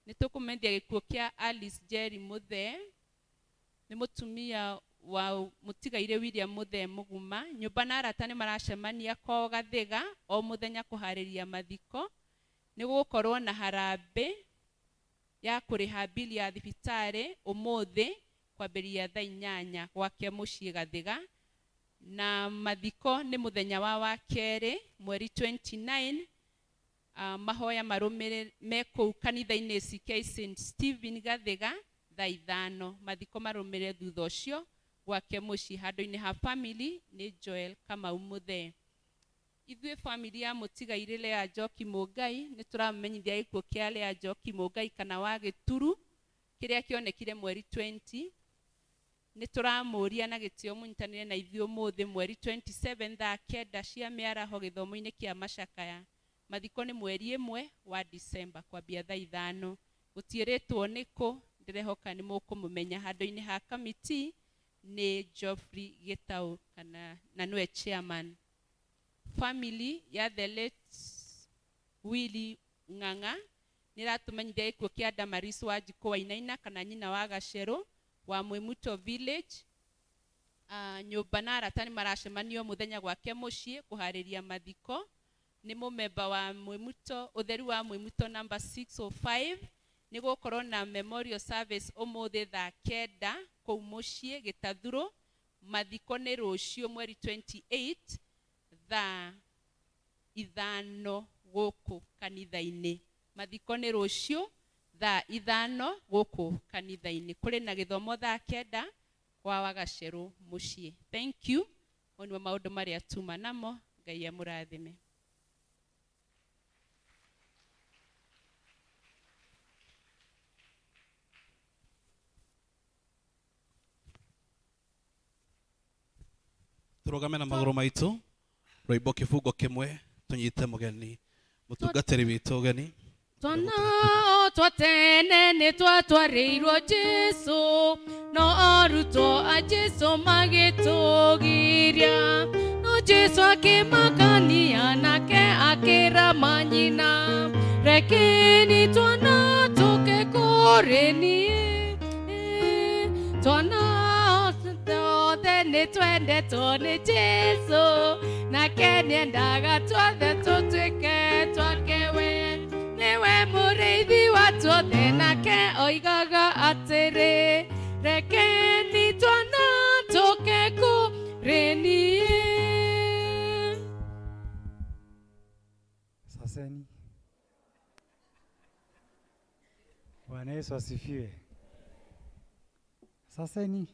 nĩ tũkũmenyithia gĩkuũ kĩa Alice Jerry Mũthee, nĩ mũtumia wa mũtigaire William Mũthee Mũguma. Nyũmba na arata nĩ maracemania kwao Gathiga o mũthenya kũharĩria mathiko. Nĩ gũkorwo na harambĩ ya kũrĩha bili ya thibitarĩ ũmũthĩ kwambĩrĩria thaa 8 gwake mũciĩ Gathiga, na mathiko nĩ mũthenya wa kerĩ mweri 29. Mahoya marũmĩrĩre me kũu kanitha-inĩ ACK St Stephen Gathiga thaa 5. Mathiko marũmĩrĩre thutha ũcio gwake mũciĩ. Handũ-inĩ ha family nĩ Joel Kamau Mũthee. Ithuĩ family ya mũtigaire Lea Njoki Mũngai nĩ tũramenyithia gĩkuũ kĩa Lea Njoki Mũngai kana wa Gĩturu kĩrĩa kĩonekire mweri 20. Nĩ tũramũria na gĩtĩo mũnyitanĩre na ithuĩ ũmũthĩ mweri 27 thaa 9 cia mĩaraho gĩthomo-inĩ kĩa macakaya. Mathiko nĩ mweri 1 wa December kwambia thaa 5. Gũtiĩrĩtwo nĩ kũ, ndĩrehoka nĩ mũkũmũmenya. Handũ-inĩ ha kamiti nĩ Geoffrey Gĩtaũ kana na nĩwe chairman. Family ya the late Willy Ng'ang'a nĩ ratũmenyithia gĩkuũ kĩa Damaris wa Njikũ Wainaina kana nyina wa Gacerũ wa Mwimuto Village. Nyũmba na arata nĩ maracemanio mũthenya gwake mũciĩ kũharĩria mathiko. Nĩ mũmemba wa Mwimuto, ũtheru wa Mwimuto number 605. Nĩ gũkorwo na memorial service ũmũthĩ thaa 9 kũu mũciĩ Gĩtathurũ. Mathiko nĩ rũciũ mweri 28 thaa 5 gũkũ kanitha-inĩ. Mathiko nĩ rũciũ thaa 5 gũkũ kanitha-inĩ. Kũrĩ na gĩthomo thaa 9 kwa Wagacerũ mũciĩ. Thank you. O nĩmo maũndũ marĩa tuma namo. Ngai amũrathime. Tũrũgame na magũrũ maitũ. Rwĩmbo kĩbungo kĩmwe tũnyite mũgeni mũtungatĩri witũ ũgeni. Twana o twatene nĩ twatwarĩirwo Jesũ, no arutwo a Jesũ magĩtũgiria. No Jesũ akĩmakania nake akĩra manyina, rekeni twana tũke kũrĩ niĩ. Twana othe nĩ twendetwo nĩ Jesũ, nake nĩendaga tuothe tũtuĩke twake we. Nĩwe mũrĩithi wa tuothe, nake oigaga atĩrĩ, rekeni twana tũke kũrĩ niĩ. Saseni. Bwana Yesu asifiwe. Saseni.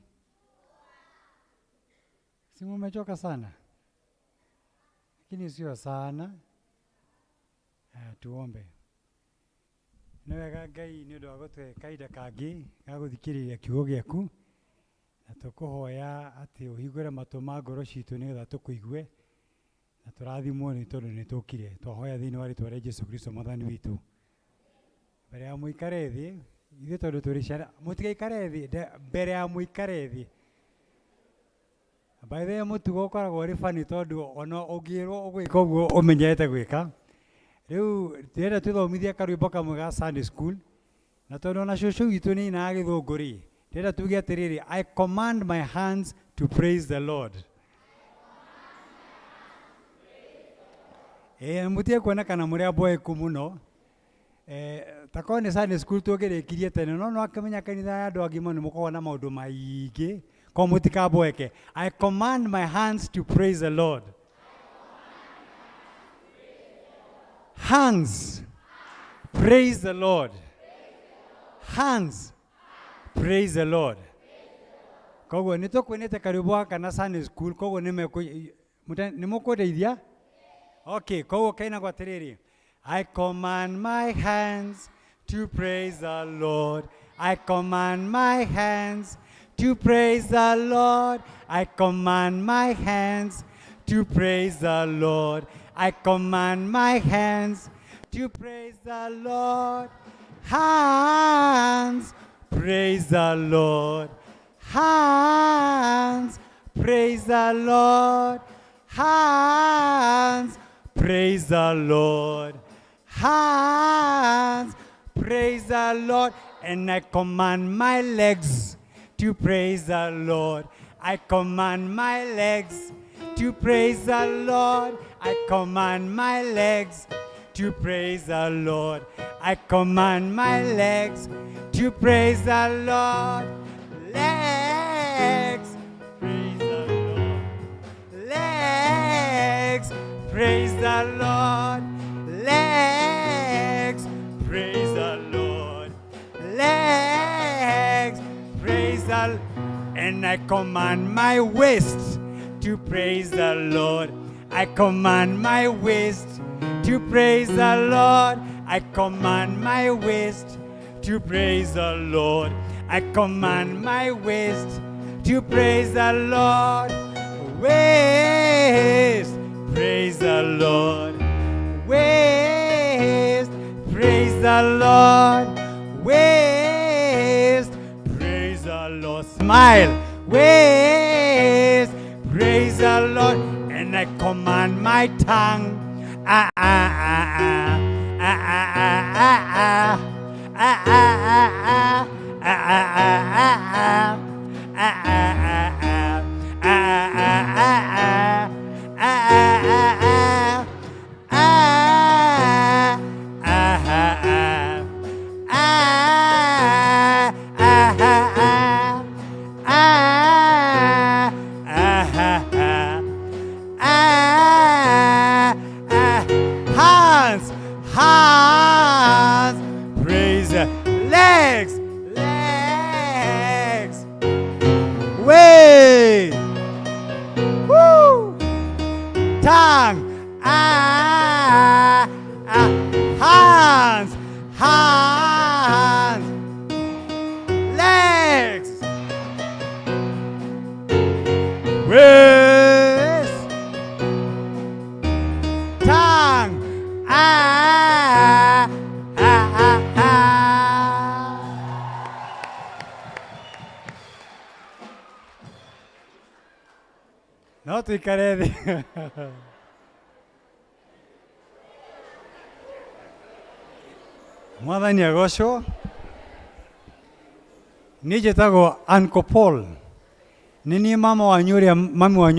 Si mumechoka sana? Lakini sio sana. Tuombe. Nĩwega Ngai nĩ ũndũ wa gũtũhe kahinda kangĩ ga gũthikĩrĩria kiugo gĩaku, na tukuhoya ati uhingure matũ ma ngoro citũ nĩgetha tũkũigue na tũrathimwo nĩ tondũ nĩ tũkire twahoya thĩinĩ wa rĩtwa rĩa Jesũ Kristo mwathani witũ. Mbere ya mũikare thĩ ithuĩ tondũ tũrĩ ciana mũtigaikare thĩ mbere ya mũikare thĩ. By the way mũtugo ũkoragwo ũrĩ bani tondũ ona ũngĩrwo ũgwĩka ũguo ũmenyerete gwĩka. Rĩu ndĩrenda twĩthomithie karwĩmbo kamwe ga Sunday school na tondũ ona cũcũ witũ nĩ ainaga gĩthũngũ rĩ, ndĩrenda tuge atĩrĩrĩ, I command my hands to praise the Lord. Mũtige kuonekana mũrĩ aboeku mũno. Takorwo nĩ Sunday school tũngĩrĩkirie tene no akĩmenya kanitha ya andũ agima nĩ mũkoragwo na maũndũ maingĩ ko mũtikaboeke. I command my hands to praise the Lord. Hands, praise the Lord. Hands, praise the Lord. Koguo nĩ tũkwĩnĩte karwĩmbo gaka na Sunday school, koguo nĩ mũkũndeithia? Okay, koguo kainagwo atĩrĩrĩ. I command my hands to praise the Lord. I command my hands to praise the Lord. I command my hands to praise the Lord. I command my hands to praise the Lord. Hands, praise the Lord. Hands, praise the Lord. Hands, praise the Lord. Hands, praise the Lord. And I command my legs to praise the Lord. I command my legs to praise the Lord. I command my legs to praise the Lord. I command my legs to praise the Lord. Legs, praise the Lord. Legs, praise the Lord. Legs, praise the Lord. Legs, praise the Lord. And I command my waist to praise the Lord. I command my waist to praise the Lord. I command my waist to praise the Lord. I command my waist to praise the Lord. Waist, praise the Lord. Waist, praise the Lord. Waist, praise the Lord. Smile. Waist, praise the Lord. And I command my tongue. Hands, hands, praise the legs, legs, way, woo, tongue, hands, hands, legs, waist, tongue, no tuikare thĩ. Mwathani agocwo. Niĩ njĩtagwo Uncle Paul. Nĩ niĩ mami wanyu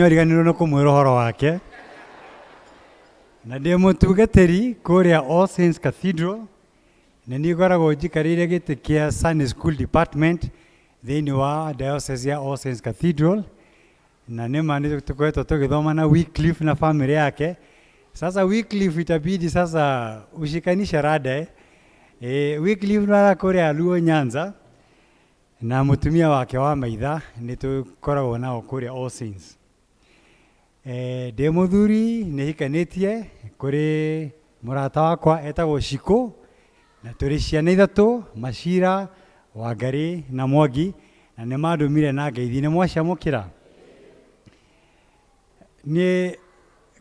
ariganĩirwo nĩ kũmwĩra ũhoro wake. Na ndĩ mũtungatĩri kũrĩa All Saints Cathedral. Na niĩ ngoragwo njikarĩire gĩtĩ kĩa Sunday School Department thĩinĩ wa Diocese ya All Saints Cathedral. Na nĩma nĩ tũkoretwo tũgĩthoma na Wycliffe na family yake. Sasa Wycliffe itabidi sasa ushikanisha rada. Wycliffe nĩ kũrĩa Luo Nyanza na mũtumia wake wa maitha nĩ tũkoragwo nao kũrĩa All Saints. Ndĩ mũthuri nĩ hikanĩtie kũrĩ mũrata wakwa etagwo Shiko na tũrĩ ciana ithatũ, Mashira, Wangari na Mwangi, na nĩ mandũmire na ngeithi nĩ mwacamũkĩra. Nĩ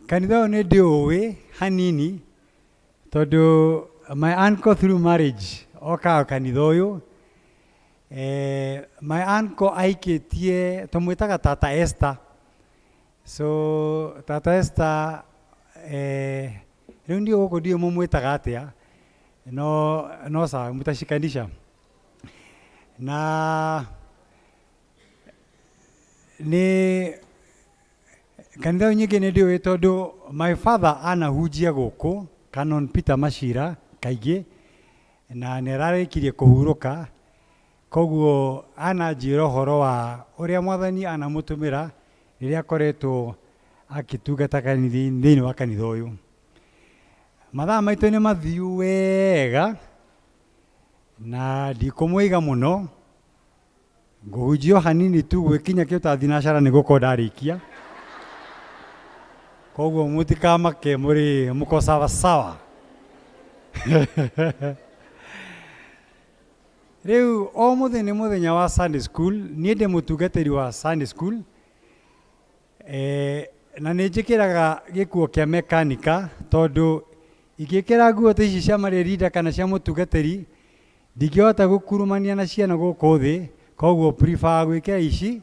kanitha ũyũ nĩ ndĩũĩ hanini tondũ my uncle through marriage okaga kanitha ũyũ. My uncle aikĩtie tũmwĩtaga Tata Esther. So Tata Esther rĩu ndiũ gũkũ ndiũ mũmwĩtaga atĩa, no sawa mtashikanisha. Na nĩ kanitha nyingĩ nĩ ndĩũĩ tondũ my father anahunjia gũkũ Canon Peter Mashira kaingĩ, na nĩ ararĩkirie kũhurũka, koguo ananjĩra ũhoro wa ũrĩa Mwathani anamũtũmĩra rĩrĩa akoretwo akĩtungata thĩinĩ wa kanitha ũyũ. Mathaa maitũ nĩ mathiu wega na ndikũmũiga mũno, ngũhunjia hanini tu gwĩkinya kĩũtathinacara nĩ gũkorwo ndarĩkia, koguo mũtikamake mũko sawa sawa. Rĩu o mũthenya nĩ mũthenya wa Sunday school, niĩ ndĩ mũtungatĩri wa Sunday school, na nĩ njĩkĩraga gĩkuo kĩa mekanika tondũ ingĩkĩra nguo ta ici cia marĩrinda kana cia mũtungatĩri ndingĩhota gũkurumania na ciana gũkũ thĩ, koguo prefer gwĩkĩra ici,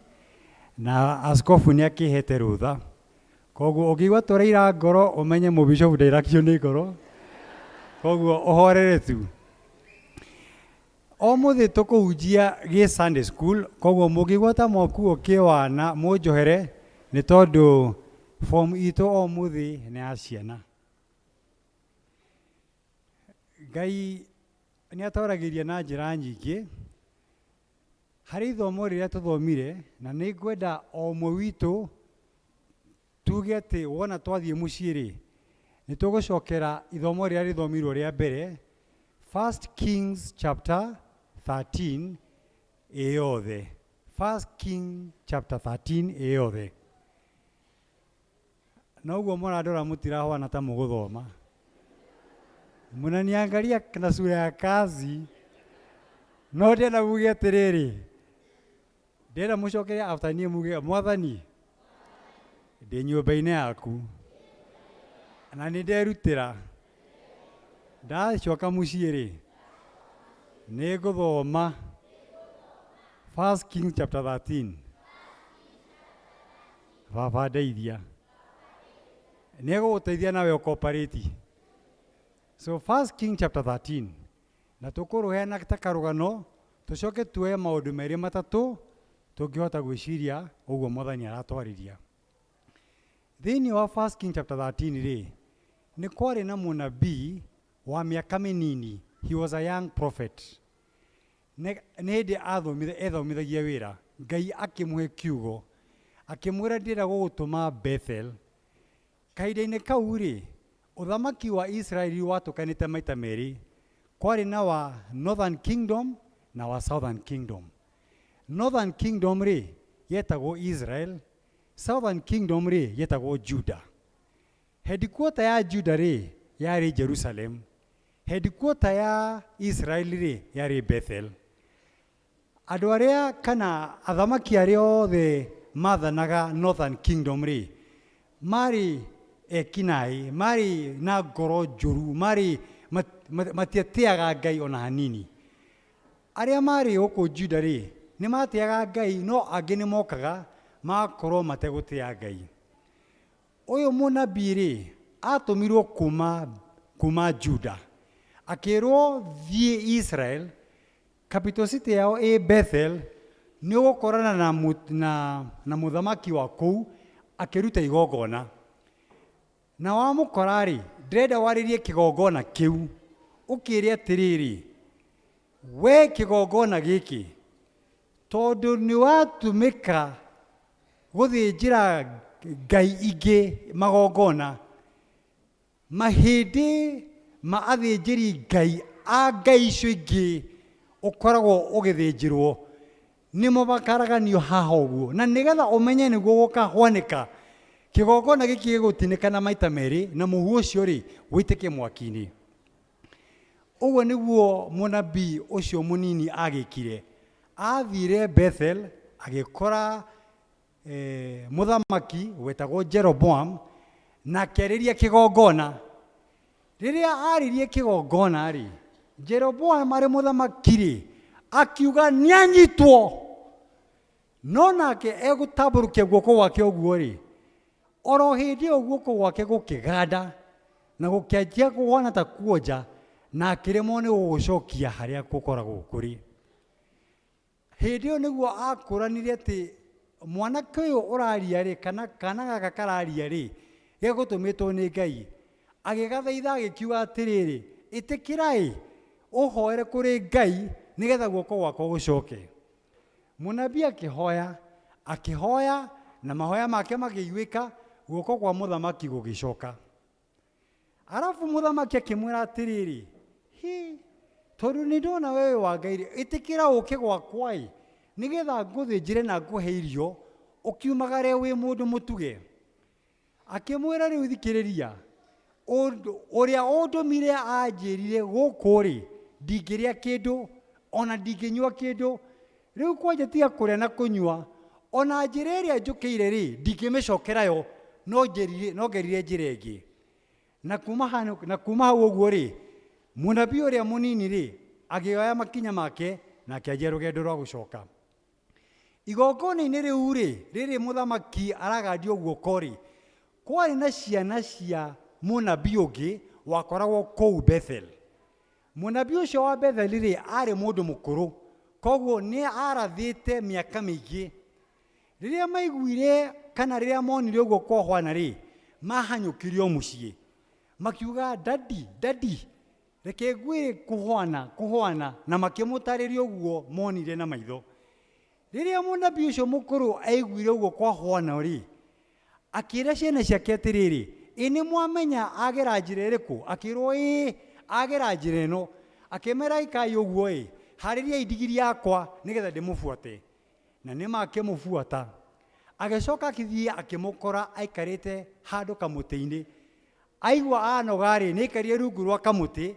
na askofu nĩ akĩhete rũtha. Koguo ũngĩigua tũraira ngoro ũmenye mũbishofu ndairaktio nĩ ngoro, koguo ũhorere tu. O mũthĩ tũkũhunjia gĩ Sunday school, koguo mũngĩigua ta mokuo kĩwana mũnjohere nĩ tondũ form itũ o mũthĩ nĩ ya ciana. Ngai nĩ atoragĩria na njĩra nyingĩ harĩ ithomo rĩrĩa tũthomire, na nĩ ngwenda o ũmwe witũ tuge atĩ wona twathiĩ mũciĩ rĩ nĩ tũgũcokera ithomo rĩrĩa rĩthomirwo rĩa mbere, 1 Kings chapter 13 ĩyothe. 1 King chapter 13 ĩyothe. Na ũguo mũrandora mũtirahwana ta mũgũthoma, mnaniangalia na sura ya kazi, no ndĩrenda muge atĩrĩrĩ, ndĩrenda mũcokeria after niĩ muge Mwathani ndĩ nyũmba-inĩ yaku na nĩ nderutĩra, ndacoka mũciĩ rĩ nĩ ngũthoma 1 King chapter 13. Baba ndeithia, nĩ gũgũteithia nawe ũkoparĩti. So 1 King chapter 13, na tũkũrũheana ta karũgano tũcoke tuoye maũndũ merĩ matatũ tũngĩhota gwĩciria ũguo Mwathani aratwarĩria. Thĩinĩ wa 1 King chapter 13 rĩ nĩ kwarĩ na mũnabii wa mĩaka mĩnini, he was a young prophet. Nĩ hĩndĩ ethomithagia wĩra, Ngai akĩmũhe kiugo akĩmwĩra ndĩrenda gũgũtũma Bethel. Kahinda-inĩ kau rĩ ũthamaki wa Israeli watũkanĩte maita merĩ, kwarĩ na wa Northern Kingdom na wa Southern Kingdom. Northern Kingdom rĩ yetagwo Israel, Southern Kingdom rĩ yetagwo Judah. Headquarter ya Judah rĩ yarĩ Jerusalem, headquarter ya Israel rĩ yarĩ Bethel. Andũ arĩa kana athamaki arĩa othe maathanaga Northern Kingdom rĩ marĩ ekinaĩ, marĩ na ngoro njũru, marĩ matiatĩaga Ngai ona hanini. Arĩa marĩ gũkũ Juda rĩ nĩ matĩaga Ngai, no angĩ nĩ mokaga magakorwo mategũtĩa Ngai. Ũyũ mũnabii rĩ atũmirwo kuma Juda, akĩrwo thiĩ Israel, capital city yao ĩ Bethel, nĩ ũgũkorana na mũthamaki wa kũu akĩruta igongona. Na wamũkora rĩ ndĩrenda warĩrie kĩgongona kĩu, ũkĩre atĩrĩrĩ, we kĩgongona gĩkĩ tondũ nĩ watũmĩka gũthĩnjĩra ngai ingĩ magongona, mahĩndĩ ma athĩnjĩri ngai a ngai icio ingĩ ũkoragwo ũgĩthĩnjĩrwo nĩmo makaraganio haha ũguo, na nĩgetha ũmenye nĩguo gũkahwanĩka kĩgongona gĩkĩ gĩgũtinĩkana maita merĩ na mũhu ũcio rĩ wĩitĩke mwaki-inĩ. Ũguo nĩguo mũnabii ũcio mũnini agĩkire, athire Bethel agikora muthamaki wetagwo Jeroboam na kĩarĩria kĩgongona. Rĩrĩa aririe kĩgongona rĩ, Jeroboam arĩ mũthamaki rĩ, akiuga nĩanyitwo. No nake egũtambũrũkia guoko gwake ũguo rĩ, oro hĩndĩ ĩyo guoko gwake gũkĩganda na gũkĩanjia kũhana ta kuonja, na akĩremwo nĩ gũgũcokia harĩa gũkoragwo kũrĩ. Hĩndĩ ĩyo nĩguo akũranire atĩ mwanake ũyũ ũraria rĩ, kana gaka kararia rĩ, gegũtũmĩtwo nĩ Ngai. Agĩgathaitha agĩkiuga atĩrĩrĩ, ĩtĩkĩra ũhoere kũrĩ Ngai nĩgetha guoko gwako gũcoke. Mũnabii akĩhoya na mahoya make magĩiguĩka, guoko kwa mũthamaki gũgĩcoka. Arabu mũthamaki akĩmwĩra atĩrĩrĩ, tondũ nĩ ndona wewe wa Ngai rĩ, ĩtĩkĩra ũke gwakwa nĩgetha ngũthĩnjĩre na ngũhe irio, ũkiumagare wĩ mũndũ mũtuge. Akĩmwĩra rĩu thikĩrĩria, ũrĩa ũndũmire anjĩrire gũkũ rĩ, ndingĩrĩa kĩndũ ona ndingĩnyua kĩndũ. Rĩu kwanja tiga kũrĩa na kũnyua, ona njĩra ĩrĩa njũkĩire rĩ, ndingĩmĩcokerayo, no ngerire njĩra ĩngĩ. Na kuma hau ũguo rĩ, mũnabii ũrĩa mũnini rĩ, agĩoya makinya make na akĩanjia rũgendo rwa gũcoka. Igongona-inĩ rĩu rĩ, rĩrĩ mũthamaki aragandio guoko rĩ, kwarĩ na ciana cia mũnabii ũngĩ wakoragwo kũu Bethel. Mũnabii ũcio wa Bethel rĩ, arĩ mũndũ mũkũrũ, koguo nĩ arathĩte mĩaka mĩingĩ. Rĩrĩa maiguire kana rĩrĩa monire ũguo kwahwana rĩ, mahanyũkire o mũciĩ makiuga, dadi reke ngwĩre kũhwana, na makĩmũtarĩria ũguo monire na maitho. Rĩrĩa mũnabii ũcio mũkũrũ aiguire ũguo kwahwana rĩ, akĩĩra ciana ciake atĩrĩrĩ, nĩ mwamenya agera njĩra ĩrĩkũ? Akĩrwo agera njĩra ĩno. Akĩmera ikai ũguo harĩria indigiri yakwa nĩgetha ndĩmũbuate. Na nĩma akĩmũbuata. Agĩcoka akĩthiĩ akĩmũkora aikarĩte handũ kamũtĩ-inĩ. Aigua anoga rĩ, nĩaikarire rungu rwa kamũtĩ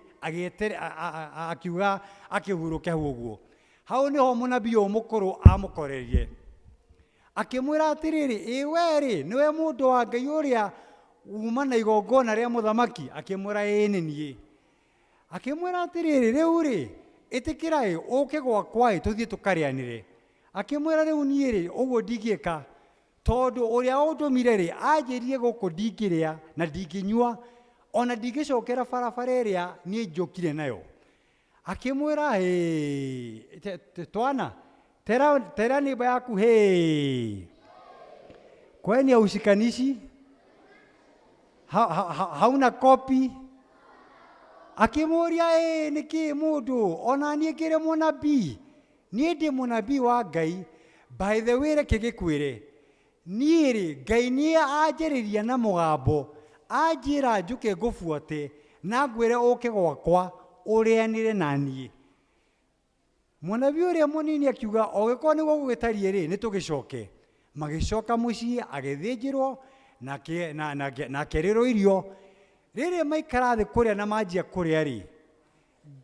akiuga akĩhurũke hau ũguo. Hau nĩho mũnabii ũyũ mũkũrũ amũkorerie. Akĩmwĩra atĩrĩrĩ, we rĩ, nĩwe mũndũ wa Ngai ũrĩa uma na igongona rĩa mũthamaki? Akĩmwĩra nĩ niĩ. Akĩmwĩra atĩrĩrĩ, rĩu rĩ, ĩtĩkĩra ũke gwakwa tũthiĩ tũkarĩanĩre. Akĩmwĩra rĩu niĩ rĩ, ũguo ndingĩka, tondũ ũrĩa ũndũmire rĩ, anjĩrire gũkũ ndingĩrĩa na ndingĩnyua, ona ndingĩcokera barabara ĩrĩa niĩ njũkire nayo. Akĩmwĩra twana, tera nĩmba yaku kwani haushikanishi, hauna kopi? Akĩmũria nĩkĩ mũndũ, ona niĩ ngĩrĩ mũnabii, niĩ ndĩ mũnabii wa Ngai. By the way reke gĩkwĩre, niĩ rĩ, Ngai nĩ anjarĩria na mũgambo, anjĩra njũke ngũbuate na ngwĩre ũke gwakwa ũrĩanĩre na niĩ. Mũnabii ũrĩa mũnini akiuga ogĩkorwo nĩguo gũgĩtariĩ rĩ, nĩ tũgĩcoke. Magĩcoka mũciĩ, agĩthĩnjĩrwo na akerĩrwo irio. Rĩrĩ maikara thĩ kũrĩa na manjia kũrĩa rĩ,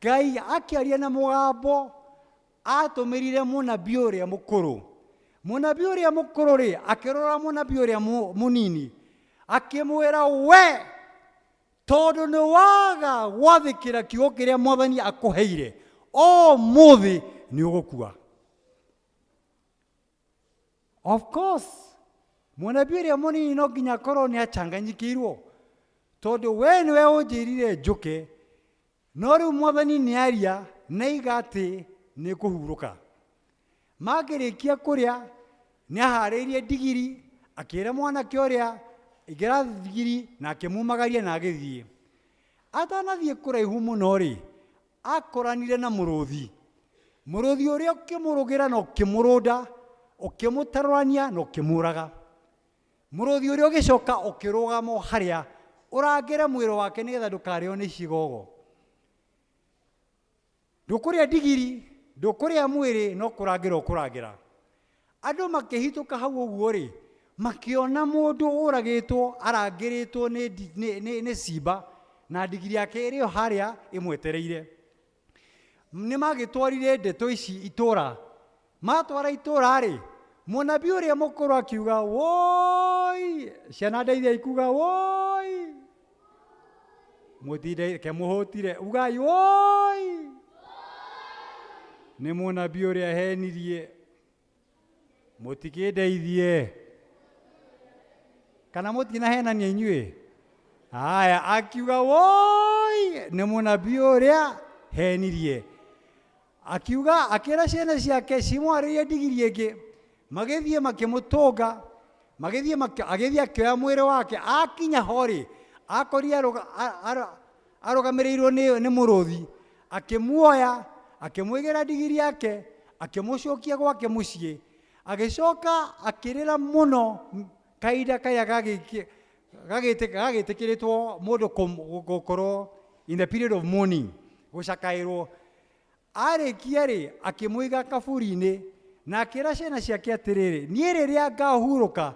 Ngai akĩaria na mũgambo atũmĩrire mũnabii ũrĩa mũkũrũ. Mũnabii ũrĩa mũkũrũ rĩ, akĩrora mũnabii ũrĩa mũnini akĩmwĩra, we tondũ nĩ waga gwathĩkĩra kiugo kĩrĩa Mwathani akũheire, mũthĩ nĩ ũgũkua. Of course mũnabii ũrĩa mũnini no nginya akorwo nĩ achanganyikĩirwo, tondũ we nĩwe ũnjĩrire njũke, no rĩu Mwathani nĩ aria na iga atĩ nĩ kũhurũka. Makĩrĩkia kũrĩa, nĩ aharĩirie ndigiri, akĩĩra mwanake ũrĩa ingĩra ndigiri na akĩmumagaria na agĩthiĩ. Atanathiĩ kũraihu mũno rĩ, akoranire na mũrũthi. Mũrũthi ũrĩa ũkĩmũrũgĩra na ũkĩmũrũnda, ũkĩmũtarũrania na ũkĩmũraga. Mũrũthi ũrĩa ũgĩcoka ũkĩrũgama harĩa ũrangĩre mwĩrĩ wake nĩgetha ndũkarĩo nĩ cigogo. Ndũkũrĩa ndigiri, ndũkũrĩa mwĩrĩ, no kũrangĩra ũkũrangĩra. Andũ makĩhĩtũka hau ũguo rĩ, makĩona mũndũ ũragĩtwo arangĩrĩtwo nĩ simba na ndigiri yake ĩrĩ o harĩa ĩmwetereire. Nĩ magĩtwarire ndeto ici itũũra matwara itura ri munabii uria mukuru akiuga woi ciana ndeithia ikuga woi mutinde ke muhutire ugai woi ni munabii uria henirie mutikindeithie kana mutina henania inyue aya akiuga woi ni munabii uria henirie akiuga akira ciana ciake cimwaririe ndigiri ingi magithie makimutunga agithie akioya mwiri wake akinya hori akoria arugamirirwo ni muruthi akimuoya akimwigira ndigiri yake akimucokia gwake mucii agicoka akirira muno kaida kaya gagitikiritwo mundu gukorwo in the period of mourning gucakairwo arikia ri akimwiga kaburi-ini na akira ciana ciake atiriri nie riria ngahuruka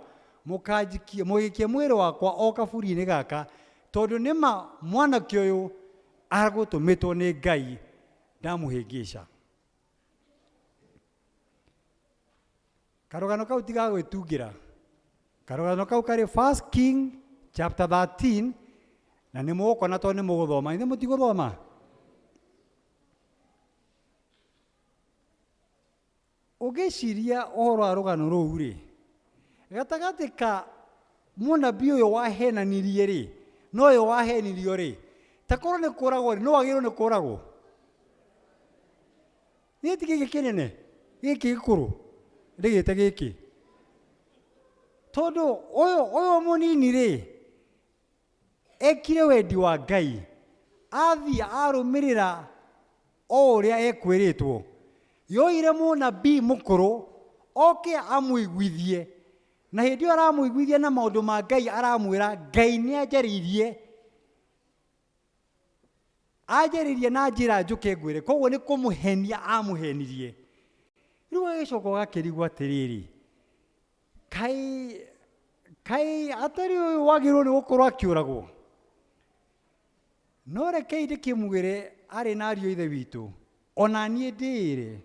mugikie mwiri wakwa o kaburi-ini gaka tondu nima mwanake uyu agutumitwo ni Ngai ndamuhingica. Karugano kau tiga gwitungira. Karugano kau kari 1 King chapter 13 na ni mugukona to ni muguthoma ithe mutiguthoma. Ugiciria uhoro wa rugano ruu ri gatagati ka munabii uyu wahenanirie ri no uyu wahenirio ri takorwo ni kuragwo ri no agirwo ni kuragwo ni tiki kinene giki gikuru ndigite giki tondu uyu munini ri ekire wendi wa Ngai athi arumirira o uria ekwiritwo yoire munabii mukuru oke amuiguithie na hindi iyo aramuiguithia na maundu ma Ngai aramwira Ngai ni ajaririe na njira njuke ngwire koguo ni kumuhenia amuhenirie riu agicoka gakirigwo atiriri kai atari uyu wagirwo ni gukorwo akiuragwo no rekei ndikimwire ari na ariũ ithe witu ona nie ndire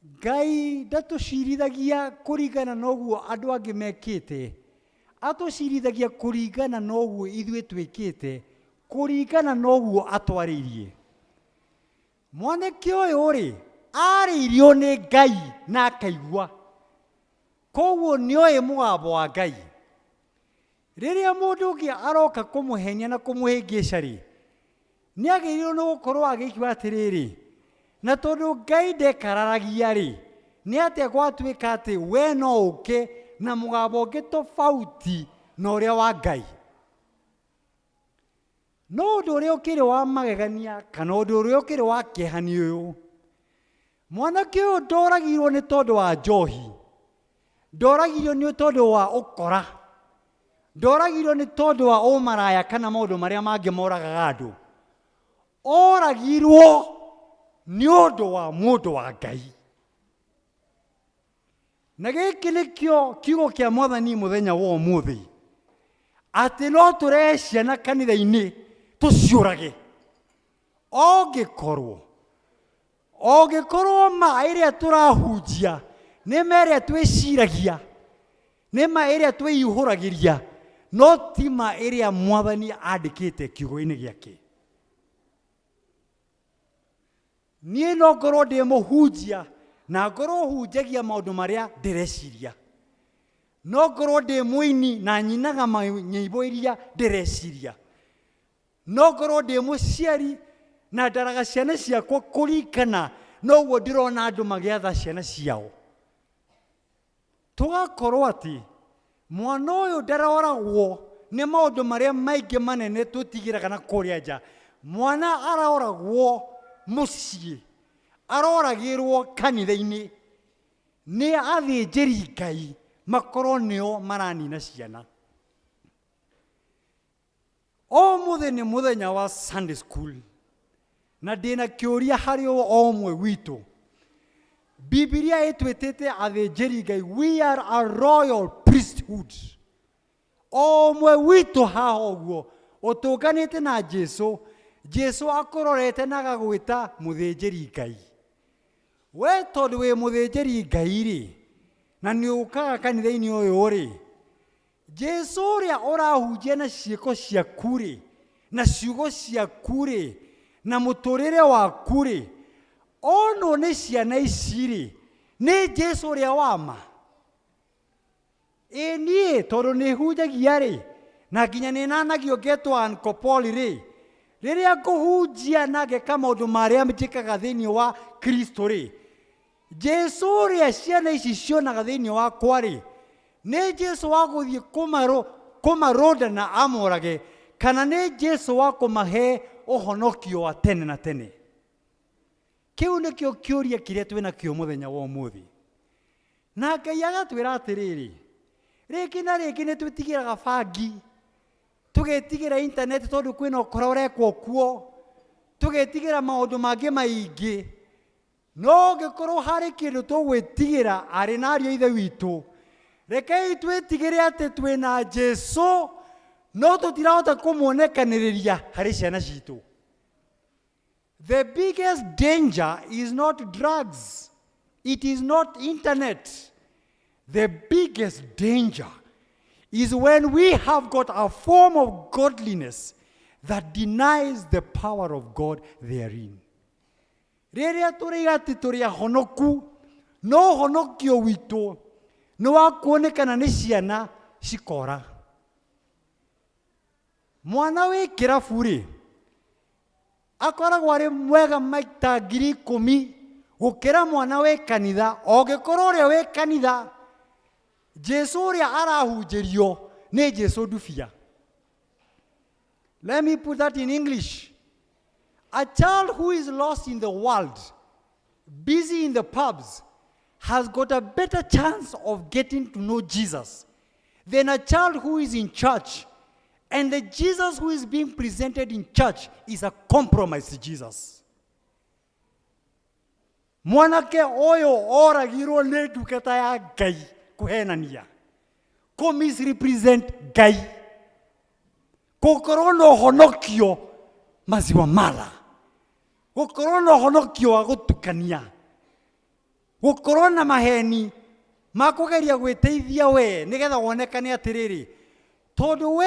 Ngai ndatucirithagia kuringana noguo andu angi mekite atucirithagia kuringana noguo ithuĩ twikite kuringana noguo atwaririe mwanake uyu ri ariirio ni Ngai na akaigua koguo nioĩ mugambo wa Ngai riria mundu ungi aroka kumuhenia na kumuhingica ri ni agĩrĩirwo nĩ gũkorwo agĩigua atĩrĩrĩ na tondu Ngai ndekararagia ri ni atia gwatuĩka atĩ we no ũke na mũgambo ũngĩ tofauti na ũrĩa wa Ngai no ũndũ ũrĩa ũkĩrĩ wa magegania kana ũndũ ũrĩa ũkĩrĩ wa kĩhani ũyũ mwanake ũyũ ndoragirwo nĩ tondũ wa njohi ndoragirwo nĩ tondũ wa ũkora ndoragirwo nĩ tondũ wa ũmaraya kana maũndũ marĩa mangĩ moragaga andũ oragirwo nĩ ũndũ wa mũndũ wa Ngai na gĩkĩ nĩkĩo kiugo kĩa Mwathani mũthenya wa ũmũthĩ atĩ no tũrehe ciana kanitha-inĩ tũciũrage ũngĩkorwo ma ĩrĩa tũrahunjia nĩ ma ĩrĩa twĩciragia nĩ ma ĩrĩa twĩihũragĩria no ti ma ĩrĩa Mwathani andĩkĩte kiugo-inĩ gĩake niĩ no ngorwo ndĩ mũhunjia na ngorwo hunjagia maũndũ marĩa ndĩreciria no ngorwo ndĩ mũini na nyinaga nyĩmbo iria ndĩreciria no ngorwo ndĩ mũciari na ndaraga ciana ciakwa kũringana noguo ndĩrona andũ magĩatha ciana ciao tũgakorwo atĩ mwana ũyũ ndaroragwo nĩ maũndũ marĩa maingĩ manene tũtigĩraga na kũrĩa nja mwana aroragwo muciĩ aroragirwo kanitha-inĩ nĩ athĩnjĩri Ngai makorwo nĩo maranina ciana o mũthĩ nĩ mũthenya wa Sunday school na ndĩna kĩũria harĩ o ũmwe witũ Biblia ĩtwĩtĩte athĩnjĩri Ngai we are a royal priesthood o ũmwe witũ haha ũguo ũtũnganĩte na Jesu Jesu akororete na gagwĩta mũthĩnjĩri Ngai we tondu we muthĩnjĩri Ngai rĩ na nĩ ũkaga kanitha-inĩ ũyũ rĩ, Jesu ũrĩa ũrahunjia na ciĩko ciaku rĩ, na ciugo ciaku rĩ, na mũtũrĩre waku rĩ, onwo nĩ ciana ici rĩ, nĩ Jesu ũrĩa wa ma. Ĩ niĩ tondũ nĩ hunjagia rĩ, na nginya nĩ nanagio ngetwo ankopoli rĩ, rĩrĩa ngũhunjia na ngeka maũndũ marĩa njĩkaga thĩinĩ wa Kristo rĩ, Jesu ũrĩa ciana ici cionaga thĩinĩ wakwa rĩ, nĩ Jesu wa gũthiĩ kũmarũnda na amorage, kana nĩ Jesu wa kũmahe ũhonokio wa tene na tene. Kĩu nĩkĩo kĩũria kĩrĩa twĩna kĩo mũthenya wa ũmũthĩ. Na Ngai agatwĩra atĩrĩrĩ, rĩngĩ na rĩngĩ nĩ twĩtigĩraga bangi, tũgetigĩra intaneti tondũ kwĩna ũkora ũrekwo kuo, tũgetigĩra maũndũ mangĩ maingĩ. No ngĩkorwo harĩ kĩndũ tũgwĩtigĩra arĩ na ariũ ithe witũ, rekei twĩtigĩre atĩ twĩna Jesu, no tũtirahota kũmuonekanĩrĩria harĩ ciana citũ. The biggest danger is not drugs. It is not internet. The biggest danger is when we have got a form of godliness that denies the power of God therein. Rĩrĩa tũrĩga atĩ tũrĩ ahonoku, no honokio witũ nĩ wa kuonekana nĩ ciana cikora. Mwana wĩ kĩrabu rĩ, akoragwo arĩ mwega maita 10,000 gũkĩra mwana wĩ kanitha, ũngĩkorwo ũrĩa wĩ kanitha Jesu ũrĩa arahunjĩrio nĩ Jesu ndubia. Let me put that in English. A child who is lost in the world, busy in the pubs, has got a better chance of getting to know Jesus than a child who is in church. And the Jesus who is being presented in church is a compromised Jesus. Mwanake oyo oragirwo nĩ ndungata ya Ngai kũhenania, kũmisrepresent Ngai, gũkorwo na ũhonokio maziwa mala, gũkorwo na ũhonokio wa gũtukania, gũkorwo na maheni ma kũgeria gwĩteithia we nĩgetha wonekane atĩrĩrĩ, tondũ we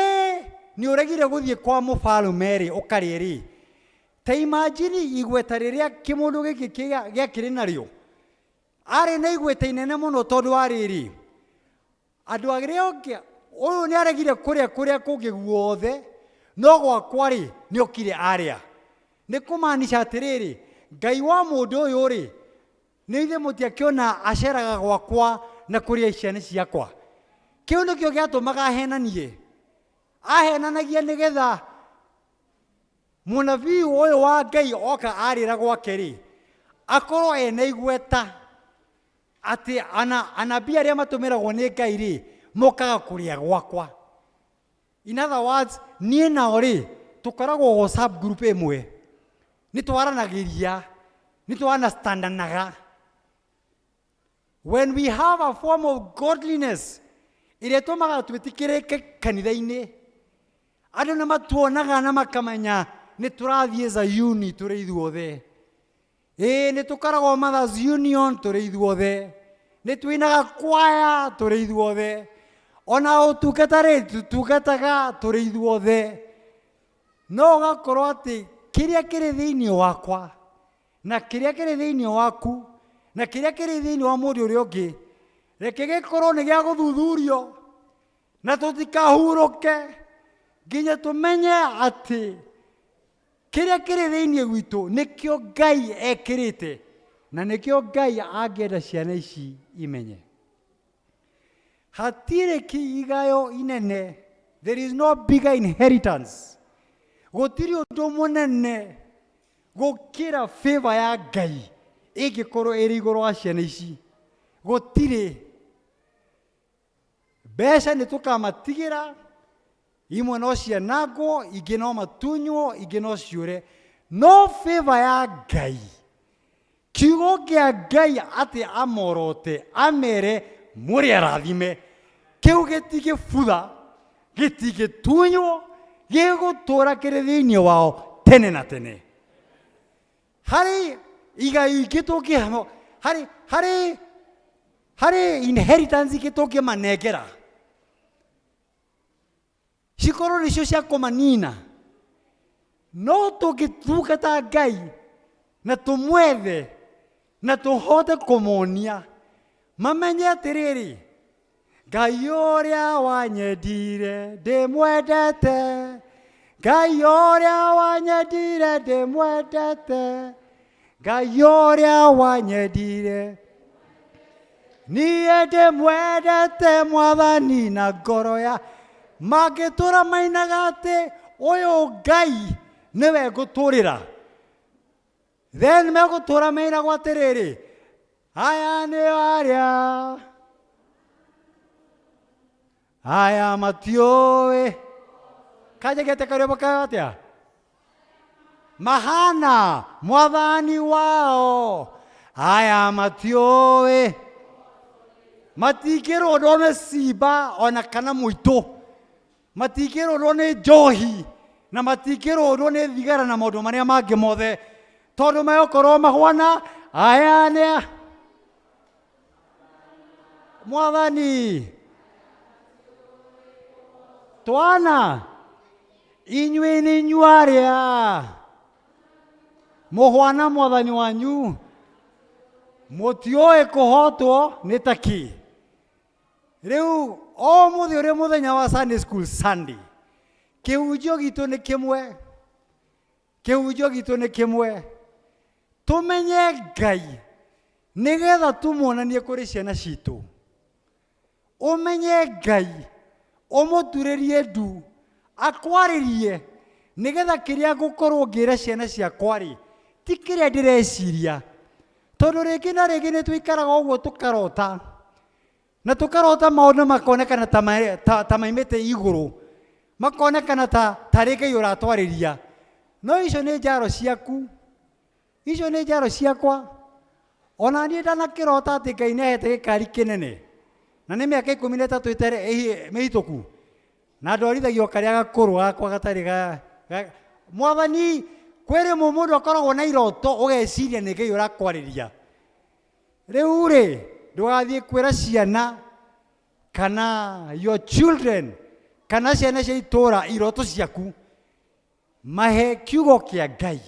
nĩ ũregire gũthiĩ kwa mũbarume rĩ ũkarĩ rĩ, ta imagine igweta rĩrĩa kĩmũndũ gĩkĩ gĩakĩrĩ narĩo arĩ na igweta inene mũno tondũ wa rĩrĩ, andũ arĩa angĩ ũyũ nĩ aregire kũrĩa kũngĩ guothe, no gwakwa rĩ nĩ okire arĩa. Nĩ kũmaanisha atĩrĩrĩ, Ngai wa mũndũ ũyũ rĩ, nĩ ithe mũtiakĩona aceraga gwakwa na kũrĩa ciana ciakwa. Kĩu nĩkĩo gĩatũmaga ahenanie. Ahenanagia nĩgetha mũnabii ũyũ wa Ngai oka arĩra gwake rĩ, akorwo ena igweta atĩ anabii arĩa matũmĩragwo nĩ Ngai rĩ mokaga kũrĩa gwakwa. In other words, niĩ nao rĩ tũkoragwo WhatsApp group ĩmwe, nĩ twaranagĩria, nĩ twanastandanaga. When we have a form of godliness ĩrĩa tũmaga twĩtĩkĩrĩke kanitha-inĩ, andũ nĩ matuonaga na makamenya nĩ tũrathiĩ Zayuni tũrĩ ithuothe. Nĩ tũkoragwo Mothers Union tũrĩ ithuothe, nĩ twĩnaga kwaya tũrĩ ithuothe, ona ũtungata rĩ tutungataga tũrĩ ithuothe. No ũgakorwo atĩ kĩrĩa kĩrĩ thĩinĩ wakwa na kĩrĩa kĩrĩ thĩinĩ waku na kĩrĩa kĩrĩ thĩinĩ wa mũndũ ũrĩa ũngĩ, reke gĩkorwo nĩ gĩa gũthuthurio na tũtikahurũke nginya tũmenye atĩ kĩrĩa kĩrĩ thĩinĩ gwitũ nĩkĩo Ngai ekĩrĩte na nĩkĩo Ngai angĩenda ciana ici imenye. Hatirĩ kĩigayo inene, there is no bigger inheritance. Gũtirĩ ũndũ mũnene gũkĩra favor ya Ngai ĩngĩkorwo ĩrĩ igũrũ wa ciana ici. Gũtirĩ. Mbeca nĩ tũkamatigĩra, imwe no cianangwo, ingĩ no matunywo, ingĩ no ciũre. No favor ya Ngai, kiugo kĩa Ngai atĩ amorote amere mũrĩ arathime, kĩu gĩtigĩbutha, gĩtigĩtunywo, gĩgũtũũra kĩrĩ thĩinĩ wao tene na tene. Harĩ igai ingĩ tũngĩhamo, hari inheritance gĩtũngĩ manengera cikorwo nĩcio cia kũmanina no tũngĩtungata Ngai na tũmwethe na tũhote kũmonia mamenye atĩrĩrĩ Ngai ũrĩa wanyendire ndĩmwendete Ngai ũrĩa wanyendire ndĩmwendete Ngai ũrĩa wanyendire niĩ ndĩmwendete Mwathani na ngoro ya mangĩtũra mainaga atĩ ũyũ Ngai nĩwe ngũtũrĩra then megũtũra meiragwo atĩrĩrĩ aya nĩo arĩa aya matiũĩ kanjĩkĩte karĩmbo kayo atĩa mahana Mwathani wao aya matiũĩ matingĩrũndwo nĩ simba ona kana mũitũ matingĩrũndwo nĩ njohi na matingĩrũndwo nĩ thigara na maũndũ marĩa mangĩ mothe tondũ megũkorwo mahwana aya nĩ Mwathani twana inyuĩ nĩ inyuarĩa mũhwana Mwathani wanyu mũtiũĩ kũhotwo nĩ takĩ rĩu o mũthĩ ũrĩ mũthenya wa Sunday school Sunday kĩhunjio gitũ nĩ kĩmwe kĩhunjio gitũ nĩ kĩmwe tũmenye Ngai nĩgetha tũmuonanie kũrĩ ciana citũ ũmenye Ngai ũmũturĩrie ndu akwarĩrie nĩgetha kĩrĩa ngũkorwo ngĩra ciana ciakwa-rĩ ti kĩrĩa ndĩreciria tondũ rĩngĩ na rĩngĩ nĩ tũikaraga ũguo tũkarota na tũkarota maũndũ makonekana ta maimĩte igũrũ makonekana ta rĩ Ngai ũratwarĩria no icio nĩ njaro ciaku icio nĩ njaro ciakwa ona niĩ ndanakĩrota atĩ Ngai nĩahete gĩkari kĩnene na nĩ mĩaka 13 mĩhĩtũku na ndwarithagio karĩa gakũrũ gakwa gatarĩ Mwathani kwĩrĩ mũndũ akoragwo na iroto ũgeciria nĩ Ngai ũrakwarĩria rĩu-rĩ ndũgathiĩ kwĩra ciana kana your children kana ciana cia itũũra iroto ciaku mahe kiugo kĩa Ngai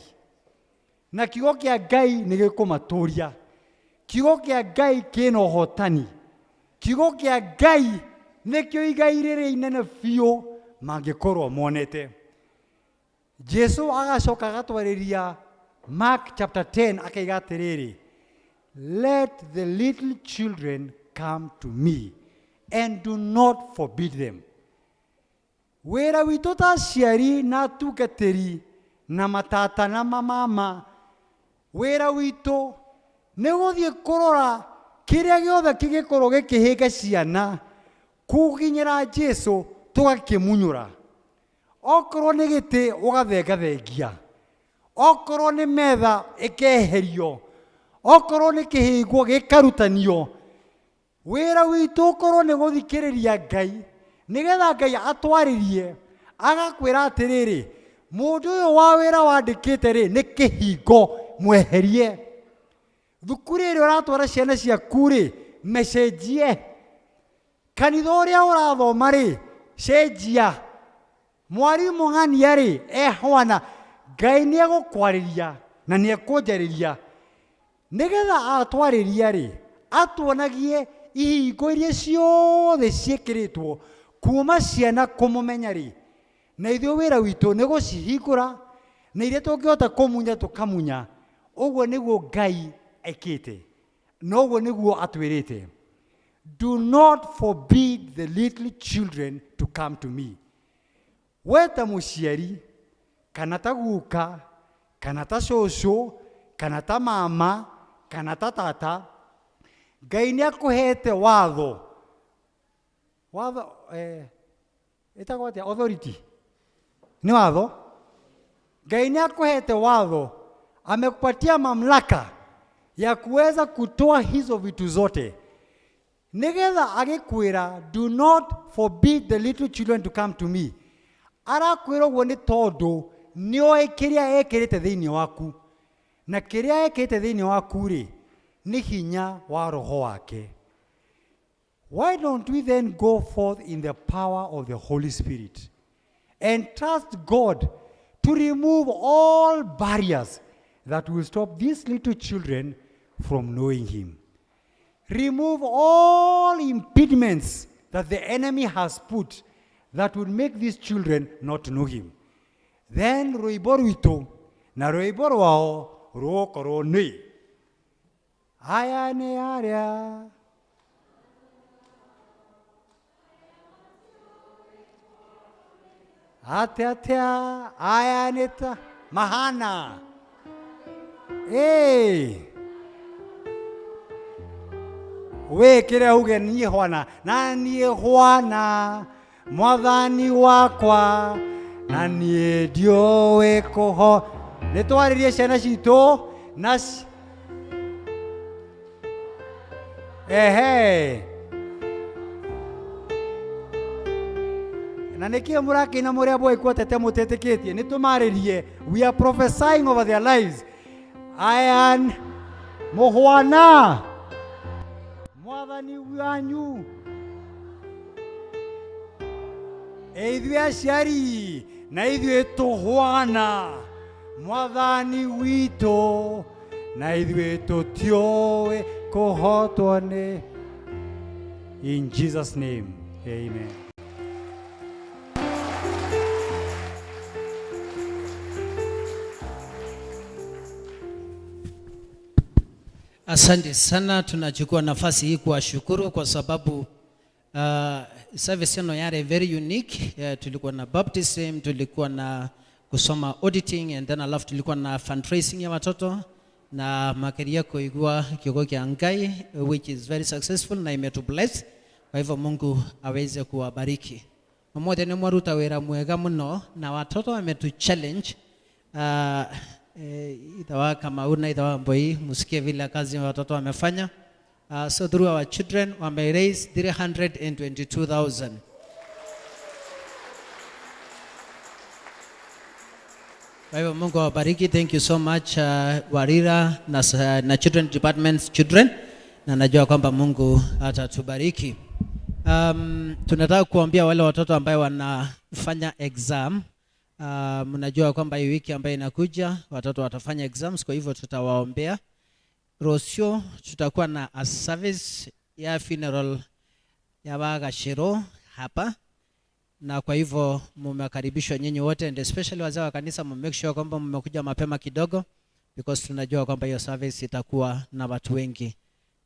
na kiugo kĩa Ngai nĩ gĩkũmatũria kiugo kĩa Ngai kĩna ũhotani kiugo kĩa Ngai nĩkĩo igai rĩrĩ inene biũ mangĩkorwo monete Jesu agacoka agatwarĩria Mark chapter 10 akaiga atĩrĩrĩ let the little children come to me and do not forbid them wĩra witũ ta aciari na atungatĩri na matata na mamama wĩra witũ nĩ gũthiĩ kũrora kĩrĩa gĩothe kĩngĩkorwo gĩkĩhĩnga ciana kũginyĩra Jesu tũgakĩmunyũra okorwo nĩ gĩtĩ ũgathengathengia okorwo nĩ metha ĩkeherio okorwo nĩ kĩhĩngwo gĩkarutanio wĩra witũ ũkorwo nĩ gũthikĩrĩria Ngai nĩgetha Ngai atwarĩrie agakwĩra atĩrĩrĩ mũndũ ũyũ wa wĩra wandĩkĩte-rĩ nĩ kĩhingo mweherie thukuru ĩrĩa ũratwara ciana ciaku-rĩ mecenjie kanitha ũrĩa ũrathoma-rĩ cenjia mwarimũ ng'ania-rĩ ehwana Ngai nĩ egũkwarĩria na nĩ ekũnjarĩria nĩgetha atwarĩria-rĩ atuonagie ihingo iria ciothe ciĩkĩrĩtwo kuma ciana kũmũmenya-rĩ na ithuĩ wĩra witũ nĩ gũcihingũra na iria tũngĩhota kũmunya tũkamunya ũguo nĩguo Ngai ekĩte na ũguo nĩguo atwĩrĩte do not forbid the little children to come to me we ta mũciari kana ta guka kana ta cũcũ kana ta mama kana ta tata Ngai nĩ akũhete watho ĩtagwo atĩa authority nĩ watho Ngai nĩ akũhete watho amekupatia mamlaka ya kuweza kutoa hizo vitu zote nĩgetha agĩkwĩra do not forbid the little children to come to me arakwĩra ũguo nĩ tondũ nĩoĩ kĩrĩa ekĩrĩte thĩinĩ waku na kĩrĩa ekĩrĩte thĩinĩ waku-rĩ nĩ hinya wa roho wake. Why don't we then go forth in the power of the Holy Spirit and trust God to remove all barriers that will stop these little children from knowing Him? Remove all impediments that the enemy has put that would make these children not know Him. Then rwĩmbo rwitũ na rwĩmbo rwao rũgũkorwo nĩ aya nĩ arĩa atia aya nĩ ta mahana wĩkĩre uge niĩ hwana na niĩ hwana mwathani wakwa na niĩ ndiũĩ kũho. Nĩ twarĩrie ciana citũ na na nĩkĩo mũrakĩina mũrĩa mbũĩ kuotete mũtetĩkĩtie. Nĩ tũmarĩrie, we are prophesying over their lives. Ayan mũhwana mwathani wanyu ithuĩ aciari na ithuĩ tũhwana mwathani witũ na ithuĩ tũtiũĩ kũhotwo nĩ. In Jesus' name, amen. Asante sana, tunachukua nafasi hii kuwashukuru kwa sababu service yenu yare very unique. Tulikuwa na baptism, tulikuwa na kusoma auditing, and then alafu tulikuwa na fundraising ya watoto na makeria kuigua kioko kia Ngai, which is very successful na imetu bless. Kwa hivyo Mungu aweze kuwabariki. Mmoja ni mwaruta wera mwega mno na watoto wametu challenge itawa kama una itawa mboi musikie vile kazi watoto wamefanya. So through our children wame raise 322,000. Kwa hivyo Mungu awabariki. Thank you so much Warira na children departments children, na najua kwamba Mungu atatubariki. Tunataka kuambia wale watoto ambao wanafanya exam, mnajua kwamba hii wiki ambayo inakuja watoto watafanya exams, kwa hivyo tutawaombea. Rosio tutakuwa na a service ya funeral ya Bagashiro hapa, na kwa hivyo mmekaribishwa nyinyi wote, and especially wazee wa kanisa make sure kwamba mmekuja mapema kidogo, because tunajua kwamba hiyo service itakuwa na watu wengi.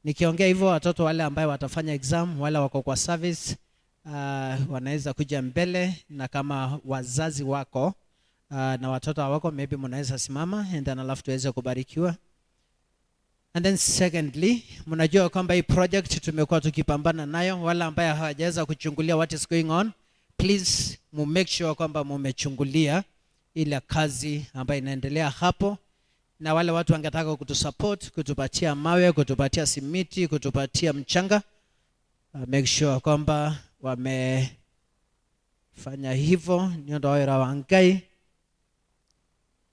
Nikiongea hivyo, watoto wale ambao watafanya exam, wale wako kwa service wanaweza kuja mbele, na kama wazazi wako na watoto wako maybe mnaweza simama, and then alafu tuweze kubarikiwa. And then secondly, mnajua kwamba hii project tumekuwa tukipambana nayo. Wale ambao hawajaweza kuchungulia what is going on, please make sure kwamba mmechungulia ile kazi ambayo inaendelea hapo. Na wale watu wangetaka kutusupport, kutupatia mawe, kutupatia simiti, kutupatia mchanga, make sure kwamba wamefanya hivyo. Ndio wao wa Ngai.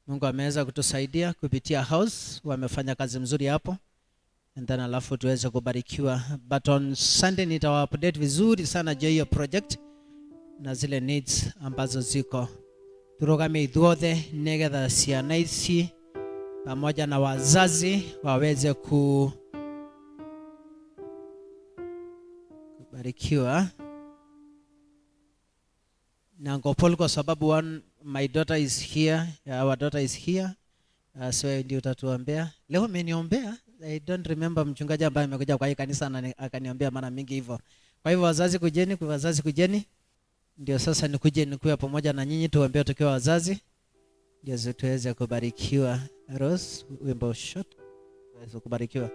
Mungu ameweza kutusaidia kupitia house, wamefanya kazi mzuri hapo, and then alafu tuweze kubarikiwa. But on Sunday nitawa update vizuri sana juu ya project na zile needs ambazo ziko. Turogame ithuothe negetha ciana ici pamoja na wazazi waweze kubarikiwa na Ngopol, kwa sababu my daughter is here, our daughter is here. So ndio utatuombea leo. Umeniombea, I don't remember mchungaji ambaye amekuja kwa hii kanisa na akaniombea mara mingi hivyo. Kwa hivyo wazazi kujeni, kwa wazazi kujeni. Ndio sasa nikuje nikuwe pamoja na nyinyi tuombee tukiwa wazazi, ndio tuweze kubarikiwa. Rose, wimbo short tuweze kubarikiwa.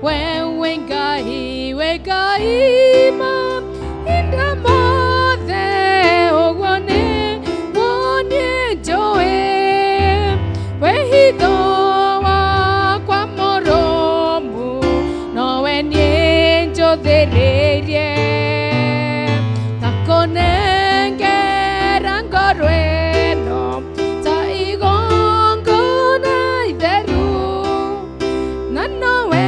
wewe ngai ma inda mothe ogone wone joe wehitho wakwa moromu nowe nie njothirie takonengera ngorweno ta igongona itheru na nowe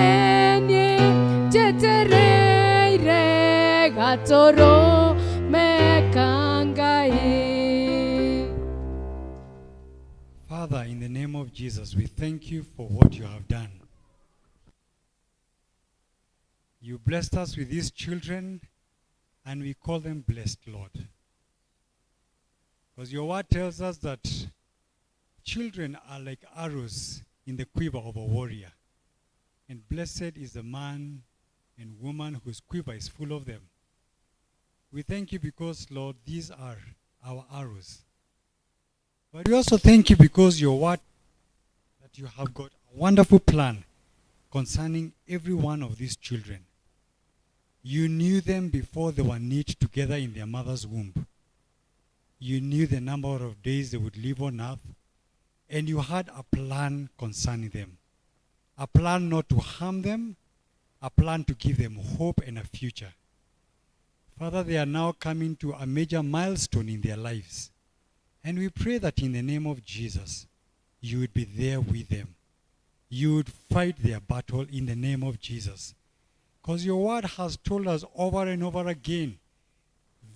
nie njetereire gatoro mekangai. Father, in the name of Jesus, we thank you for what you have done. You blessed us with these children, and we call them blessed, Lord. Because your word tells us that children are like arrows in the quiver of a warrior. And blessed is the man and woman whose quiver is full of them. We thank you because, Lord, these are our arrows. But we also thank you because your word, that you have got a wonderful plan concerning every one of these children. You knew them before they were knit together in their mother's womb. You knew the number of days they would live on earth, and you had a plan concerning them. A plan not to harm them, a plan to give them hope and a future. Father, they are now coming to a major milestone in their lives. And we pray that in the name of Jesus, you would be there with them. You would fight their battle in the name of Jesus. Because your word has told us over and over again,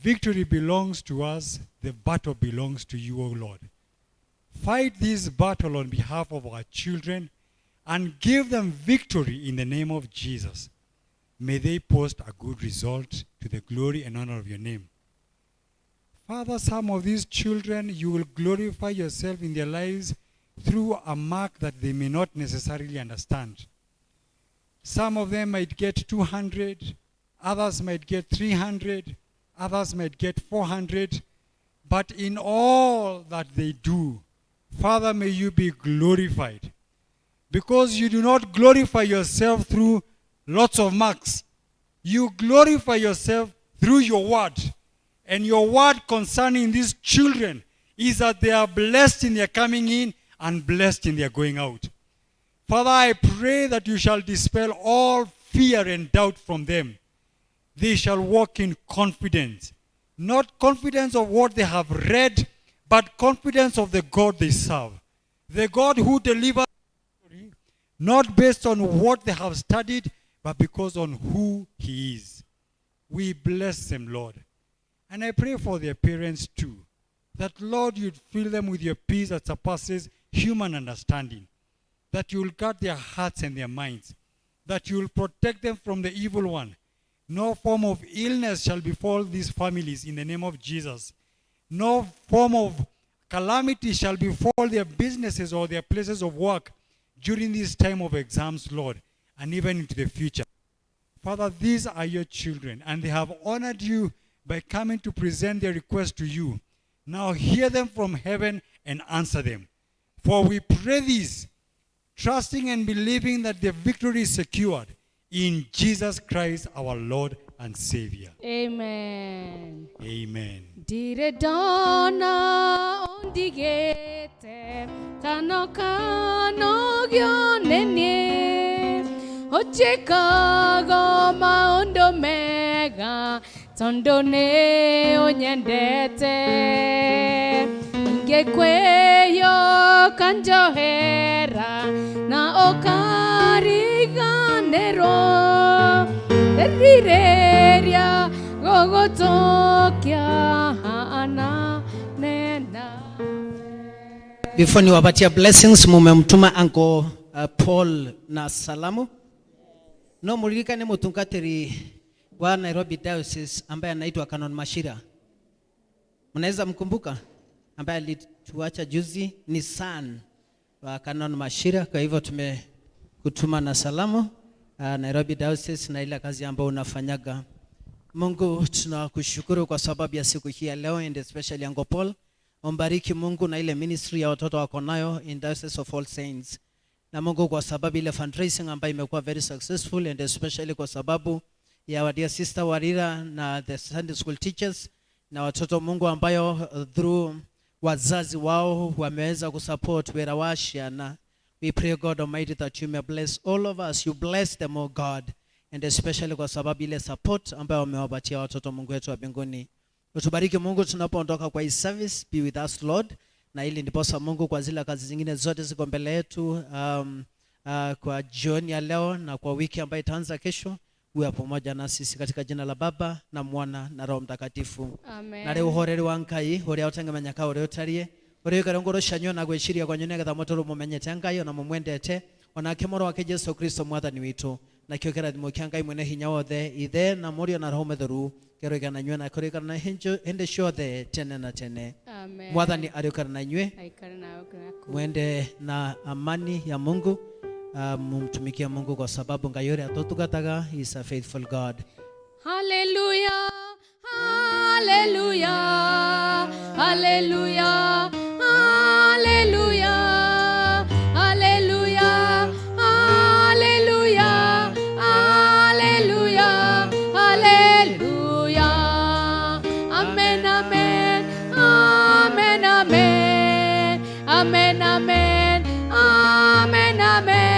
victory belongs to us, the battle belongs to you, O Lord. Fight this battle on behalf of our children and give them victory in the name of Jesus. May they post a good result to the glory and honor of your name. Father, some of these children, you will glorify yourself in their lives through a mark that they may not necessarily understand. Some of them might get 200, others might get 300, others might get 400. But in all that they do, Father, may you be glorified. Because you do not glorify yourself through lots of marks. You glorify yourself through your word. And your word concerning these children is that they are blessed in their coming in and blessed in their going out. Father, I pray that you shall dispel all fear and doubt from them. They shall walk in confidence. Not confidence of what they have read, but confidence of the God they serve. The God who delivers, not based on what they have studied, but because on who he is. We bless them, Lord. And I pray for their parents too, that, Lord, you'd fill them with your peace that surpasses human understanding, that you'll guard their hearts and their minds, that you'll protect them from the evil one. No form of illness shall befall these families in the name of Jesus. No form of calamity shall befall their businesses or their places of work during this time of exams, Lord, and even into the future. Father, these are your children, and they have honored you by coming to present their request to you. Now hear them from heaven and answer them. For we pray this, trusting and believing that the victory is secured in Jesus Christ our Lord and Savior. Amen. Amen. Dire dona ondigete tanokano gyonene ochekago maondo mega tondone onyendete ingekweyo kanjohera na okariganero derireria gogotokia ana nena. Before niwapatia blessings, mumemtuma Uncle Paul na salamu. No mulirikane mutungatiri wa Nairobi Diocese ambaye anaitwa Canon Mashira. Mnaweza mkumbuka? Ambaye alituacha juzi ni son wa Canon Mashira. Kwa hivyo tumekutuma na salamu Nairobi Diocese na ile kazi ambayo unafanyaga. Mungu tunakushukuru kwa sababu ya siku hii ya leo, and especially Uncle Paul. Ombariki Mungu na ile ministry ya watoto wako nayo in Diocese of All Saints. na Mungu kwa sababu ile fundraising ambayo imekuwa very successful, and especially kwa sababu ya our dear sister Warira na the Sunday school teachers na watoto Mungu ambayo through wazazi wao wameweza kusupport wera washiana. We pray God Almighty that you may bless all of us. You bless them, oh God, and especially kwa sababu ile support ambayo wamewapatia watoto Mungu wetu wa mbinguni. Utubariki Mungu tunapoondoka kwa hii service, be with us Lord, na ili ndiposa Mungu kwa zile kazi zingine zote ziko mbele yetu kwa jioni ya leo na kwa wiki ambayo itaanza kesho, uwe pamoja na sisi katika jina la Baba na Mwana na Roho Mtakatifu. Amen. Na leo uhoreri wa Ngai uria utengemenya ka uria utarie uria karongoro shanyo na gwiciria kwa nyone gatha motoro mumenyete Ngai na mumwendete onake moro wake Yesu Kristo mwathani witu na kio kirathimo kia Ngai mwene hinya wothe ithe na Murio na Roho Mutheru keroiga na nywe na kurika na hende ciothe tene na tene. Amen. Mwathani ariukana na nywe Aikare nawe kwako. mwende na amani ya Mungu. Mumtumikia Mungu kwa sababu Ngai yore atotugataga. He is a faithful God. Hallelujah, hallelujah, hallelujah, hallelujah, hallelujah, hallelujah, hallelujah, hallelujah. Amen, amen, amen, amen, amen, amen, amen, amen,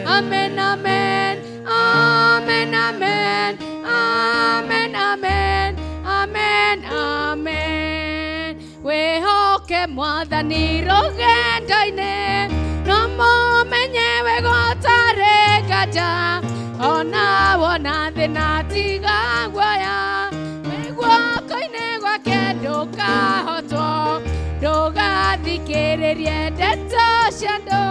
amen, amen, amen, amen. Amen, amen, amen, amen. Wehoke mwathani rugendo-inĩ no mũmenye gũtarĩ nganja ona wona thĩna tiga guoya wĩ guoko-inĩ gwake ndũkahotwo ndũgathikĩrĩrie ndeto cia andũ.